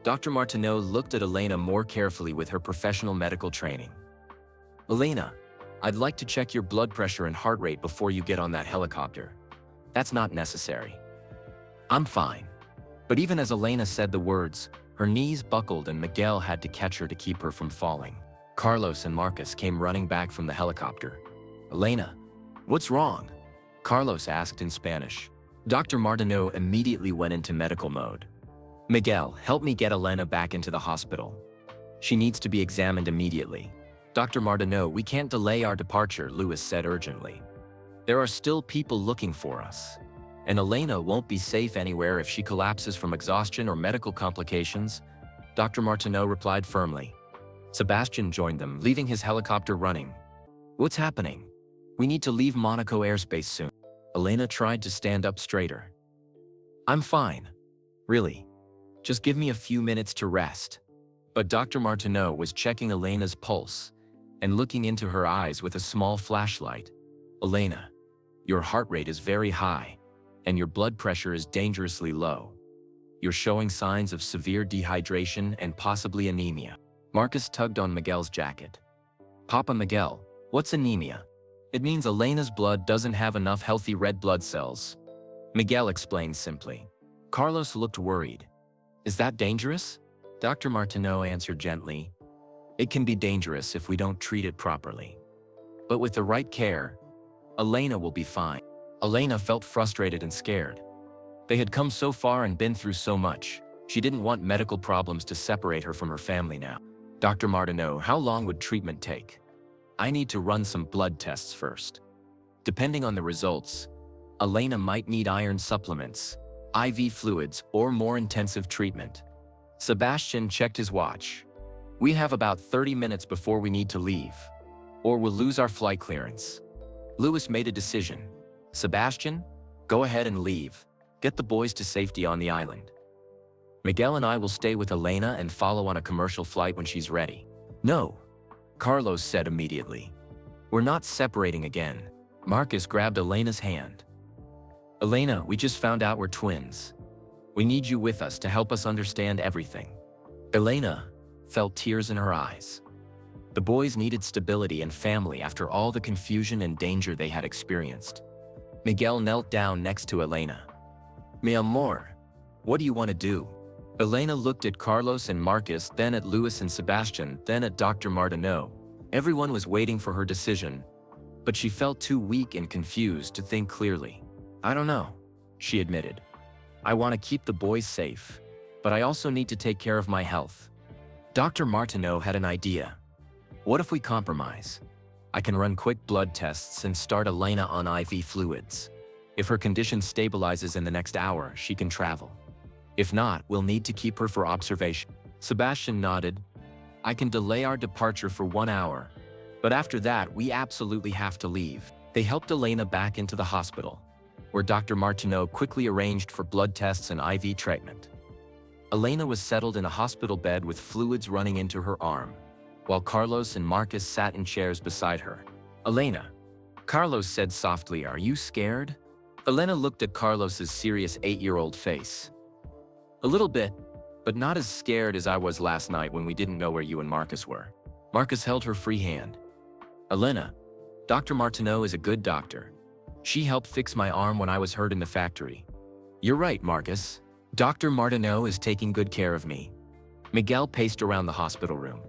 Dr. Martineau looked at Elena more carefully with her professional medical training. "Elena, I'd like to check your blood pressure and heart rate before you get on that helicopter." "That's not necessary. I'm fine." But even as Elena said the words, her knees buckled and Miguel had to catch her to keep her from falling. Carlos and Marcus came running back from the helicopter. "Elena, what's wrong?" Carlos asked in Spanish. Dr. Martineau immediately went into medical mode. "Miguel, help me get Elena back into the hospital. She needs to be examined immediately." "Dr. Martineau, we can't delay our departure," Luis said urgently. "There are still people looking for us. And Elena won't be safe anywhere if she collapses from exhaustion or medical complications," Dr. Martineau replied firmly. Sebastian joined them, leaving his helicopter running. "What's happening? We need to leave Monaco airspace soon." Elena tried to stand up straighter. "I'm fine. Really. Just give me a few minutes to rest." But Dr. Martineau was checking Elena's pulse and looking into her eyes with a small flashlight. "Elena, your heart rate is very high, and your blood pressure is dangerously low. You're showing signs of severe dehydration and possibly anemia." Marcus tugged on Miguel's jacket. "Papa Miguel, what's anemia?" "It means Elena's blood doesn't have enough healthy red blood cells," Miguel explained simply. Carlos looked worried. "Is that dangerous?" Dr. Martineau answered gently. "It can be dangerous if we don't treat it properly. But with the right care, Elena will be fine." Elena felt frustrated and scared. They had come so far and been through so much. She didn't want medical problems to separate her from her family now. "Dr. Martineau, how long would treatment take?" "I need to run some blood tests first. Depending on the results, Elena might need iron supplements, IV fluids, or more intensive treatment." Sebastian checked his watch. "We have about 30 minutes before we need to leave, or we'll lose our flight clearance." Luis made a decision. "Sebastian, go ahead and leave. Get the boys to safety on the island. Miguel and I will stay with Elena and follow on a commercial flight when she's ready." "No," Carlos said immediately. "We're not separating again. Marcus grabbed Elena's hand. Elena, we just found out we're twins. We need you with us to help us understand everything. Elena felt tears in her eyes. The boys needed stability and family after all the confusion and danger they had experienced. Miguel knelt down next to Elena. Mi amor, what do you want to do? Elena looked at Carlos and Marcus, then at Luis and Sebastian, then at Dr. Martineau. Everyone was waiting for her decision, but she felt too weak and confused to think clearly. I don't know, she admitted. I want to keep the boys safe, but I also need to take care of my health. Dr. Martineau had an idea. What if we compromise? I can run quick blood tests and start Elena on IV fluids. If her condition stabilizes in the next hour, she can travel. If not, we'll need to keep her for observation. Sebastian nodded. I can delay our departure for 1 hour, but after that, we absolutely have to leave. They helped Elena back into the hospital, where Dr. Martineau quickly arranged for blood tests and IV treatment. Elena was settled in a hospital bed with fluids running into her arm, while Carlos and Marcus sat in chairs beside her. Elena, Carlos said softly, are you scared? Elena looked at Carlos's serious 8-year-old face. A little bit, but not as scared as I was last night when we didn't know where you and Marcus were. Marcus held her free hand. Elena, Dr. Martineau is a good doctor. She helped fix my arm when I was hurt in the factory. You're right, Marcus. Dr. Martineau is taking good care of me. Miguel paced around the hospital room,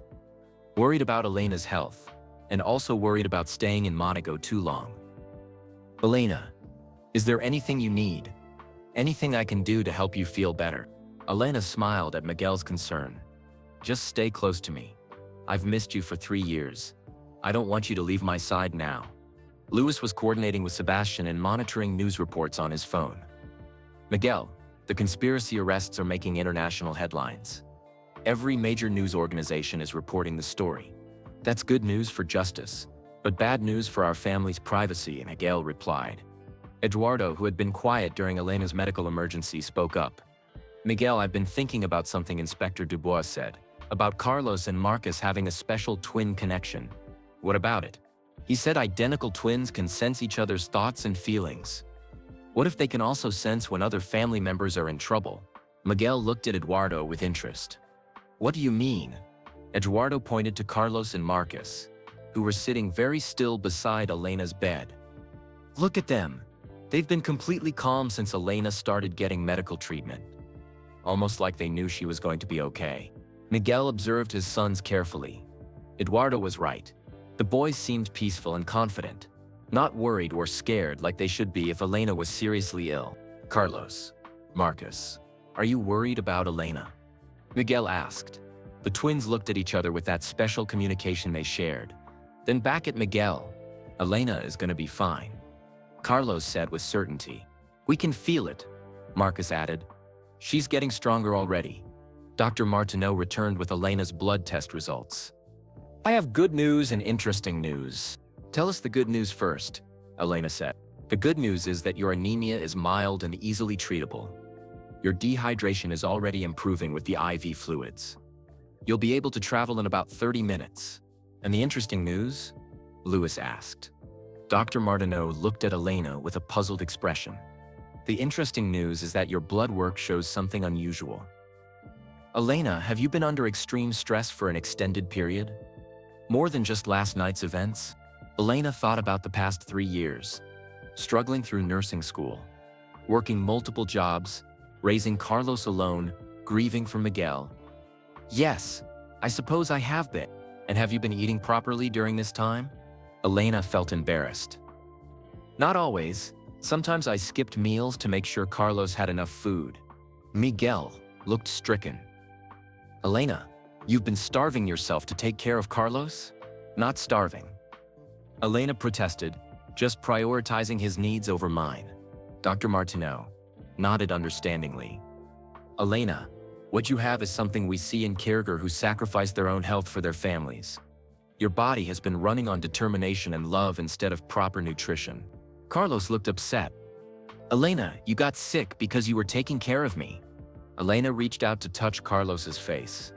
worried about Elena's health, and also worried about staying in Monaco too long. Elena, is there anything you need? Anything I can do to help you feel better? Elena smiled at Miguel's concern. Just stay close to me. I've missed you for 3 years. I don't want you to leave my side now. Luis was coordinating with Sebastian and monitoring news reports on his phone. Miguel, the conspiracy arrests are making international headlines. Every major news organization is reporting the story. That's good news for justice, but bad news for our family's privacy, Miguel replied. Eduardo, who had been quiet during Elena's medical emergency, spoke up. Miguel, I've been thinking about something Inspector Dubois said, about Carlos and Marcus having a special twin connection. What about it? He said identical twins can sense each other's thoughts and feelings. What if they can also sense when other family members are in trouble? Miguel looked at Eduardo with interest. What do you mean? Eduardo pointed to Carlos and Marcus, who were sitting very still beside Elena's bed. Look at them. They've been completely calm since Elena started getting medical treatment. Almost like they knew she was going to be okay. Miguel observed his sons carefully. Eduardo was right. The boys seemed peaceful and confident, not worried or scared like they should be if Elena was seriously ill. Carlos, Marcus, are you worried about Elena? Miguel asked. The twins looked at each other with that special communication they shared. Then back at Miguel. Elena is going to be fine, Carlos said with certainty. We can feel it, Marcus added. She's getting stronger already. Dr. Martineau returned with Elena's blood test results. I have good news and interesting news. Tell us the good news first, Elena said. The good news is that your anemia is mild and easily treatable. Your dehydration is already improving with the IV fluids. You'll be able to travel in about 30 minutes. And the interesting news? Luis asked. Dr. Martineau looked at Elena with a puzzled expression. The interesting news is that your blood work shows something unusual. Elena, have you been under extreme stress for an extended period? More than just last night's events? Elena thought about the past 3 years, struggling through nursing school, working multiple jobs, raising Carlos alone, grieving for Miguel. Yes, I suppose I have been. And have you been eating properly during this time? Elena felt embarrassed. Not always. Sometimes I skipped meals to make sure Carlos had enough food. Miguel looked stricken. Elena, you've been starving yourself to take care of Carlos? Not starving. Elena protested, just prioritizing his needs over mine. Dr. Martineau nodded understandingly. Elena, what you have is something we see in caregivers who sacrifice their own health for their families. Your body has been running on determination and love instead of proper nutrition. Carlos looked upset. Elena, you got sick because you were taking care of me. Elena reached out to touch Carlos's face.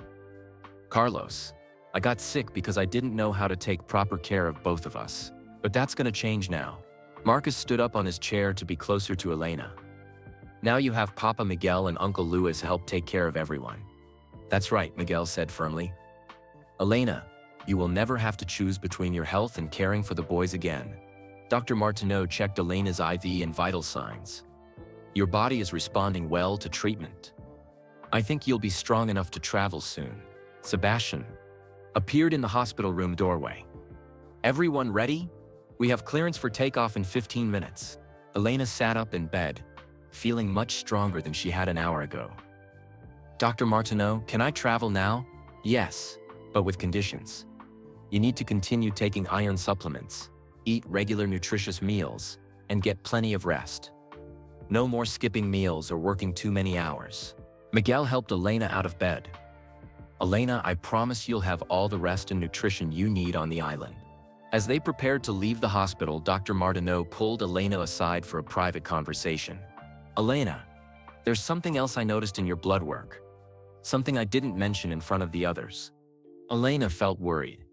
Carlos, I got sick because I didn't know how to take proper care of both of us. But that's gonna change now. Marcus stood up on his chair to be closer to Elena. Now you have Papa Miguel and Uncle Luis help take care of everyone. That's right, Miguel said firmly. Elena, you will never have to choose between your health and caring for the boys again. Dr. Martineau checked Elena's IV and vital signs. Your body is responding well to treatment. I think you'll be strong enough to travel soon. Sebastian appeared in the hospital room doorway. Everyone ready? We have clearance for takeoff in 15 minutes. Elena sat up in bed, feeling much stronger than she had an hour ago. Dr. Martineau, can I travel now? Yes, but with conditions. You need to continue taking iron supplements, eat regular nutritious meals, and get plenty of rest. No more skipping meals or working too many hours. Miguel helped Elena out of bed. Elena, I promise you'll have all the rest and nutrition you need on the island. As they prepared to leave the hospital, Dr. Martineau pulled Elena aside for a private conversation. Elena, there's something else I noticed in your blood work. Something I didn't mention in front of the others. Elena felt worried.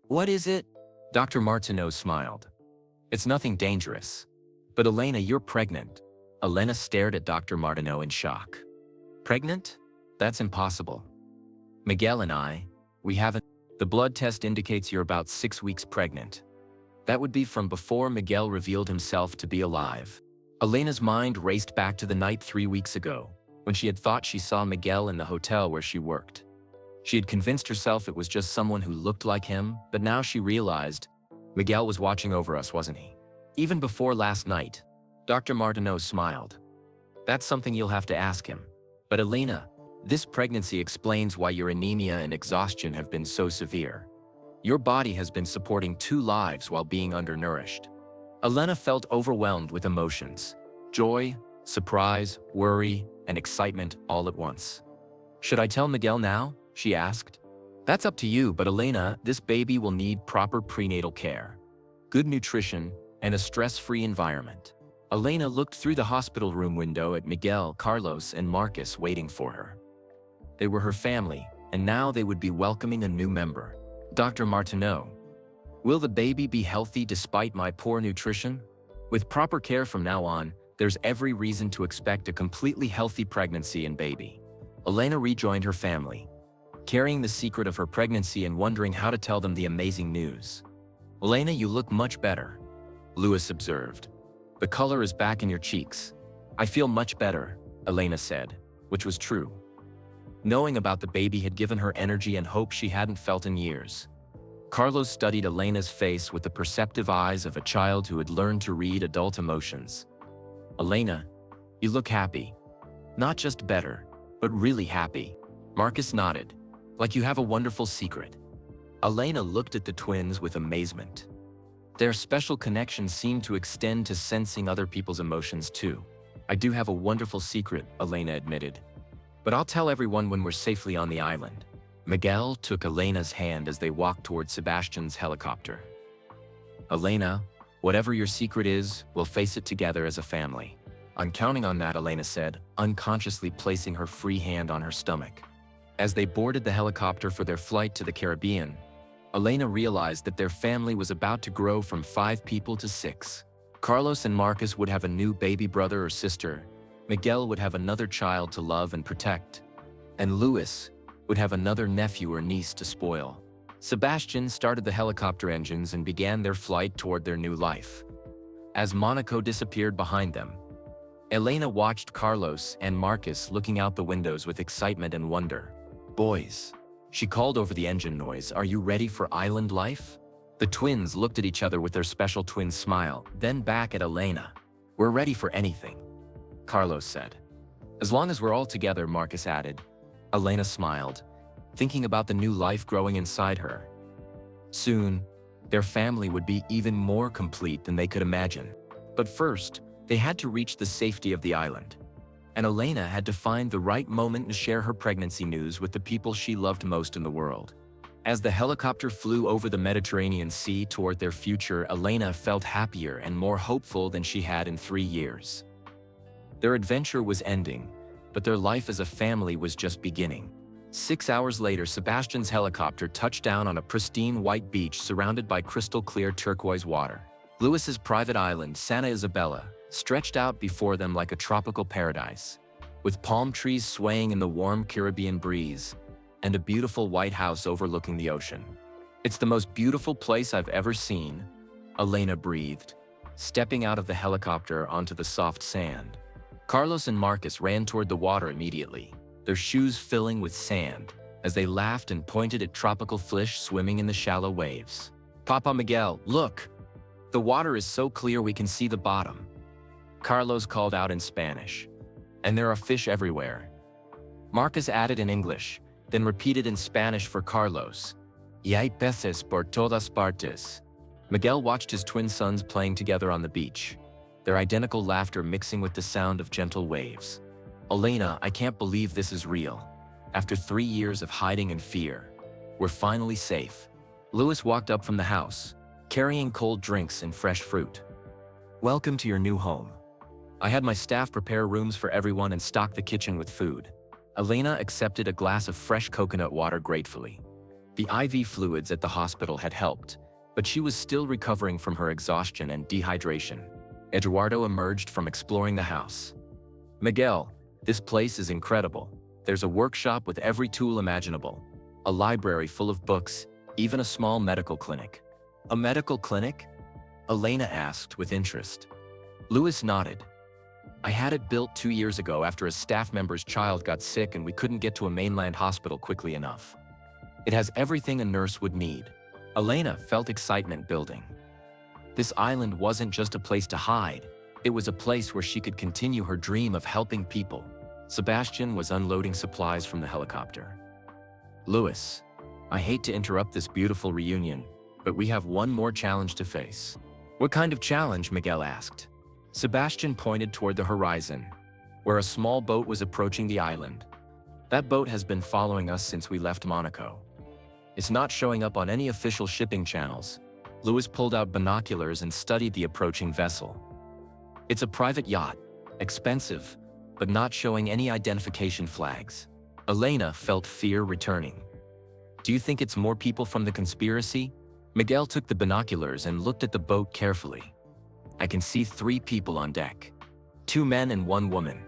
What is it? Dr. Martineau smiled. It's nothing dangerous. But Elena, you're pregnant. Elena stared at Dr. Martineau in shock. Pregnant? That's impossible. Miguel and we haven't. The blood test indicates you're about 6 weeks pregnant. That would be from before Miguel revealed himself to be alive. Elena's mind raced back to the night 3 weeks ago, when she had thought she saw Miguel in the hotel where she worked. She had convinced herself it was just someone who looked like him, but now she realized Miguel was watching over us, wasn't he? Even before last night, Dr. Martineau smiled. That's something you'll have to ask him. But Elena, this pregnancy explains why your anemia and exhaustion have been so severe. Your body has been supporting 2 lives while being undernourished. Elena felt overwhelmed with emotions. Joy, surprise, worry, and excitement all at once. Should I tell Miguel now? She asked. That's up to you, but Elena, this baby will need proper prenatal care, good nutrition, and a stress-free environment. Elena looked through the hospital room window at Miguel, Carlos, and Marcus waiting for her. They were her family, and now they would be welcoming a new member. Dr. Martineau, will the baby be healthy despite my poor nutrition? With proper care from now on, there's every reason to expect a completely healthy pregnancy and baby. Elena rejoined her family, carrying the secret of her pregnancy and wondering how to tell them the amazing news. Elena, you look much better, Louis observed. The color is back in your cheeks. I feel much better, Elena said, which was true. Knowing about the baby had given her energy and hope she hadn't felt in years. Carlos studied Elena's face with the perceptive eyes of a child who had learned to read adult emotions. Elena, you look happy. Not just better, but really happy. Marcus nodded, like you have a wonderful secret. Elena looked at the twins with amazement. Their special connection seemed to extend to sensing other people's emotions too. I do have a wonderful secret, Elena admitted. But I'll tell everyone when we're safely on the island. Miguel took Elena's hand as they walked toward Sebastian's helicopter. Elena, whatever your secret is, we'll face it together as a family. I'm counting on that, Elena said, unconsciously placing her free hand on her stomach. As they boarded the helicopter for their flight to the Caribbean, Elena realized that their family was about to grow from 5 people to 6. Carlos and Marcus would have a new baby brother or sister. Miguel would have another child to love and protect. And Louis would have another nephew or niece to spoil. Sebastian started the helicopter engines and began their flight toward their new life. As Monaco disappeared behind them, Elena watched Carlos and Marcus looking out the windows with excitement and wonder. Boys, she called over the engine noise, are you ready for island life? The twins looked at each other with their special twin smile, then back at Elena. We're ready for anything, Carlos said. As long as we're all together, Marcus added. Elena smiled, thinking about the new life growing inside her. Soon, their family would be even more complete than they could imagine. But first, they had to reach the safety of the island. And Elena had to find the right moment to share her pregnancy news with the people she loved most in the world. As the helicopter flew over the Mediterranean Sea toward their future, Elena felt happier and more hopeful than she had in 3 years. Their adventure was ending, but their life as a family was just beginning. 6 hours later, Sebastian's helicopter touched down on a pristine white beach surrounded by crystal clear turquoise water. Lewis's private island, Santa Isabella, stretched out before them like a tropical paradise, with palm trees swaying in the warm Caribbean breeze and a beautiful white house overlooking the ocean. "It's the most beautiful place I've ever seen," Elena breathed, stepping out of the helicopter onto the soft sand. Carlos and Marcus ran toward the water immediately, their shoes filling with sand, as they laughed and pointed at tropical fish swimming in the shallow waves. "Papa Miguel, look! The water is so clear we can see the bottom," Carlos called out in Spanish. "And there are fish everywhere." Marcus added in English, then repeated in Spanish for Carlos. "Y hay peces por todas partes." Miguel watched his twin sons playing together on the beach, their identical laughter mixing with the sound of gentle waves. "Elena, I can't believe this is real. After 3 years of hiding and fear, we're finally safe." Louis walked up from the house, carrying cold drinks and fresh fruit. "Welcome to your new home. I had my staff prepare rooms for everyone and stock the kitchen with food." Elena accepted a glass of fresh coconut water gratefully. The IV fluids at the hospital had helped, but she was still recovering from her exhaustion and dehydration. Eduardo emerged from exploring the house. "Miguel, this place is incredible. There's a workshop with every tool imaginable, a library full of books, even a small medical clinic." "A medical clinic?" Elena asked with interest. Louis nodded. "I had it built 2 years ago after a staff member's child got sick and we couldn't get to a mainland hospital quickly enough. It has everything a nurse would need." Elena felt excitement building. This island wasn't just a place to hide, it was a place where she could continue her dream of helping people. Sebastian was unloading supplies from the helicopter. "Louis, I hate to interrupt this beautiful reunion, but we have one more challenge to face." "What kind of challenge?" Miguel asked. Sebastian pointed toward the horizon, where a small boat was approaching the island. "That boat has been following us since we left Monaco. It's not showing up on any official shipping channels." Louis pulled out binoculars and studied the approaching vessel. "It's a private yacht, expensive, but not showing any identification flags." Elena felt fear returning. "Do you think it's more people from the conspiracy?" Miguel took the binoculars and looked at the boat carefully. "I can see 3 people on deck. 2 men and 1 woman.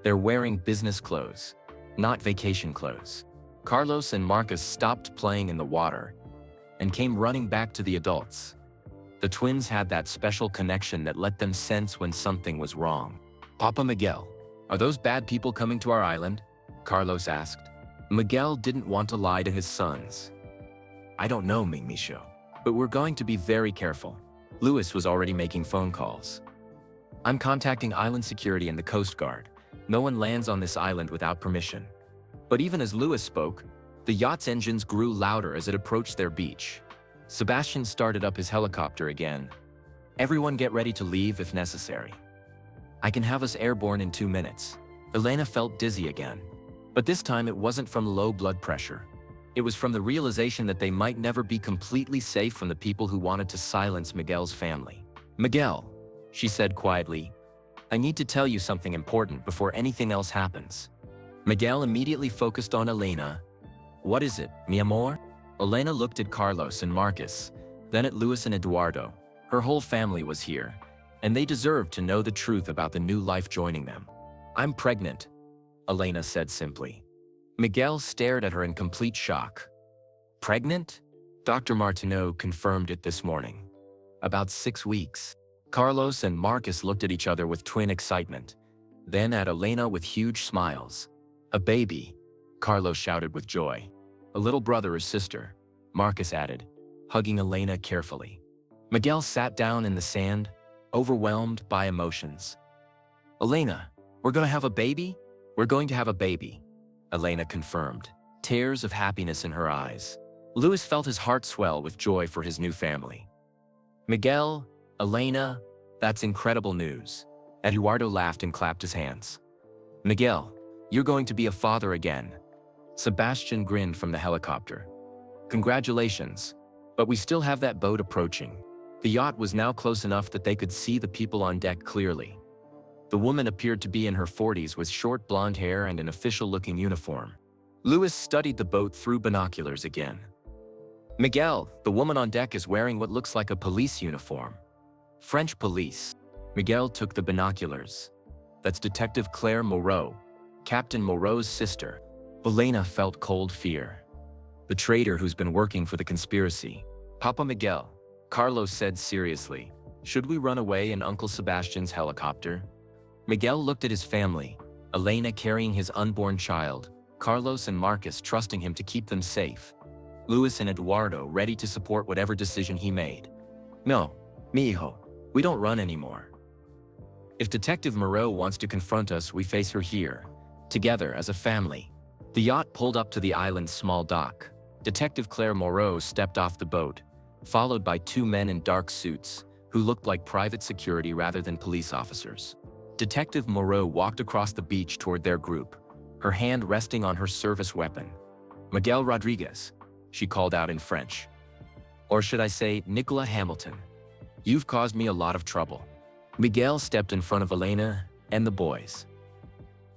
They're wearing business clothes, not vacation clothes." Carlos and Marcus stopped playing in the water and came running back to the adults. The twins had that special connection that let them sense when something was wrong. "Papa Miguel, are those bad people coming to our island?" Carlos asked. Miguel didn't want to lie to his sons. "I don't know, Micho, but we're going to be very careful." Louis was already making phone calls. "I'm contacting island security and the Coast Guard. No one lands on this island without permission." But even as Louis spoke, the yacht's engines grew louder as it approached their beach. Sebastian started up his helicopter again. "Everyone get ready to leave if necessary. I can have us airborne in 2 minutes." Elena felt dizzy again. But this time it wasn't from low blood pressure. It was from the realization that they might never be completely safe from the people who wanted to silence Miguel's family. "Miguel," she said quietly, "I need to tell you something important before anything else happens." Miguel immediately focused on Elena. "What is it, mi amor?" Elena looked at Carlos and Marcus, then at Louis and Eduardo. Her whole family was here, and they deserved to know the truth about the new life joining them. "I'm pregnant," Elena said simply. Miguel stared at her in complete shock. "Pregnant?" Dr. Martineau confirmed it this morning. "About 6 weeks." Carlos and Marcus looked at each other with twin excitement, then at Elena with huge smiles. "A baby," Carlos shouted with joy. "A little brother or sister," Marcus added, hugging Elena carefully. Miguel sat down in the sand, overwhelmed by emotions. "Elena, we're going to have a baby?" "We're going to have a baby," Elena confirmed, tears of happiness in her eyes. Louis felt his heart swell with joy for his new family. "Miguel, Elena, that's incredible news." Eduardo laughed and clapped his hands. "Miguel, you're going to be a father again." Sebastian grinned from the helicopter. "Congratulations, but we still have that boat approaching." The yacht was now close enough that they could see the people on deck clearly. The woman appeared to be in her 40s with short blonde hair and an official-looking uniform. Louis studied the boat through binoculars again. "Miguel, the woman on deck is wearing what looks like a police uniform." French police. Miguel took the binoculars. That's Detective Claire Moreau, Captain Moreau's sister. Elena felt cold fear. The traitor who's been working for the conspiracy. Papa Miguel, Carlos said seriously, should we run away in Uncle Sebastian's helicopter? Miguel looked at his family, Elena carrying his unborn child, Carlos and Marcus trusting him to keep them safe, Luis and Eduardo ready to support whatever decision he made. No, mi hijo, we don't run anymore. If Detective Moreau wants to confront us, we face her here, together as a family. The yacht pulled up to the island's small dock. Detective Claire Moreau stepped off the boat, followed by two men in dark suits, who looked like private security rather than police officers. Detective Moreau walked across the beach toward their group, her hand resting on her service weapon. Miguel Rodriguez, she called out in French. Or should I say, Nicola Hamilton. You've caused me a lot of trouble. Miguel stepped in front of Elena and the boys.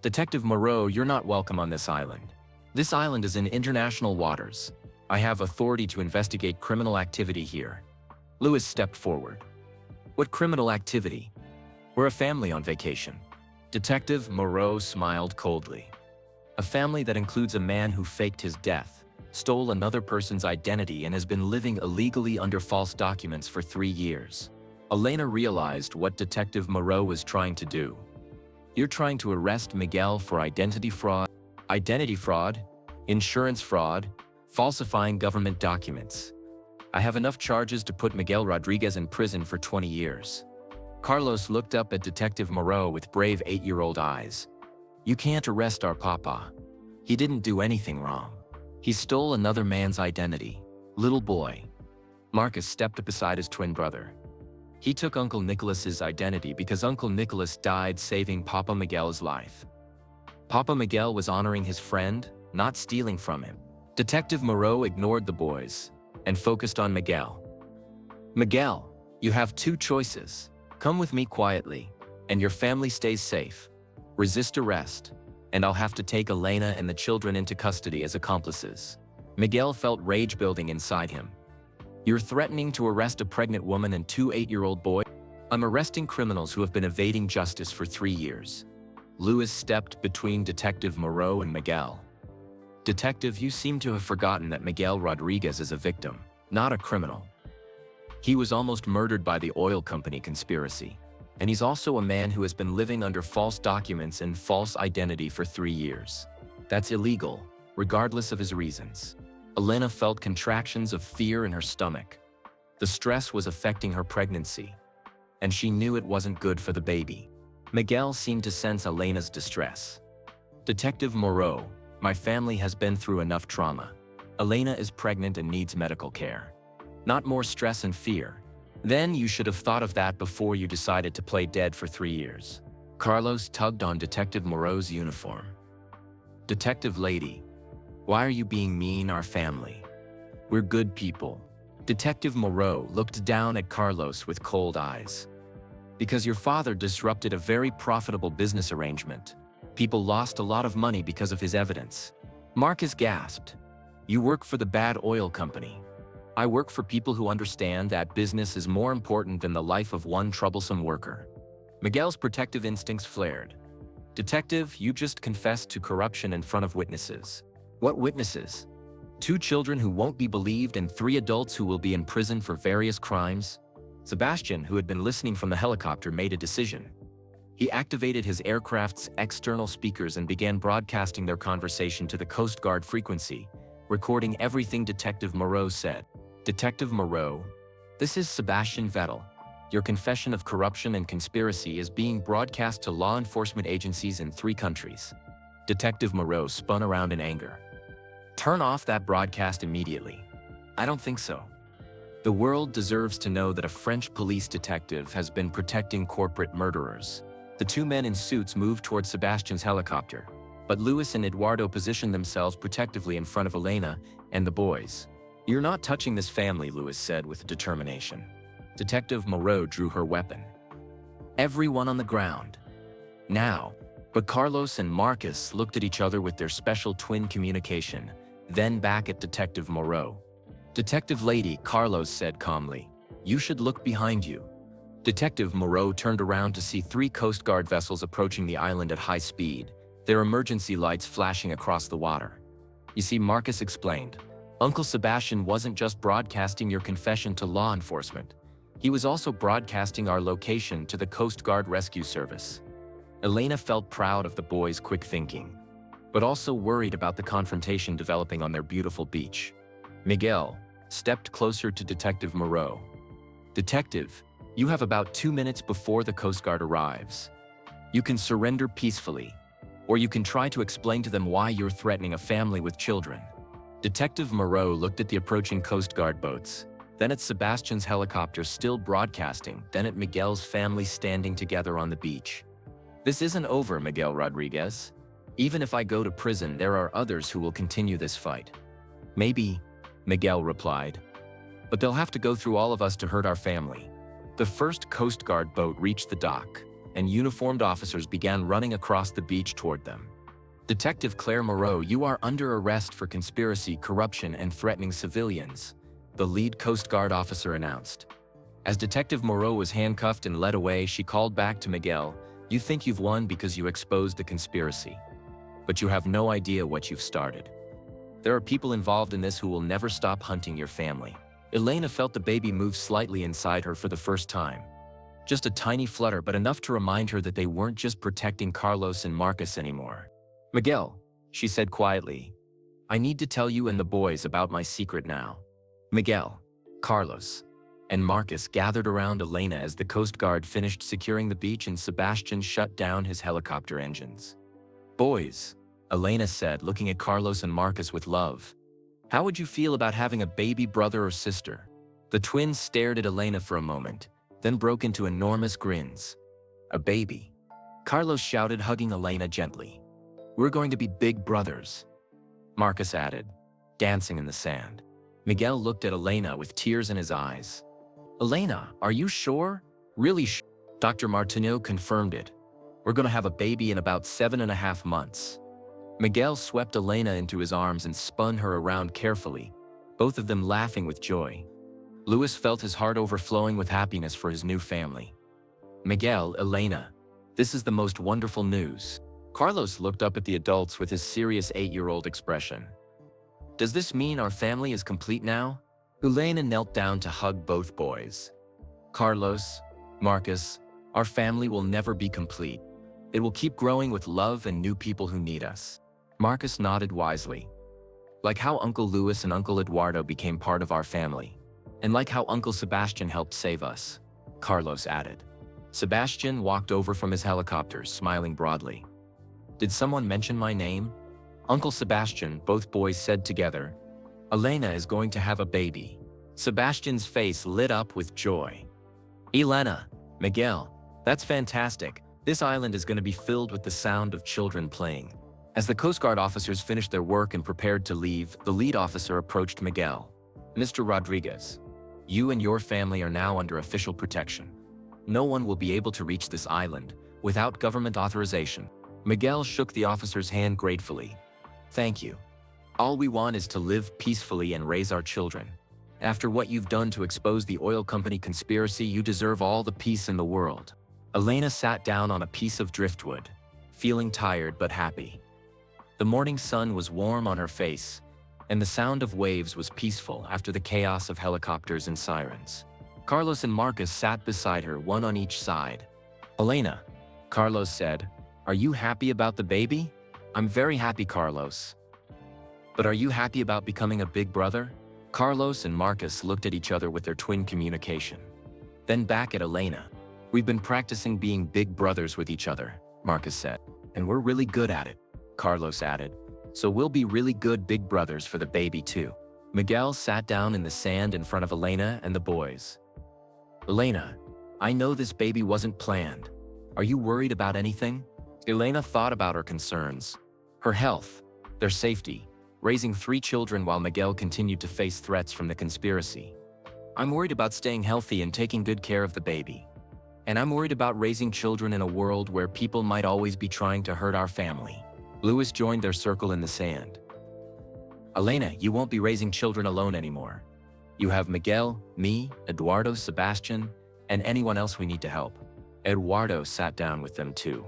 Detective Moreau, you're not welcome on this island. This island is in international waters. I have authority to investigate criminal activity here. Luis stepped forward. What criminal activity? We're a family on vacation. Detective Moreau smiled coldly. A family that includes a man who faked his death, stole another person's identity, and has been living illegally under false documents for 3 years. Elena realized what Detective Moreau was trying to do. You're trying to arrest Miguel for identity fraud, insurance fraud, falsifying government documents. I have enough charges to put Miguel Rodriguez in prison for 20 years. Carlos looked up at Detective Moreau with brave 8-year-old eyes. You can't arrest our papa. He didn't do anything wrong. He stole another man's identity. Little boy. Marcus stepped beside his twin brother. He took Uncle Nicholas's identity because Uncle Nicholas died saving Papa Miguel's life. Papa Miguel was honoring his friend, not stealing from him. Detective Moreau ignored the boys and focused on Miguel. Miguel, you have 2 choices. Come with me quietly, and your family stays safe. Resist arrest, and I'll have to take Elena and the children into custody as accomplices. Miguel felt rage building inside him. You're threatening to arrest a pregnant woman and 2 8-year-old boys? I'm arresting criminals who have been evading justice for 3 years. Luis stepped between Detective Moreau and Miguel. Detective, you seem to have forgotten that Miguel Rodriguez is a victim, not a criminal. He was almost murdered by the oil company conspiracy. And he's also a man who has been living under false documents and false identity for 3 years. That's illegal, regardless of his reasons. Elena felt contractions of fear in her stomach. The stress was affecting her pregnancy, and she knew it wasn't good for the baby. Miguel seemed to sense Elena's distress. Detective Moreau, my family has been through enough trauma. Elena is pregnant and needs medical care. Not more stress and fear. Then you should have thought of that before you decided to play dead for 3 years. Carlos tugged on Detective Moreau's uniform. Detective lady, why are you being mean our family? We're good people. Detective Moreau looked down at Carlos with cold eyes. Because your father disrupted a very profitable business arrangement. People lost a lot of money because of his evidence. Marcus gasped. You work for the bad oil company. I work for people who understand that business is more important than the life of one troublesome worker. Miguel's protective instincts flared. Detective, you just confessed to corruption in front of witnesses. What witnesses? 2 children who won't be believed and 3 adults who will be in prison for various crimes? Sebastian, who had been listening from the helicopter, made a decision. He activated his aircraft's external speakers and began broadcasting their conversation to the Coast Guard frequency, recording everything Detective Moreau said. Detective Moreau, this is Sebastian Vettel. Your confession of corruption and conspiracy is being broadcast to law enforcement agencies in 3 countries. Detective Moreau spun around in anger. Turn off that broadcast immediately. I don't think so. The world deserves to know that a French police detective has been protecting corporate murderers. The 2 men in suits moved toward Sebastian's helicopter, but Luis and Eduardo positioned themselves protectively in front of Elena and the boys. You're not touching this family, Luis said with determination. Detective Moreau drew her weapon. Everyone on the ground. Now. But Carlos and Marcus looked at each other with their special twin communication, then back at Detective Moreau. Detective lady, Carlos said calmly, you should look behind you. Detective Moreau turned around to see 3 Coast Guard vessels approaching the island at high speed, their emergency lights flashing across the water. You see, Marcus explained, Uncle Sebastian wasn't just broadcasting your confession to law enforcement. He was also broadcasting our location to the Coast Guard Rescue Service. Elena felt proud of the boys' quick thinking, but also worried about the confrontation developing on their beautiful beach. Miguel stepped closer to Detective Moreau. Detective, you have about 2 minutes before the Coast Guard arrives. You can surrender peacefully, or you can try to explain to them why you're threatening a family with children. Detective Moreau looked at the approaching Coast Guard boats, then at Sebastian's helicopter still broadcasting, then at Miguel's family standing together on the beach. This isn't over, Miguel Rodriguez. Even if I go to prison, there are others who will continue this fight. Maybe, Miguel replied, but they'll have to go through all of us to hurt our family. The first Coast Guard boat reached the dock, and uniformed officers began running across the beach toward them. Detective Claire Moreau, you are under arrest for conspiracy, corruption, and threatening civilians, the lead Coast Guard officer announced. As Detective Moreau was handcuffed and led away, she called back to Miguel, you think you've won because you exposed the conspiracy. But you have no idea what you've started. There are people involved in this who will never stop hunting your family. Elena felt the baby move slightly inside her for the first time. Just a tiny flutter, but enough to remind her that they weren't just protecting Carlos and Marcus anymore. Miguel, she said quietly, I need to tell you and the boys about my secret now. Miguel, Carlos, and Marcus gathered around Elena as the Coast Guard finished securing the beach and Sebastian shut down his helicopter engines. Boys, Elena said, looking at Carlos and Marcus with love. How would you feel about having a baby brother or sister? The twins stared at Elena for a moment, then broke into enormous grins. A baby? Carlos shouted, hugging Elena gently. We're going to be big brothers, Marcus added, dancing in the sand. Miguel looked at Elena with tears in his eyes. Elena, are you sure? Really sure? Dr. Martineau confirmed it. We're going to have a baby in about 7.5 months. Miguel swept Elena into his arms and spun her around carefully, both of them laughing with joy. Louis felt his heart overflowing with happiness for his new family. Miguel, Elena, this is the most wonderful news. Carlos looked up at the adults with his serious 8-year-old expression. Does this mean our family is complete now? Elena knelt down to hug both boys. Carlos, Marcus, our family will never be complete. It will keep growing with love and new people who need us. Marcus nodded wisely. Like how Uncle Louis and Uncle Eduardo became part of our family. And like how Uncle Sebastian helped save us, Carlos added. Sebastian walked over from his helicopter, smiling broadly. Did someone mention my name? Uncle Sebastian, both boys said together. Elena is going to have a baby. Sebastian's face lit up with joy. Elena, Miguel, that's fantastic. This island is going to be filled with the sound of children playing. As the Coast Guard officers finished their work and prepared to leave, the lead officer approached Miguel. Mr. Rodriguez, you and your family are now under official protection. No one will be able to reach this island without government authorization. Miguel shook the officer's hand gratefully. Thank you. All we want is to live peacefully and raise our children. After what you've done to expose the oil company conspiracy, you deserve all the peace in the world. Elena sat down on a piece of driftwood, feeling tired but happy. The morning sun was warm on her face, and the sound of waves was peaceful after the chaos of helicopters and sirens. Carlos and Marcus sat beside her, one on each side. Elena, Carlos said, are you happy about the baby? I'm very happy, Carlos. But are you happy about becoming a big brother? Carlos and Marcus looked at each other with their twin communication. Then back at Elena. We've been practicing being big brothers with each other, Marcus said. And we're really good at it, Carlos added. So we'll be really good big brothers for the baby too. Miguel sat down in the sand in front of Elena and the boys. Elena, I know this baby wasn't planned. Are you worried about anything? Elena thought about her concerns. Her health, their safety, raising 3 children while Miguel continued to face threats from the conspiracy. I'm worried about staying healthy and taking good care of the baby. And I'm worried about raising children in a world where people might always be trying to hurt our family. Louis joined their circle in the sand. Elena, you won't be raising children alone anymore. You have Miguel, me, Eduardo, Sebastian, and anyone else we need to help. Eduardo sat down with them too.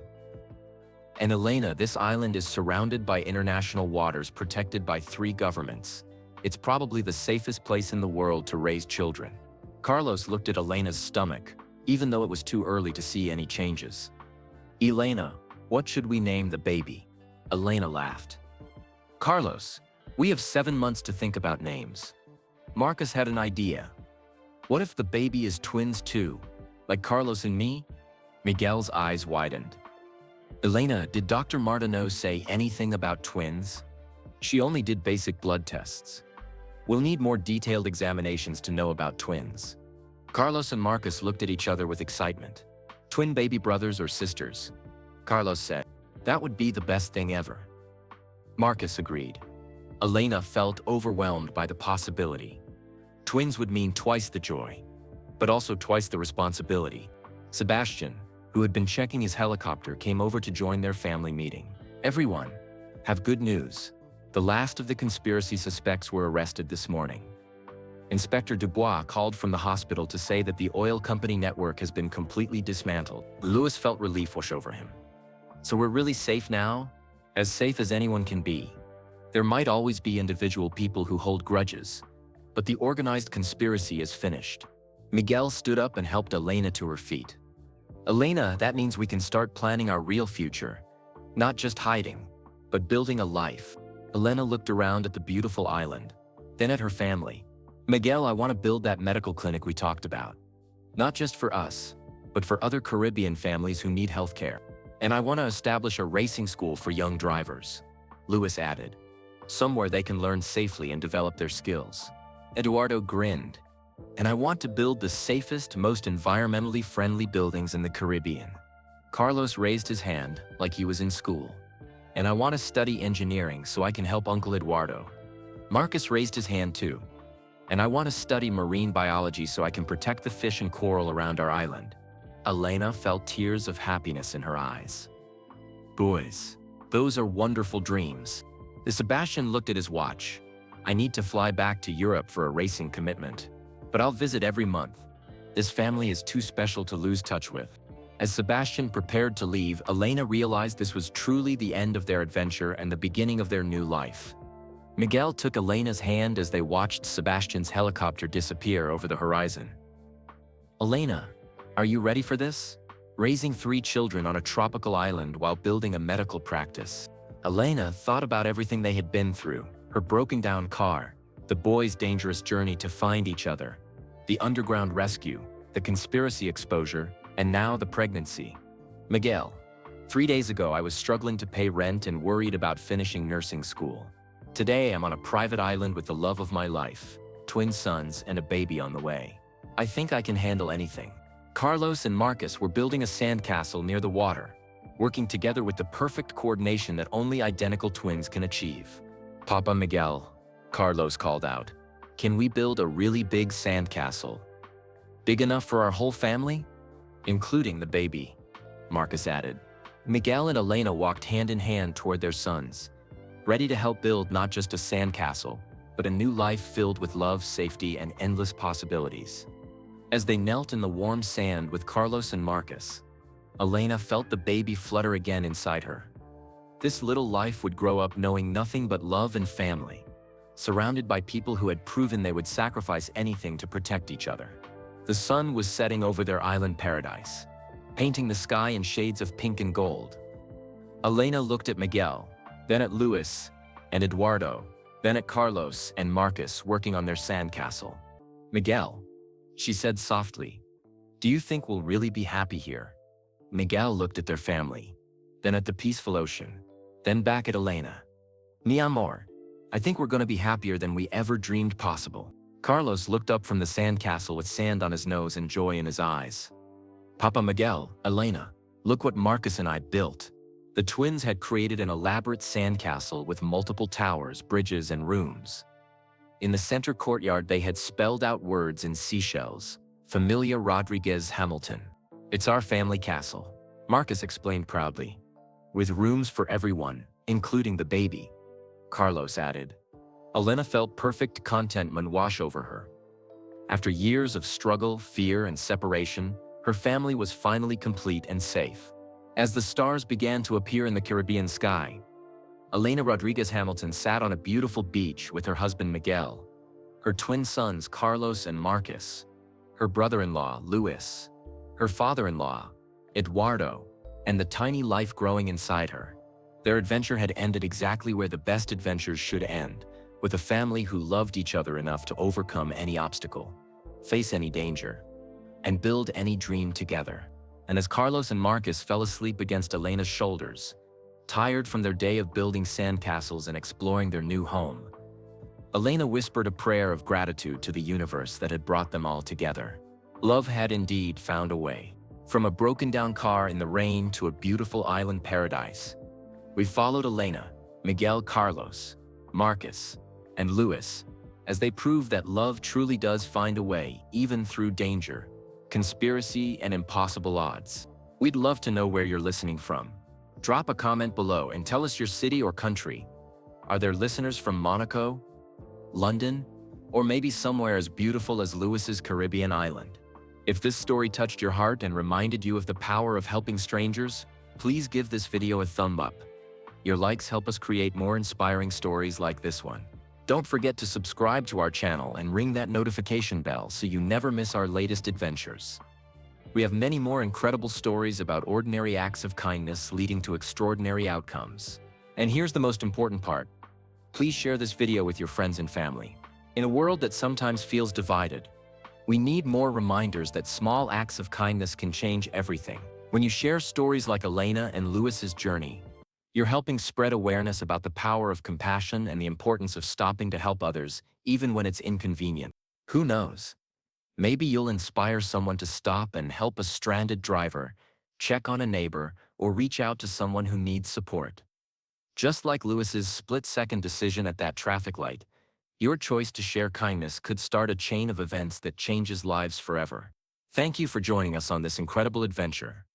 And Elena, this island is surrounded by international waters protected by 3 governments. It's probably the safest place in the world to raise children. Carlos looked at Elena's stomach, even though it was too early to see any changes. Elena, what should we name the baby? Elena laughed. Carlos, we have 7 months to think about names. Marcus had an idea. What if the baby is twins too, like Carlos and me? Miguel's eyes widened. Elena, did Dr. Martineau say anything about twins? She only did basic blood tests. We'll need more detailed examinations to know about twins. Carlos and Marcus looked at each other with excitement. Twin baby brothers or sisters? Carlos said, that would be the best thing ever. Marcus agreed. Elena felt overwhelmed by the possibility. Twins would mean twice the joy, but also twice the responsibility. Sebastian, who had been checking his helicopter, came over to join their family meeting. Everyone, have good news. The last of the conspiracy suspects were arrested this morning. Inspector Dubois called from the hospital to say that the oil company network has been completely dismantled. Louis felt relief wash over him. So we're really safe now? As safe as anyone can be. There might always be individual people who hold grudges, but the organized conspiracy is finished. Miguel stood up and helped Elena to her feet. Elena, that means we can start planning our real future. Not just hiding, but building a life. Elena looked around at the beautiful island, then at her family. Miguel, I want to build that medical clinic we talked about. Not just for us, but for other Caribbean families who need health care. And I want to establish a racing school for young drivers. Louis added. Somewhere they can learn safely and develop their skills. Eduardo grinned. And I want to build the safest, most environmentally friendly buildings in the Caribbean. Carlos raised his hand like he was in school. And I want to study engineering so I can help Uncle Eduardo. Marcus raised his hand too. And I want to study marine biology so I can protect the fish and coral around our island. Elena felt tears of happiness in her eyes. Boys, those are wonderful dreams. Sebastian looked at his watch. I need to fly back to Europe for a racing commitment. But I'll visit every month. This family is too special to lose touch with. As Sebastian prepared to leave, Elena realized this was truly the end of their adventure and the beginning of their new life. Miguel took Elena's hand as they watched Sebastian's helicopter disappear over the horizon. Elena, are you ready for this? Raising 3 children on a tropical island while building a medical practice. Elena thought about everything they had been through, her broken-down car, the boys' dangerous journey to find each other, the underground rescue, the conspiracy exposure, and now the pregnancy. Miguel, 3 days ago I was struggling to pay rent and worried about finishing nursing school. Today I'm on a private island with the love of my life, twin sons and a baby on the way. I think I can handle anything. Carlos and Marcus were building a sandcastle near the water, working together with the perfect coordination that only identical twins can achieve. Papa Miguel, Carlos called out, can we build a really big sandcastle? Big enough for our whole family? Including the baby, Marcus added. Miguel and Elena walked hand in hand toward their sons, ready to help build not just a sandcastle, but a new life filled with love, safety, and endless possibilities. As they knelt in the warm sand with Carlos and Marcus, Elena felt the baby flutter again inside her. This little life would grow up knowing nothing but love and family, surrounded by people who had proven they would sacrifice anything to protect each other. The sun was setting over their island paradise, painting the sky in shades of pink and gold. Elena looked at Miguel, then at Louis and Eduardo, then at Carlos and Marcus working on their sandcastle. Miguel, she said softly, do you think we'll really be happy here? Miguel looked at their family, then at the peaceful ocean, then back at Elena. Mi amor, I think we're going to be happier than we ever dreamed possible. Carlos looked up from the sandcastle with sand on his nose and joy in his eyes. Papa Miguel, Elena, look what Marcus and I built. The twins had created an elaborate sandcastle with multiple towers, bridges, and rooms. In the center courtyard they had spelled out words in seashells, Familia Rodriguez Hamilton. It's our family castle, Marcus explained proudly. With rooms for everyone, including the baby, Carlos added. Elena felt perfect contentment wash over her. After years of struggle, fear, and separation, her family was finally complete and safe. As the stars began to appear in the Caribbean sky, Elena Rodriguez Hamilton sat on a beautiful beach with her husband Miguel, her twin sons Carlos and Marcus, her brother-in-law Luis, her father-in-law Eduardo, and the tiny life growing inside her. Their adventure had ended exactly where the best adventures should end, with a family who loved each other enough to overcome any obstacle, face any danger, and build any dream together. And as Carlos and Marcus fell asleep against Elena's shoulders, tired from their day of building sandcastles and exploring their new home, Elena whispered a prayer of gratitude to the universe that had brought them all together. Love had indeed found a way. From a broken-down car in the rain to a beautiful island paradise, we followed Elena, Miguel, Carlos, Marcus, and Luis as they proved that love truly does find a way, even through danger, conspiracy, and impossible odds. We'd love to know where you're listening from. Drop a comment below and tell us your city or country. Are there listeners from Monaco, London, or maybe somewhere as beautiful as Luis's Caribbean island? If this story touched your heart and reminded you of the power of helping strangers, please give this video a thumb up. Your likes help us create more inspiring stories like this one. Don't forget to subscribe to our channel and ring that notification bell so you never miss our latest adventures. We have many more incredible stories about ordinary acts of kindness leading to extraordinary outcomes. And here's the most important part. Please share this video with your friends and family. In a world that sometimes feels divided, we need more reminders that small acts of kindness can change everything. When you share stories like Elena and Luis's journey, you're helping spread awareness about the power of compassion and the importance of stopping to help others, even when it's inconvenient. Who knows? Maybe you'll inspire someone to stop and help a stranded driver, check on a neighbor, or reach out to someone who needs support. Just like Luis's split-second decision at that traffic light, your choice to share kindness could start a chain of events that changes lives forever. Thank you for joining us on this incredible adventure.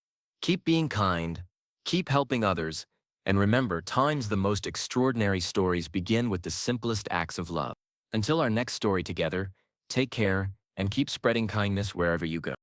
Keep being kind, keep helping others, and remember, times the most extraordinary stories begin with the simplest acts of love. Until our next story together, take care and keep spreading kindness wherever you go.